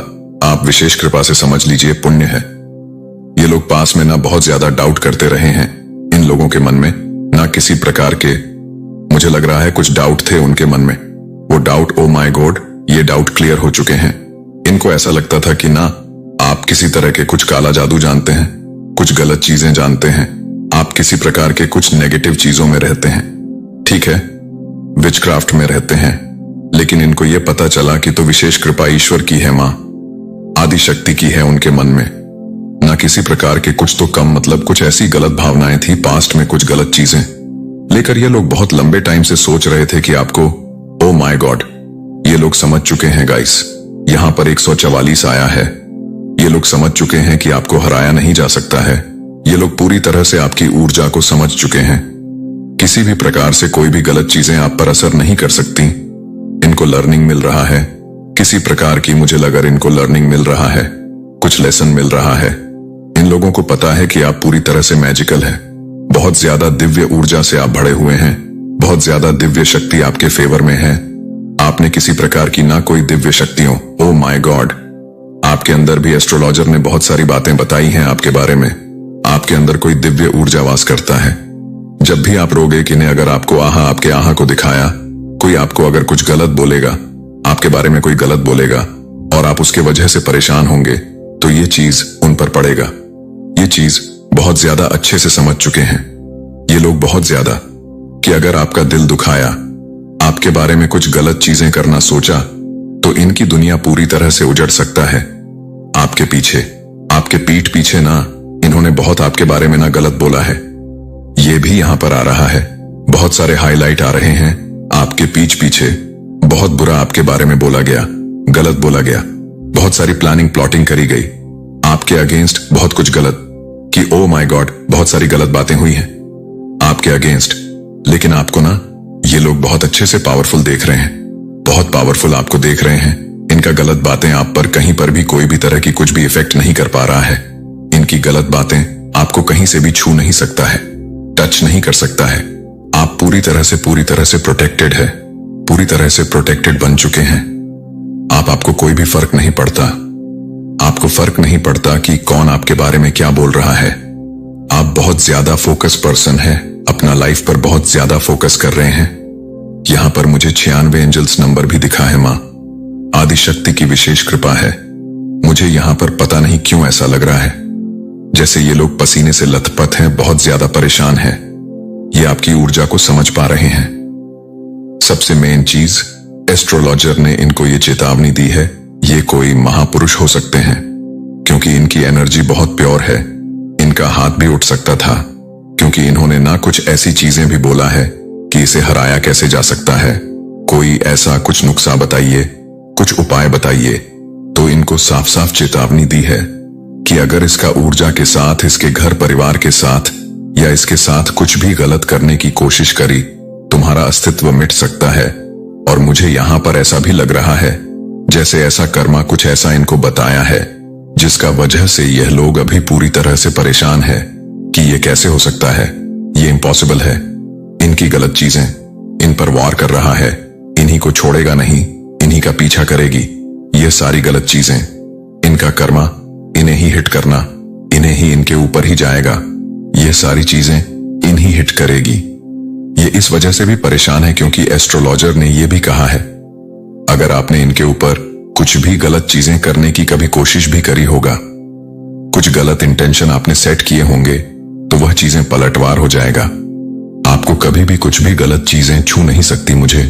आप विशेष कृपा से समझ लीजिए पुण्य है। ये लोग पास में ना बहुत ज्यादा डाउट करते रहे हैं, इन लोगों के मन में ना किसी प्रकार के, मुझे लग रहा है कुछ डाउट थे उनके मन में, वो डाउट, ओ माय गॉड, ये डाउट क्लियर हो चुके हैं। इनको ऐसा लगता था कि ना आप किसी तरह के कुछ काला जादू जानते हैं, कुछ गलत चीजें जानते हैं, आप किसी प्रकार के कुछ नेगेटिव चीजों में रहते हैं, ठीक है, विचक्राफ्ट में रहते हैं। लेकिन इनको यह पता चला कि तो विशेष कृपा ईश्वर की है, मां आदि शक्ति की है उनके मन में, ना किसी प्रकार के कुछ तो कम, मतलब कुछ ऐसी गलत भावनाएं थी पास्ट में, कुछ गलत चीजें लेकर ये लोग बहुत लंबे टाइम से सोच रहे थे कि आपको, ओ माय गॉड, ये लोग समझ चुके हैं गाइस, यहां पर 144 आया है, ये लोग समझ चुके हैं कि आपको हराया नहीं जा सकता है। ये लोग पूरी तरह से आपकी ऊर्जा को समझ चुके हैं, किसी भी प्रकार से कोई भी गलत चीजें आप पर असर नहीं कर सकती। इनको लर्निंग मिल रहा है किसी प्रकार की, मुझे लगा इनको लर्निंग मिल रहा है, कुछ लेसन मिल रहा है। इन लोगों को पता है कि आप पूरी तरह से मैजिकल है, बहुत ज्यादा दिव्य ऊर्जा से आप भरे हुए हैं, बहुत ज्यादा दिव्य शक्ति आपके फेवर में है। आपने किसी प्रकार की ना कोई दिव्य शक्तियों, ओ माय गॉड, आपके अंदर भी एस्ट्रोलॉजर ने बहुत सारी बातें बताई हैं आपके बारे में, आपके अंदर कोई दिव्य ऊर्जा वास करता है। जब भी आप रोगे कि ने अगर आपको आहा, आपके आहा को दिखाया, कोई आपको अगर कुछ गलत बोलेगा, आपके बारे में कोई गलत बोलेगा और आप उसके वजह से परेशान होंगे, तो ये चीज उन पर पड़ेगा। ये चीज बहुत ज्यादा अच्छे से समझ चुके हैं ये लोग, बहुत ज्यादा, कि अगर आपका दिल दुखाया, आपके बारे में कुछ गलत चीजें करना सोचा, तो इनकी दुनिया पूरी तरह से उजड़ सकता है। आपके पीछे, आपके पीठ पीछे ना इन्होंने बहुत आपके बारे में ना गलत बोला है, ये भी यहां पर आ रहा है, बहुत सारे हाईलाइट आ रहे हैं, आपके पीठ पीछे बहुत बुरा आपके बारे में बोला गया, गलत बोला गया, बहुत सारी प्लानिंग प्लॉटिंग करी गई आपके अगेंस्ट, बहुत कुछ गलत, कि ओ माय गॉड, बहुत सारी गलत बातें हुई हैं आपके अगेंस्ट। लेकिन आपको ना ये लोग बहुत अच्छे से पावरफुल देख रहे हैं, बहुत पावरफुल आपको देख रहे हैं। इनका गलत बातें आप पर कहीं पर भी कोई भी तरह की कुछ भी इफेक्ट नहीं कर पा रहा है। इनकी गलत बातें आपको कहीं से भी छू नहीं सकता है, टच नहीं कर सकता है। आप पूरी तरह से प्रोटेक्टेड है, पूरी तरह से प्रोटेक्टेड बन चुके हैं। आपको कोई भी फर्क नहीं पड़ता, आपको फर्क नहीं पड़ता कि कौन आपके बारे में क्या बोल रहा है। आप बहुत ज्यादा फोकस पर्सन है, अपना लाइफ पर बहुत ज्यादा फोकस कर रहे हैं। यहां पर मुझे 96 एंजल्स नंबर भी दिखा है। मां आदि शक्ति की विशेष कृपा है। मुझे यहां पर पता नहीं क्यों ऐसा लग रहा है, जैसे ये लोग पसीने से लथपथ हैं, बहुत ज्यादा परेशान हैं। ये आपकी ऊर्जा को समझ पा रहे हैं। सबसे मेन चीज, एस्ट्रोलॉजर ने इनको ये चेतावनी दी है, ये कोई महापुरुष हो सकते हैं, क्योंकि इनकी एनर्जी बहुत प्योर है। इनका हाथ भी उठ सकता था, क्योंकि इन्होंने ना कुछ ऐसी चीजें भी बोला है कि इसे हराया कैसे जा सकता है। कोई ऐसा कुछ नुस्खा बताइए, कुछ उपाय बताइए। तो इनको साफ साफ चेतावनी दी है कि अगर इसका ऊर्जा के साथ, इसके घर परिवार के साथ या इसके साथ कुछ भी गलत करने की कोशिश करी, तुम्हारा अस्तित्व मिट सकता है। और मुझे यहां पर ऐसा भी लग रहा है जैसे ऐसा कर्मा कुछ ऐसा इनको बताया है, जिसका वजह से यह लोग अभी पूरी तरह से परेशान है कि यह कैसे हो सकता है, ये इम्पॉसिबल है। इनकी गलत चीजें इन पर वार कर रहा है, इन्हीं को छोड़ेगा नहीं, इन्हीं का पीछा करेगी। ये सारी गलत चीजें, इनका कर्मा इन्हें ही हिट करना, इन्हें ही, इनके ऊपर ही जाएगा। ये सारी चीजें इन्हीं हिट करेगी। ये इस वजह से भी परेशान है क्योंकि एस्ट्रोलॉजर ने यह भी कहा है, अगर आपने इनके ऊपर कुछ भी गलत चीजें करने की कभी कोशिश भी करी होगा, कुछ गलत इंटेंशन आपने सेट किए होंगे, तो वह चीजें पलटवार हो जाएगा। आपको कभी भी कुछ भी गलत चीजें छू नहीं सकती। मुझे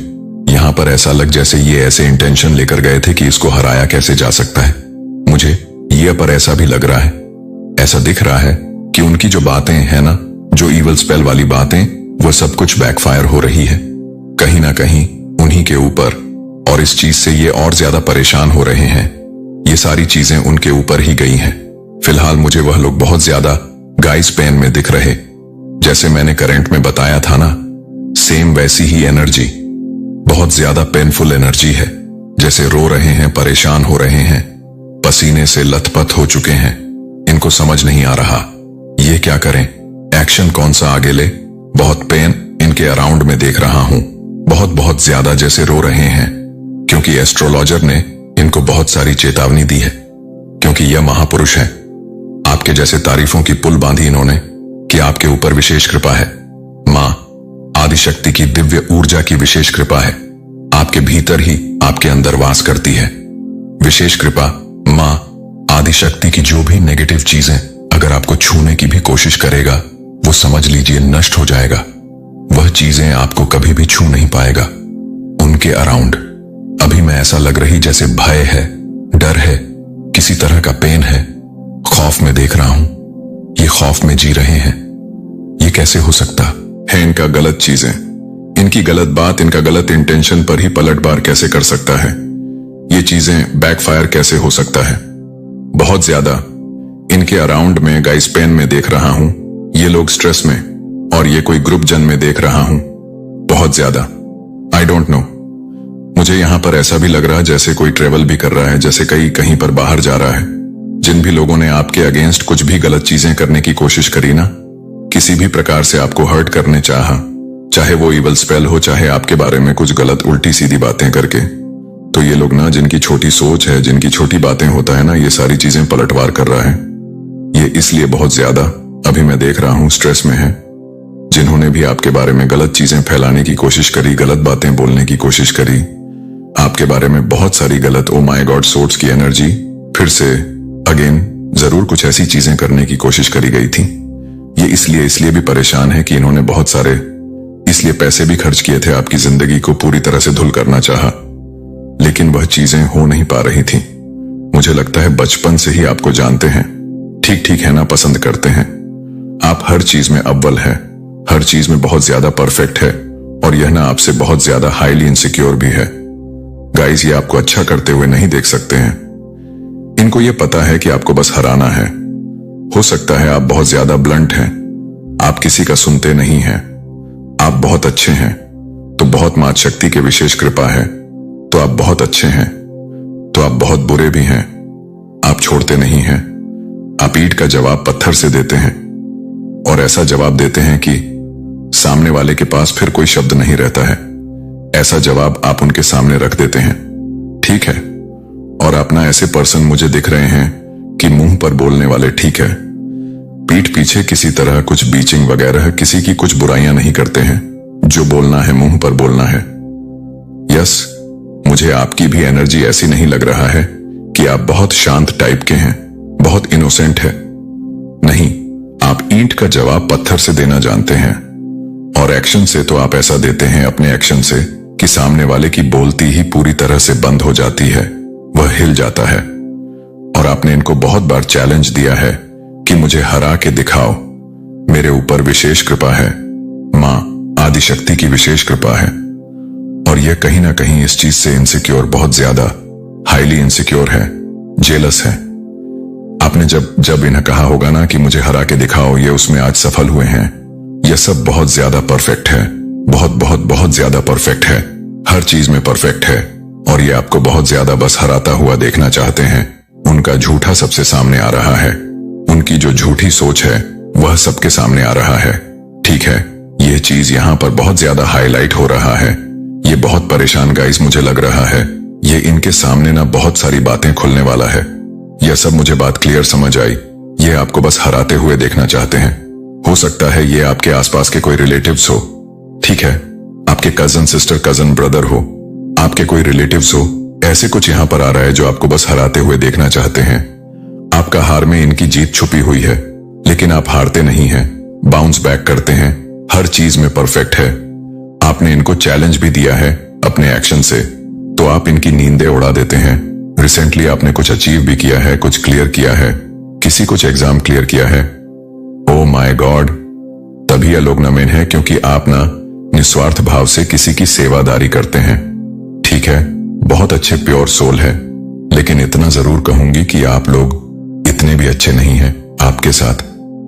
यहां पर ऐसा लग जैसे ये ऐसे इंटेंशन लेकर गए थे कि इसको हराया कैसे जा सकता है। मुझे ये पर ऐसा भी लग रहा है, ऐसा दिख रहा है कि उनकी जो बातें हैं ना, जो इवल स्पेल वाली बातें, वो सब कुछ बैकफायर हो रही है कहीं ना कहीं उन्हीं के ऊपर, और इस चीज से ये और ज्यादा परेशान हो रहे हैं। ये सारी चीजें उनके ऊपर ही गई हैं। फिलहाल मुझे वह लोग बहुत ज्यादा गाइस पेन में दिख रहे, जैसे मैंने करंट में बताया था ना, सेम वैसी ही एनर्जी, बहुत ज्यादा पेनफुल एनर्जी है। जैसे रो रहे हैं, परेशान हो रहे हैं, पसीने से लथपथ हो चुके हैं। इनको समझ नहीं आ रहा ये क्या करें, एक्शन कौन सा आगे ले। बहुत पेन इनके अराउंड में देख रहा हूं, बहुत बहुत ज्यादा, जैसे रो रहे हैं, क्योंकि एस्ट्रोलॉजर ने इनको बहुत सारी चेतावनी दी है। क्योंकि यह महापुरुष है, आपके जैसे तारीफों की पुल बांधी इन्होंने कि आपके ऊपर विशेष कृपा है। मां आदिशक्ति की दिव्य ऊर्जा की विशेष कृपा है, आपके भीतर ही, आपके अंदर वास करती है विशेष कृपा। मां आदिशक्ति की जो भी नेगेटिव चीजें अगर आपको छूने की भी कोशिश करेगा, वो समझ लीजिए नष्ट हो जाएगा। वह चीजें आपको कभी भी छू नहीं पाएगा। उनके अराउंड अभी मैं ऐसा लग रही जैसे भय है, डर है, किसी तरह का पेन है, खौफ में देख रहा हूं। ये खौफ में जी रहे हैं। ये कैसे हो सकता है? इनका गलत चीजें, इनकी गलत बात, इनका गलत इंटेंशन पर ही पलटवार कैसे कर सकता है? ये चीजें बैकफायर कैसे हो सकता है? बहुत ज्यादा इनके अराउंड में गाइस पेन में देख रहा हूं, ये लोग स्ट्रेस में, और ये कोई ग्रुप जन में देख रहा हूं, बहुत ज्यादा। आई डोंट नो, मुझे यहां पर ऐसा भी लग रहा है जैसे कोई ट्रेवल भी कर रहा है, जैसे कहीं पर बाहर जा रहा है। जिन भी लोगों ने आपके अगेंस्ट कुछ भी गलत चीजें करने की कोशिश करी ना, किसी भी प्रकार से आपको हर्ट करने चाहा, चाहे वो इवल स्पेल हो, चाहे आपके बारे में कुछ गलत उल्टी सीधी बातें करके, तो ये लोग ना, जिनकी छोटी सोच है, जिनकी छोटी बातें होता है ना, ये सारी चीजें पलटवार कर रहा है। ये इसलिए बहुत ज्यादा अभी मैं देख रहा हूं स्ट्रेस में है। जिन्होंने भी आपके बारे में गलत चीजें फैलाने की कोशिश करी, गलत बातें बोलने की कोशिश करी, आपके बारे में बहुत सारी गलत, ओ माय गॉड सोर्ट्स की एनर्जी फिर से अगेन जरूर कुछ ऐसी चीजें करने की कोशिश करी गई थी। ये इसलिए भी परेशान है कि इन्होंने बहुत सारे इसलिए पैसे भी खर्च किए थे, आपकी जिंदगी को पूरी तरह से धुल करना चाहा, लेकिन वह चीजें हो नहीं पा रही थी। मुझे लगता है बचपन से ही आपको जानते हैं, ठीक ठीक है ना, पसंद करते हैं। आप हर चीज में अव्वल है, हर चीज में बहुत ज्यादा परफेक्ट है, और यह ना आपसे बहुत ज्यादा हाईली इनसिक्योर भी है। गाइस, ये आपको अच्छा करते हुए नहीं देख सकते हैं। इनको ये पता है कि आपको बस हराना है। हो सकता है आप बहुत ज्यादा ब्लंट हैं, आप किसी का सुनते नहीं हैं, आप बहुत अच्छे हैं तो बहुत मात शक्ति की विशेष कृपा है, तो आप बहुत अच्छे हैं, तो आप बहुत बुरे भी हैं, आप छोड़ते नहीं हैं। आप ईंट का जवाब पत्थर से देते हैं, और ऐसा जवाब देते हैं कि सामने वाले के पास फिर कोई शब्द नहीं रहता है। ऐसा जवाब आप उनके सामने रख देते हैं, ठीक है। और आप ना ऐसे पर्सन मुझे दिख रहे हैं कि मुंह पर बोलने वाले, ठीक है, पीठ पीछे किसी तरह कुछ बीचिंग वगैरह, किसी की कुछ बुराइयां नहीं करते हैं। जो बोलना है मुंह पर बोलना है। यस, मुझे आपकी भी एनर्जी ऐसी नहीं लग रहा है कि आप बहुत शांत टाइप के हैं, बहुत इनोसेंट है। नहीं, आप ईंट का जवाब पत्थर से देना जानते हैं। और एक्शन से तो आप ऐसा देते हैं अपने एक्शन से कि सामने वाले की बोलती ही पूरी तरह से बंद हो जाती है, वह हिल जाता है। और आपने इनको बहुत बार चैलेंज दिया है कि मुझे हरा के दिखाओ, मेरे ऊपर विशेष कृपा है, मां आदिशक्ति की विशेष कृपा है। और यह कहीं ना कहीं इस चीज से इनसिक्योर, बहुत ज्यादा हाईली इनसिक्योर है, जेलस है। आपने जब इन्हें कहा होगा ना कि मुझे हरा के दिखाओ, ये उसमें आज सफल हुए हैं। यह सब बहुत ज्यादा परफेक्ट है, बहुत बहुत बहुत ज्यादा परफेक्ट है, हर चीज में परफेक्ट है। और ये आपको बहुत ज्यादा बस हराता हुआ देखना चाहते हैं। उनका झूठा सबसे सामने आ रहा है, उनकी जो झूठी सोच है वह सबके सामने आ रहा है। ठीक है, यह चीज यहां पर बहुत ज्यादा हाईलाइट हो रहा है। ये बहुत परेशान गाइस मुझे लग रहा है। ये इनके सामने ना बहुत सारी बातें खुलने वाला है। यह सब मुझे बात क्लियर समझ आई। ये आपको बस हराते हुए देखना चाहते हैं। हो सकता है ये आपके आसपास के कोई रिलेटिव्स हो, ठीक है, आपके कजन सिस्टर, कजन ब्रदर हो, आपके कोई रिलेटिव्स हो। ऐसे कुछ यहां पर आ रहा है जो आपको बस हराते हुए देखना चाहते हैं। आपका हार में इनकी जीत छुपी हुई है, लेकिन आप हारते नहीं हैं, बाउंस बैक करते हैं, हर चीज में परफेक्ट है। आपने इनको चैलेंज भी दिया है अपने एक्शन से, तो आप इनकी नींदें उड़ा देते हैं। रिसेंटली आपने कुछ अचीव भी किया है, कुछ क्लियर किया है, किसी कुछ एग्जाम क्लियर किया है। ओ माय गॉड, तभी ये लोग नमेन है क्योंकि आप ना निस्वार्थ भाव से किसी की सेवादारी करते हैं। ठीक है, बहुत अच्छे प्योर सोल है, लेकिन इतना जरूर कहूंगी कि आप लोग इतने भी अच्छे नहीं हैं। आपके साथ,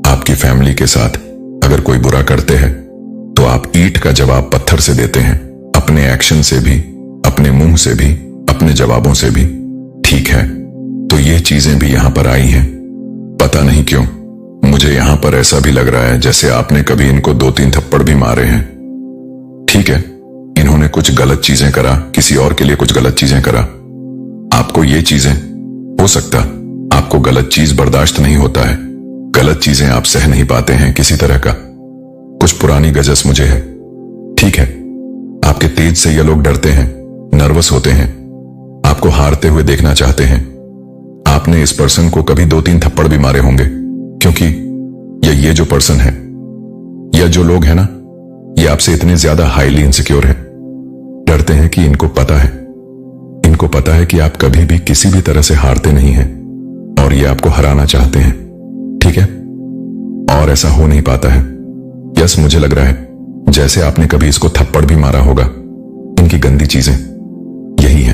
आपकी फैमिली के साथ अगर कोई बुरा करते हैं तो आप ईंट का जवाब पत्थर से देते हैं, अपने एक्शन से भी, अपने मुंह से भी, अपने जवाबों से भी। ठीक है, तो ये चीजें भी यहां पर आई हैं। पता नहीं क्यों मुझे यहां पर ऐसा भी लग रहा है जैसे आपने कभी इनको 2-3 थप्पड़ भी मारे हैं। ठीक है, इन्होंने कुछ गलत चीजें करा, किसी और के लिए कुछ गलत चीजें करा। आपको ये चीजें, हो सकता आपको गलत चीज बर्दाश्त नहीं होता है, गलत चीजें आप सह नहीं पाते हैं किसी तरह का। कुछ पुरानी गजस मुझे है। ठीक है, आपके तेज से ये लोग डरते हैं, नर्वस होते हैं, आपको हारते हुए देखना चाहते हैं। आपने इस पर्सन को कभी 2-3 थप्पड़ भी मारे होंगे, क्योंकि ये जो पर्सन है या जो लोग हैं ना, ये आपसे इतने ज्यादा हाईली इनसिक्योर हैं, डरते हैं कि इनको पता है कि आप कभी भी किसी भी तरह से हारते नहीं हैं और ये आपको हराना चाहते हैं। ठीक है, और ऐसा हो नहीं पाता है। यस, मुझे लग रहा है जैसे आपने कभी इसको थप्पड़ भी मारा होगा। इनकी गंदी चीजें यही है।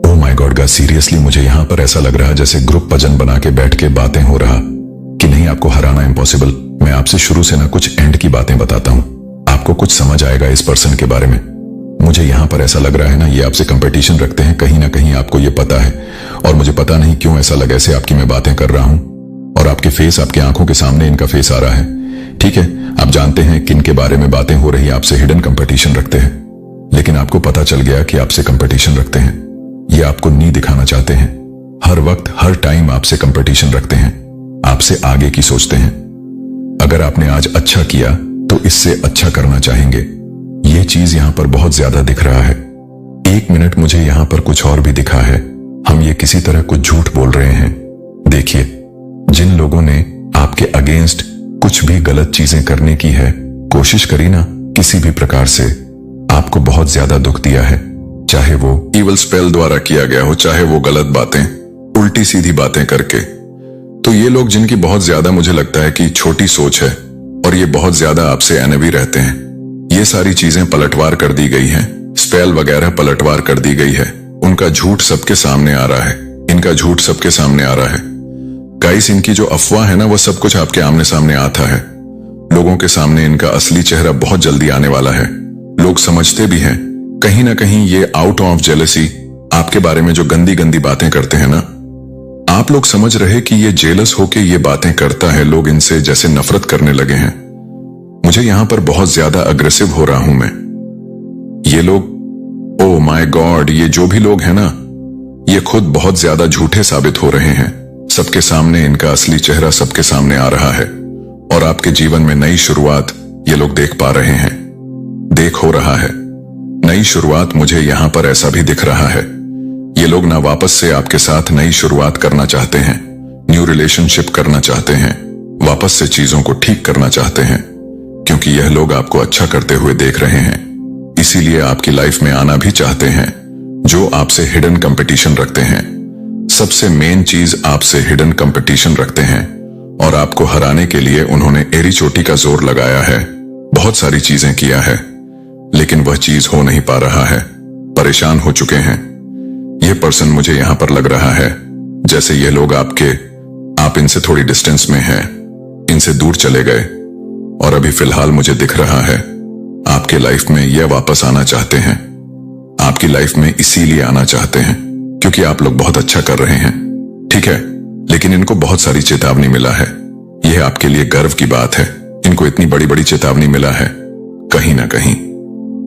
Oh my God guys, seriously मुझे यहां पर ऐसा लग रहा है जैसे ग्रुप भजन बना के बैठ के बातें हो रहा कि नहीं, आपको हराना इम्पॉसिबल। मैं आपसे शुरू से ना कुछ एंड की बातें बताता हूं, आपको कुछ समझ आएगा इस पर्सन के बारे में। मुझे यहां पर ऐसा लग रहा है ना, ये आपसे कंपटीशन रखते हैं, कहीं ना कहीं आपको ये पता है। और मुझे पता नहीं क्यों ऐसा लगा ऐसे आपकी मैं बातें कर रहा हूं और आपके फेस, आपकी आंखों के सामने इनका फेस आ रहा है। ठीक है, आप जानते हैं किन के बारे में बातें हो रही, आपसे हिडन कंपटीशन रखते हैं, लेकिन आपको पता चल गया कि आपसे कंपटीशन रखते हैं। ये आपको नहीं दिखाना चाहते हैं, हर वक्त हर टाइम आपसे कंपटीशन रखते हैं, आपसे आगे की सोचते हैं। अगर आपने आज अच्छा किया तो इससे अच्छा करना चाहेंगे। ये चीज यहां पर बहुत ज्यादा दिख रहा है। एक मिनट, मुझे यहां पर कुछ और भी दिखा है। हम ये किसी तरह कुछ झूठ बोल रहे हैं। देखिए, जिन लोगों ने आपके अगेंस्ट कुछ भी गलत चीजें करने की है, कोशिश करी ना किसी भी प्रकार से, आपको बहुत ज्यादा दुख दिया है, चाहे वो इवल स्पेल द्वारा किया गया हो, चाहे वो गलत बातें, उल्टी सीधी बातें करके। तो ये लोग जिनकी बहुत ज्यादा मुझे लगता है कि छोटी सोच है और ये बहुत ज्यादा आपसे एनवी रहते हैं, ये सारी चीजें पलटवार कर दी गई हैं, स्पेल वगैरह पलटवार कर दी गई है। उनका झूठ सबके सामने आ रहा है, इनका झूठ सबके सामने आ रहा है। गाइस, इनकी जो अफवाह है ना, वो सब कुछ आपके आमने सामने आता है। लोगों के सामने इनका असली चेहरा बहुत जल्दी आने वाला है। लोग समझते भी हैं कहीं ना कहीं ये आउट ऑफ जेलसी आपके बारे में जो गंदी गंदी बातें करते हैं ना, आप लोग समझ रहे कि ये जेलस होके ये बातें करता है, लोग इनसे जैसे नफरत करने लगे हैं। मुझे यहां पर बहुत ज्यादा अग्रेसिव हो रहा हूं मैं। ये लोग, ओ माय गॉड, ये जो भी लोग हैं ना, ये खुद बहुत ज्यादा झूठे साबित हो रहे हैं। सबके सामने इनका असली चेहरा सबके सामने आ रहा है और आपके जीवन में नई शुरुआत ये लोग देख पा रहे हैं, देख हो रहा है नई शुरुआत। मुझे यहां पर ऐसा भी दिख रहा है, ये लोग ना वापस से आपके साथ नई शुरुआत करना चाहते हैं, न्यू रिलेशनशिप करना चाहते हैं, वापस से चीजों को ठीक करना चाहते हैं, क्योंकि यह लोग आपको अच्छा करते हुए देख रहे हैं, इसीलिए आपकी लाइफ में आना भी चाहते हैं। जो आपसे हिडन कंपटीशन रखते हैं, सबसे मेन चीज आपसे हिडन कंपटीशन रखते हैं, और आपको हराने के लिए उन्होंने एड़ी चोटी का जोर लगाया है, बहुत सारी चीजें किया है, लेकिन वह चीज हो नहीं पा रहा है, परेशान हो चुके हैं। यह पर्सन मुझे यहां पर लग रहा है जैसे ये लोग आप इनसे थोड़ी डिस्टेंस में हैं, इनसे दूर चले गए, और अभी फिलहाल मुझे दिख रहा है आपके लाइफ में यह वापस आना चाहते हैं। आपकी लाइफ में इसीलिए आना चाहते हैं क्योंकि आप लोग बहुत अच्छा कर रहे हैं, ठीक है, लेकिन इनको बहुत सारी चेतावनी मिला है। यह आपके लिए गर्व की बात है, इनको इतनी बड़ी बड़ी चेतावनी मिला है। कहीं ना कहीं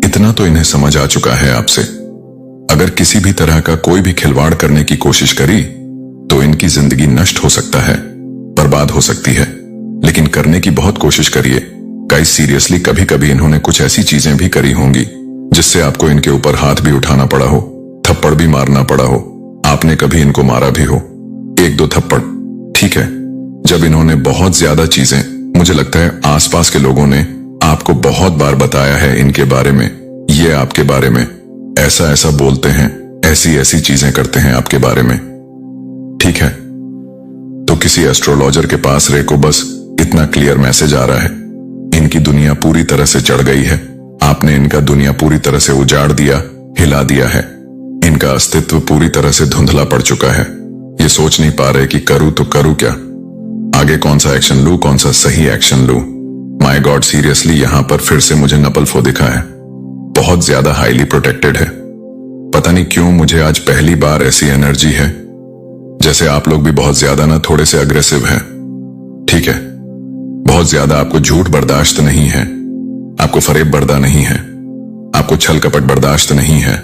इतना तो इन्हें समझ आ चुका है आपसे, अगर किसी भी तरह का कोई भी खिलवाड़ करने की कोशिश करी तो इनकी जिंदगी नष्ट हो सकता है, बर्बाद हो सकती है, लेकिन करने की बहुत कोशिश करिए। गाइस सीरियसली, कभी कभी इन्होंने कुछ ऐसी चीजें भी करी होंगी जिससे आपको इनके ऊपर हाथ भी उठाना पड़ा हो, थप्पड़ भी मारना पड़ा हो, आपने कभी इनको मारा भी हो, 1-2 थप्पड़, ठीक है। जब इन्होंने बहुत ज्यादा चीजें, मुझे लगता है आसपास के लोगों ने आपको बहुत बार बताया है इनके बारे में, ये आपके बारे में ऐसा ऐसा बोलते हैं, ऐसी ऐसी चीजें करते हैं आपके बारे में, ठीक है। तो किसी एस्ट्रोलॉजर के पास रे को बस इतना क्लियर मैसेज आ रहा है, इनकी दुनिया पूरी तरह से चढ़ गई है, आपने इनका दुनिया पूरी तरह से उजाड़ दिया, हिला दिया है, इनका अस्तित्व पूरी तरह से धुंधला पड़ चुका है। ये सोच नहीं पा रहे कि करूं तो करूं क्या, आगे कौन सा एक्शन लूं, कौन सा सही एक्शन लूं। माय गॉड, सीरियसली यहां पर फिर से मुझे नपल्फो दिखा है, बहुत ज्यादा हाईली प्रोटेक्टेड है। पता नहीं क्यों मुझे आज पहली बार ऐसी एनर्जी है जैसे आप लोग भी बहुत ज्यादा ना थोड़े से अग्रेसिव हैं, ठीक है। बहुत ज्यादा आपको झूठ बर्दाश्त नहीं है, आपको फरेब बर्दा नहीं है, आपको छल कपट बर्दाश्त नहीं है,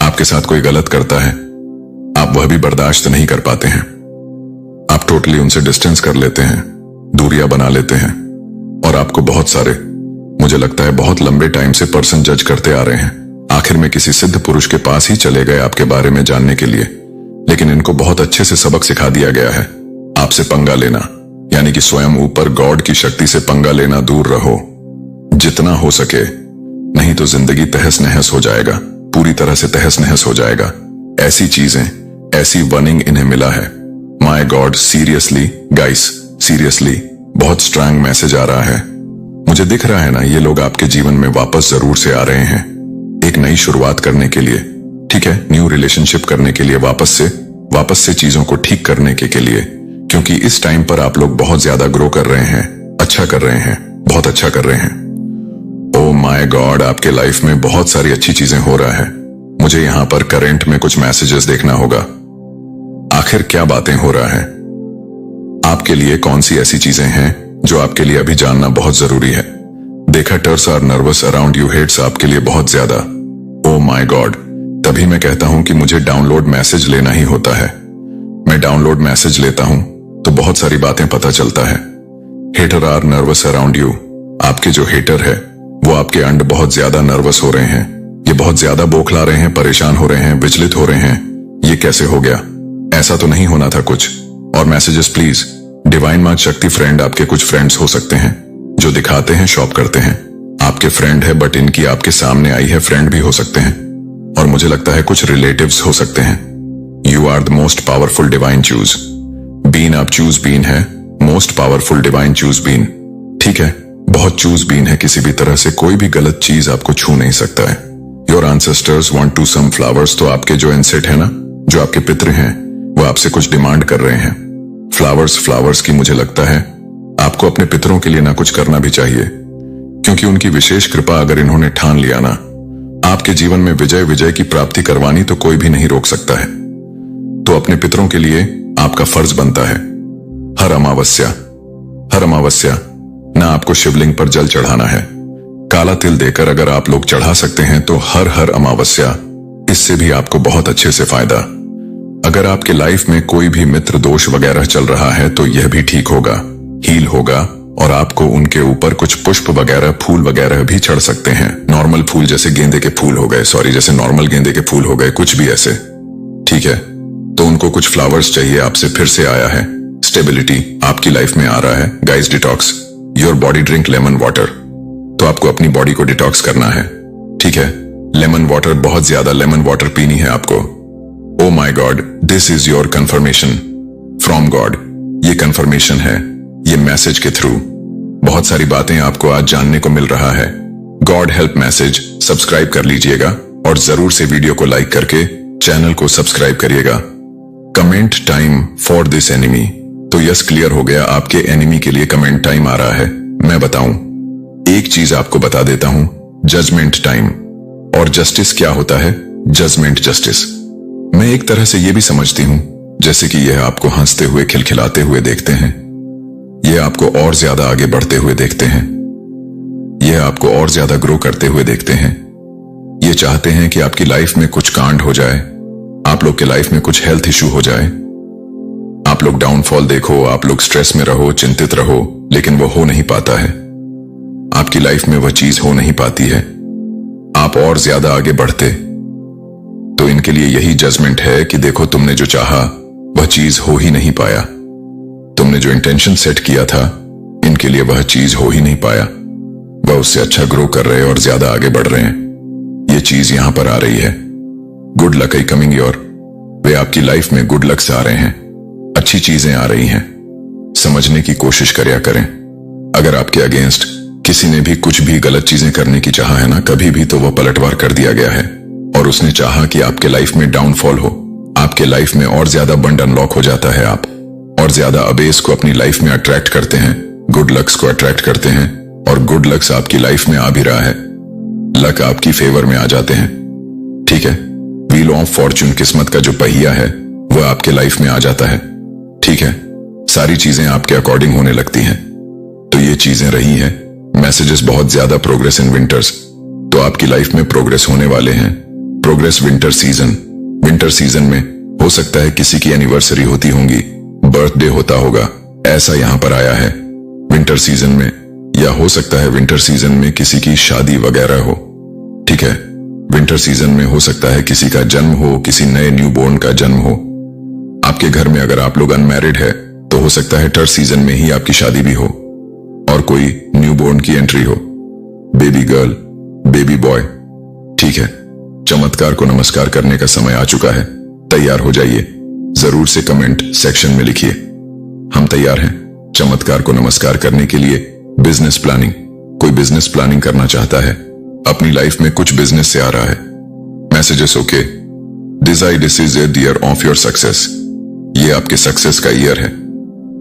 आपके साथ कोई गलत करता है आप वह भी बर्दाश्त नहीं कर पाते हैं, आप टोटली उनसे डिस्टेंस कर लेते हैं, दूरियां बना लेते हैं, और आपको बहुत सारे, मुझे लगता है बहुत लंबे टाइम से पर्सन जज करते आ रहे हैं। आखिर में किसी सिद्ध पुरुष के पास ही चले गए आपके बारे में जानने के लिए, लेकिन इनको बहुत अच्छे से सबक सिखा दिया गया है। आपसे पंगा लेना यानी कि स्वयं ऊपर गॉड की शक्ति से पंगा लेना दूर रहो जितना हो सके, नहीं तो जिंदगी तहस नहस हो जाएगा, पूरी तरह से तहस नहस हो जाएगा। ऐसी चीजें, ऐसी वर्निंग इन्हें मिला है। My God, seriously guys, seriously बहुत स्ट्रांग मैसेज आ रहा है। मुझे दिख रहा है ना, ये लोग आपके जीवन में वापस जरूर से आ रहे हैं, एक नई शुरुआत करने के लिए, ठीक है, न्यू रिलेशनशिप करने के लिए, वापस से चीजों को ठीक करने के लिए, क्योंकि इस टाइम पर आप लोग बहुत ज्यादा ग्रो कर रहे हैं, अच्छा कर रहे हैं, बहुत अच्छा कर रहे हैं। ओ माय गॉड, आपके लाइफ में बहुत सारी अच्छी चीजें हो रहा है। मुझे यहाँ पर करंट में कुछ मैसेजेस देखना होगा, आखिर क्या बातें हो रहा है, आपके लिए कौन सी ऐसी चीजें हैं जो आपके लिए अभी जानना बहुत जरूरी है। देखा टर्स आर नर्वस अराउंड यू, हेट्स आपके लिए बहुत ज्यादा। ओ माय गॉड, तभी मैं कहता हूं कि मुझे डाउनलोड मैसेज लेना ही होता है। मैं डाउनलोड मैसेज लेता हूं तो बहुत सारी बातें पता चलता है। Hater are nervous around you, आपके जो हेटर है वो आपके अंड बहुत ज्यादा नर्वस हो रहे हैं, ये बहुत ज्यादा बौखला रहे हैं, परेशान हो रहे हैं, विचलित हो रहे हैं। ये कैसे हो गया, ऐसा तो नहीं होना था कुछ। और मैसेजेस प्लीज, डिवाइन माँ शक्ति फ्रेंड, आपके कुछ फ्रेंड्स हो सकते हैं जो दिखाते हैं, शॉप करते हैं, आपके फ्रेंड है, बट इनकी आपके सामने आई है, फ्रेंड भी हो सकते हैं, और मुझे लगता है कुछ रिलेटिव्स हो सकते हैं। You are the most powerful divine chosen being, आप चूज बीन है, most powerful divine chosen being, ठीक है, बहुत चूज बीन है, किसी भी तरह से कोई भी गलत चीज आपको छू नहीं सकता है। Your ancestors want to some flowers, तो आपके जो एंसेट है ना, जो आपके पितृ हैं, वो आपसे कुछ डिमांड कर रहे हैं। फ्लावर्स की मुझे लगता है आपको अपने पितरों के लिए ना कुछ करना भी चाहिए, क्योंकि उनकी विशेष कृपा अगर इन्होंने ठान लिया ना, आपके जीवन में विजय की प्राप्ति करवानी तो कोई भी नहीं रोक सकता है। तो अपने पितरों के लिए आपका फर्ज बनता है हर अमावस्या ना आपको शिवलिंग पर जल चढ़ाना है, काला तिल देकर अगर आप लोग चढ़ा सकते हैं तो हर अमावस्या, इससे भी आपको बहुत अच्छे से फायदा। अगर आपके लाइफ में कोई भी मित्र दोष वगैरह चल रहा है तो यह भी ठीक होगा, हील होगा, और आपको उनके ऊपर कुछ पुष्प वगैरह, फूल वगैरह भी चढ़ सकते हैं। नॉर्मल फूल जैसे गेंदे के फूल हो गए, जैसे नॉर्मल गेंदे के फूल हो गए, कुछ भी ऐसे, ठीक है। तो उनको कुछ फ्लावर्स चाहिए आपसे, फिर से आया है स्टेबिलिटी आपकी लाइफ में आ रहा है। Guys, detox your body, drink lemon water. तो आपको अपनी बॉडी को डिटॉक्स करना है, ठीक है। लेमन वाटर, बहुत ज्यादा लेमन वाटर पीनी है आपको। Oh my God, this is your confirmation from God. ये कंफर्मेशन है, ये मैसेज के थ्रू बहुत सारी बातें आपको आज जानने को मिल रहा है। गॉड हेल्प मैसेज सब्सक्राइब कर लीजिएगा और जरूर से वीडियो को लाइक करके चैनल को सब्सक्राइब करिएगा। Comment time for this enemy. तो यस, क्लियर हो गया, आपके एनिमी के लिए कमेंट टाइम आ रहा है। मैं बताऊं, एक चीज आपको बता देता हूं, जजमेंट टाइम। और जस्टिस क्या होता है? Judgement justice. मैं एक तरह से यह भी समझती हूं जैसे कि यह आपको हंसते हुए, खिलखिलाते हुए देखते हैं। यह आपको और ज्यादा आगे बढ़ते हुए देखते हैं। यह आपको और ज्यादा ग्रो करते हुए देखते हैं। ये चाहते हैं कि आपकी लाइफ में कुछ कांड हो जाए, आप लोग के लाइफ में कुछ हेल्थ इशू हो जाए, आप लोग डाउनफॉल देखो, आप लोग स्ट्रेस में रहो, चिंतित रहो, लेकिन वो हो नहीं पाता है। आपकी लाइफ में वह चीज हो नहीं पाती है, आप और ज्यादा आगे बढ़ते। तो इनके लिए यही जजमेंट है कि देखो, तुमने जो चाहा वह चीज हो ही नहीं पाया। तुमने जो इंटेंशन सेट किया था, इनके लिए वह चीज हो ही नहीं पाया। वह उससे अच्छा ग्रो कर रहे हैं और ज्यादा आगे बढ़ रहे हैं। ये चीज यहां पर आ रही है। Good luck I coming your. Way आपकी लाइफ में गुड लक से आ रहे हैं, अच्छी चीजें आ रही हैं। समझने की कोशिश करया करें। अगर आपके अगेंस्ट किसी ने भी कुछ भी गलत चीजें करने की चाहा है ना, कभी भी, तो वह पलटवार कर दिया गया है। और उसने चाहा कि आपके लाइफ में डाउनफॉल हो, आपके लाइफ में और ज्यादा बंड अनलॉक हो जाता है, आप और ज्यादा अबेस को अपनी लाइफ में अट्रैक्ट करते हैं, गुड लक्स को अट्रैक्ट करते हैं, और गुड लक्स आपकी लाइफ में आ भी रहा है। लक आपकी फेवर में आ जाते हैं, ठीक है। व्हील ऑफ फॉर्चून, किस्मत का जो पहिया है, वह आपके लाइफ में आ जाता है, ठीक है। सारी चीजें आपके अकॉर्डिंग होने लगती हैं। तो ये चीजें रही हैं मैसेजेस, बहुत ज्यादा प्रोग्रेस इन विंटर्स। तो आपकी लाइफ में प्रोग्रेस होने वाले हैं। Progress winter season. Winter season में हो सकता है किसी की एनिवर्सरी होती होंगी, बर्थडे होता होगा, ऐसा यहां पर आया है विंटर सीजन में। या हो सकता है विंटर सीजन में किसी की शादी वगैरह हो, ठीक है। विंटर सीजन में हो सकता है किसी का जन्म हो, किसी नए न्यूबॉर्न का जन्म हो। आपके घर में अगर आप लोग अनमैरिड है तो हो सकता है टर सीजन में ही आपकी शादी भी हो और कोई न्यूबॉर्न की एंट्री हो, बेबी गर्ल, बेबी बॉय, ठीक है। चमत्कार को नमस्कार करने का समय आ चुका है। तैयार हो जाइए, जरूर से कमेंट सेक्शन में लिखिए, हम तैयार हैं चमत्कार को नमस्कार करने के लिए। बिजनेस प्लानिंग, कोई बिजनेस प्लानिंग करना चाहता है, अपनी लाइफ में कुछ बिजनेस से आ रहा है messages, okay. This is a year of your success. ये आपके सक्सेस का ईयर है।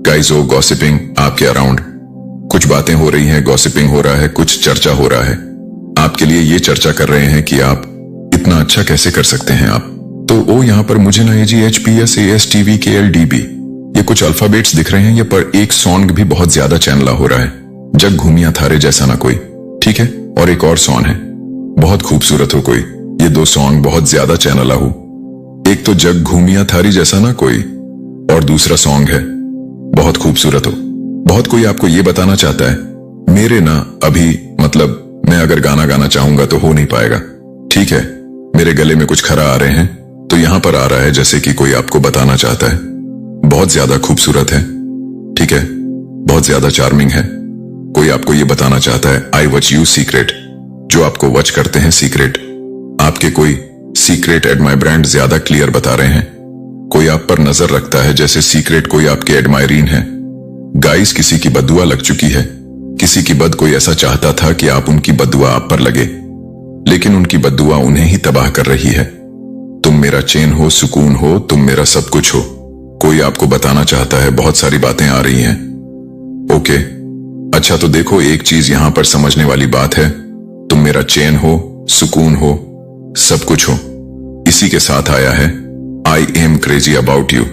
गाइस, ओ गॉसिपिंग आपके अराउंड कुछ बातें हो रही हैं, गॉसिपिंग हो रहा है, कुछ चर्चा हो रहा है। आपके लिए ये चर्चा कर रहे हैं कि आप इतना अच्छा कैसे कर सकते हैं आप। तो ओ यहां पर मुझे ना AGHPSASTVKLDB ये कुछ अल्फाबेट्स दिख रहे हैं, ये पर एक सॉन्ग भी बहुत ज्यादा चैनला हो रहा है, जग घूमिया थारे जैसा ना कोई, ठीक है। और एक और सॉन्ग है, बहुत खूबसूरत हो कोई। ये दो सॉन्ग बहुत ज्यादा चैनला हो। एक तो जग घूमिया थारी जैसा ना कोई, और दूसरा सॉन्ग है बहुत खूबसूरत हो। बहुत कोई आपको ये बताना चाहता है, मेरे ना अभी, मतलब मैं अगर गाना गाना चाहूंगा तो हो नहीं पाएगा, ठीक है। मेरे गले में कुछ खरा आ रहे हैं, तो यहां पर आ रहा है जैसे कि कोई आपको बताना चाहता है बहुत ज्यादा खूबसूरत है, ठीक है, बहुत ज्यादा चार्मिंग है। कोई आपको ये बताना चाहता है आई वच यू सीक्रेट, जो आपको वच करते हैं सीक्रेट। आपके कोई सीक्रेट एडमायरैंड ज्यादा क्लियर बता रहे हैं। कोई आप पर नजर रखता है जैसे सीक्रेट कोई आपके एडमायरीन है। गाइस, किसी की बदुआ लग चुकी है, किसी की बद कोई ऐसा चाहता था कि आप उनकी बदुआ आप पर लगे, लेकिन उनकी बदुआ उन्हें ही तबाह कर रही है। तुम मेरा चैन हो, सुकून हो, तुम मेरा सब कुछ हो। कोई आपको बताना चाहता है, बहुत सारी बातें आ रही हैं, ओके। अच्छा, तो देखो, एक चीज यहां पर समझने वाली बात है, तुम मेरा चैन हो, सुकून हो, सब कुछ हो। इसी के साथ आया है I am crazy about you.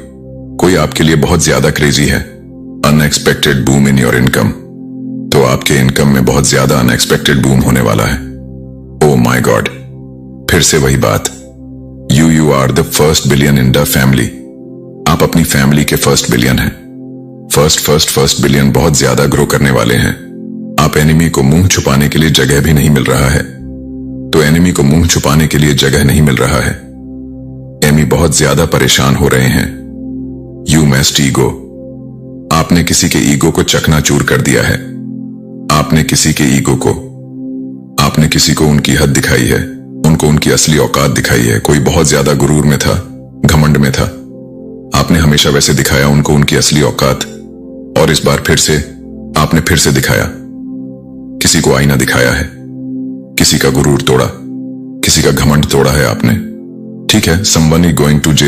कोई आपके लिए बहुत ज्यादा क्रेजी है। Unexpected boom in your income. तो आपके इनकम में बहुत ज्यादा अनएक्सपेक्टेड बूम होने वाला है। ओ माई गॉड, फिर से वही बात, you are the first billion in the family. आप अपनी फैमिली के फर्स्ट बिलियन हैं। फर्स्ट बिलियन बहुत ज्यादा ग्रो करने वाले हैं। आप एनिमी को मुंह छुपाने के लिए जगह भी नहीं मिल रहा है, तो एनिमी को मुंह छुपाने के लिए जगह नहीं मिल रहा है। एमी बहुत ज्यादा परेशान हो रहे हैं। यू मेस्ट ईगो, आपने किसी के ईगो को चकनाचूर कर दिया है। आपने किसी को उनकी हद दिखाई है, उनको उनकी असली औकात दिखाई है। कोई बहुत ज्यादा गुरूर में था, घमंड में था। आपने हमेशा वैसे दिखाया उनको उनकी असली औकात, और इस बार आपने फिर से दिखाया। किसी को आईना दिखाया है, किसी का गुरूर तोड़ा, किसी का घमंड तोड़ा है आपने। ठीक है, someone is going to jail.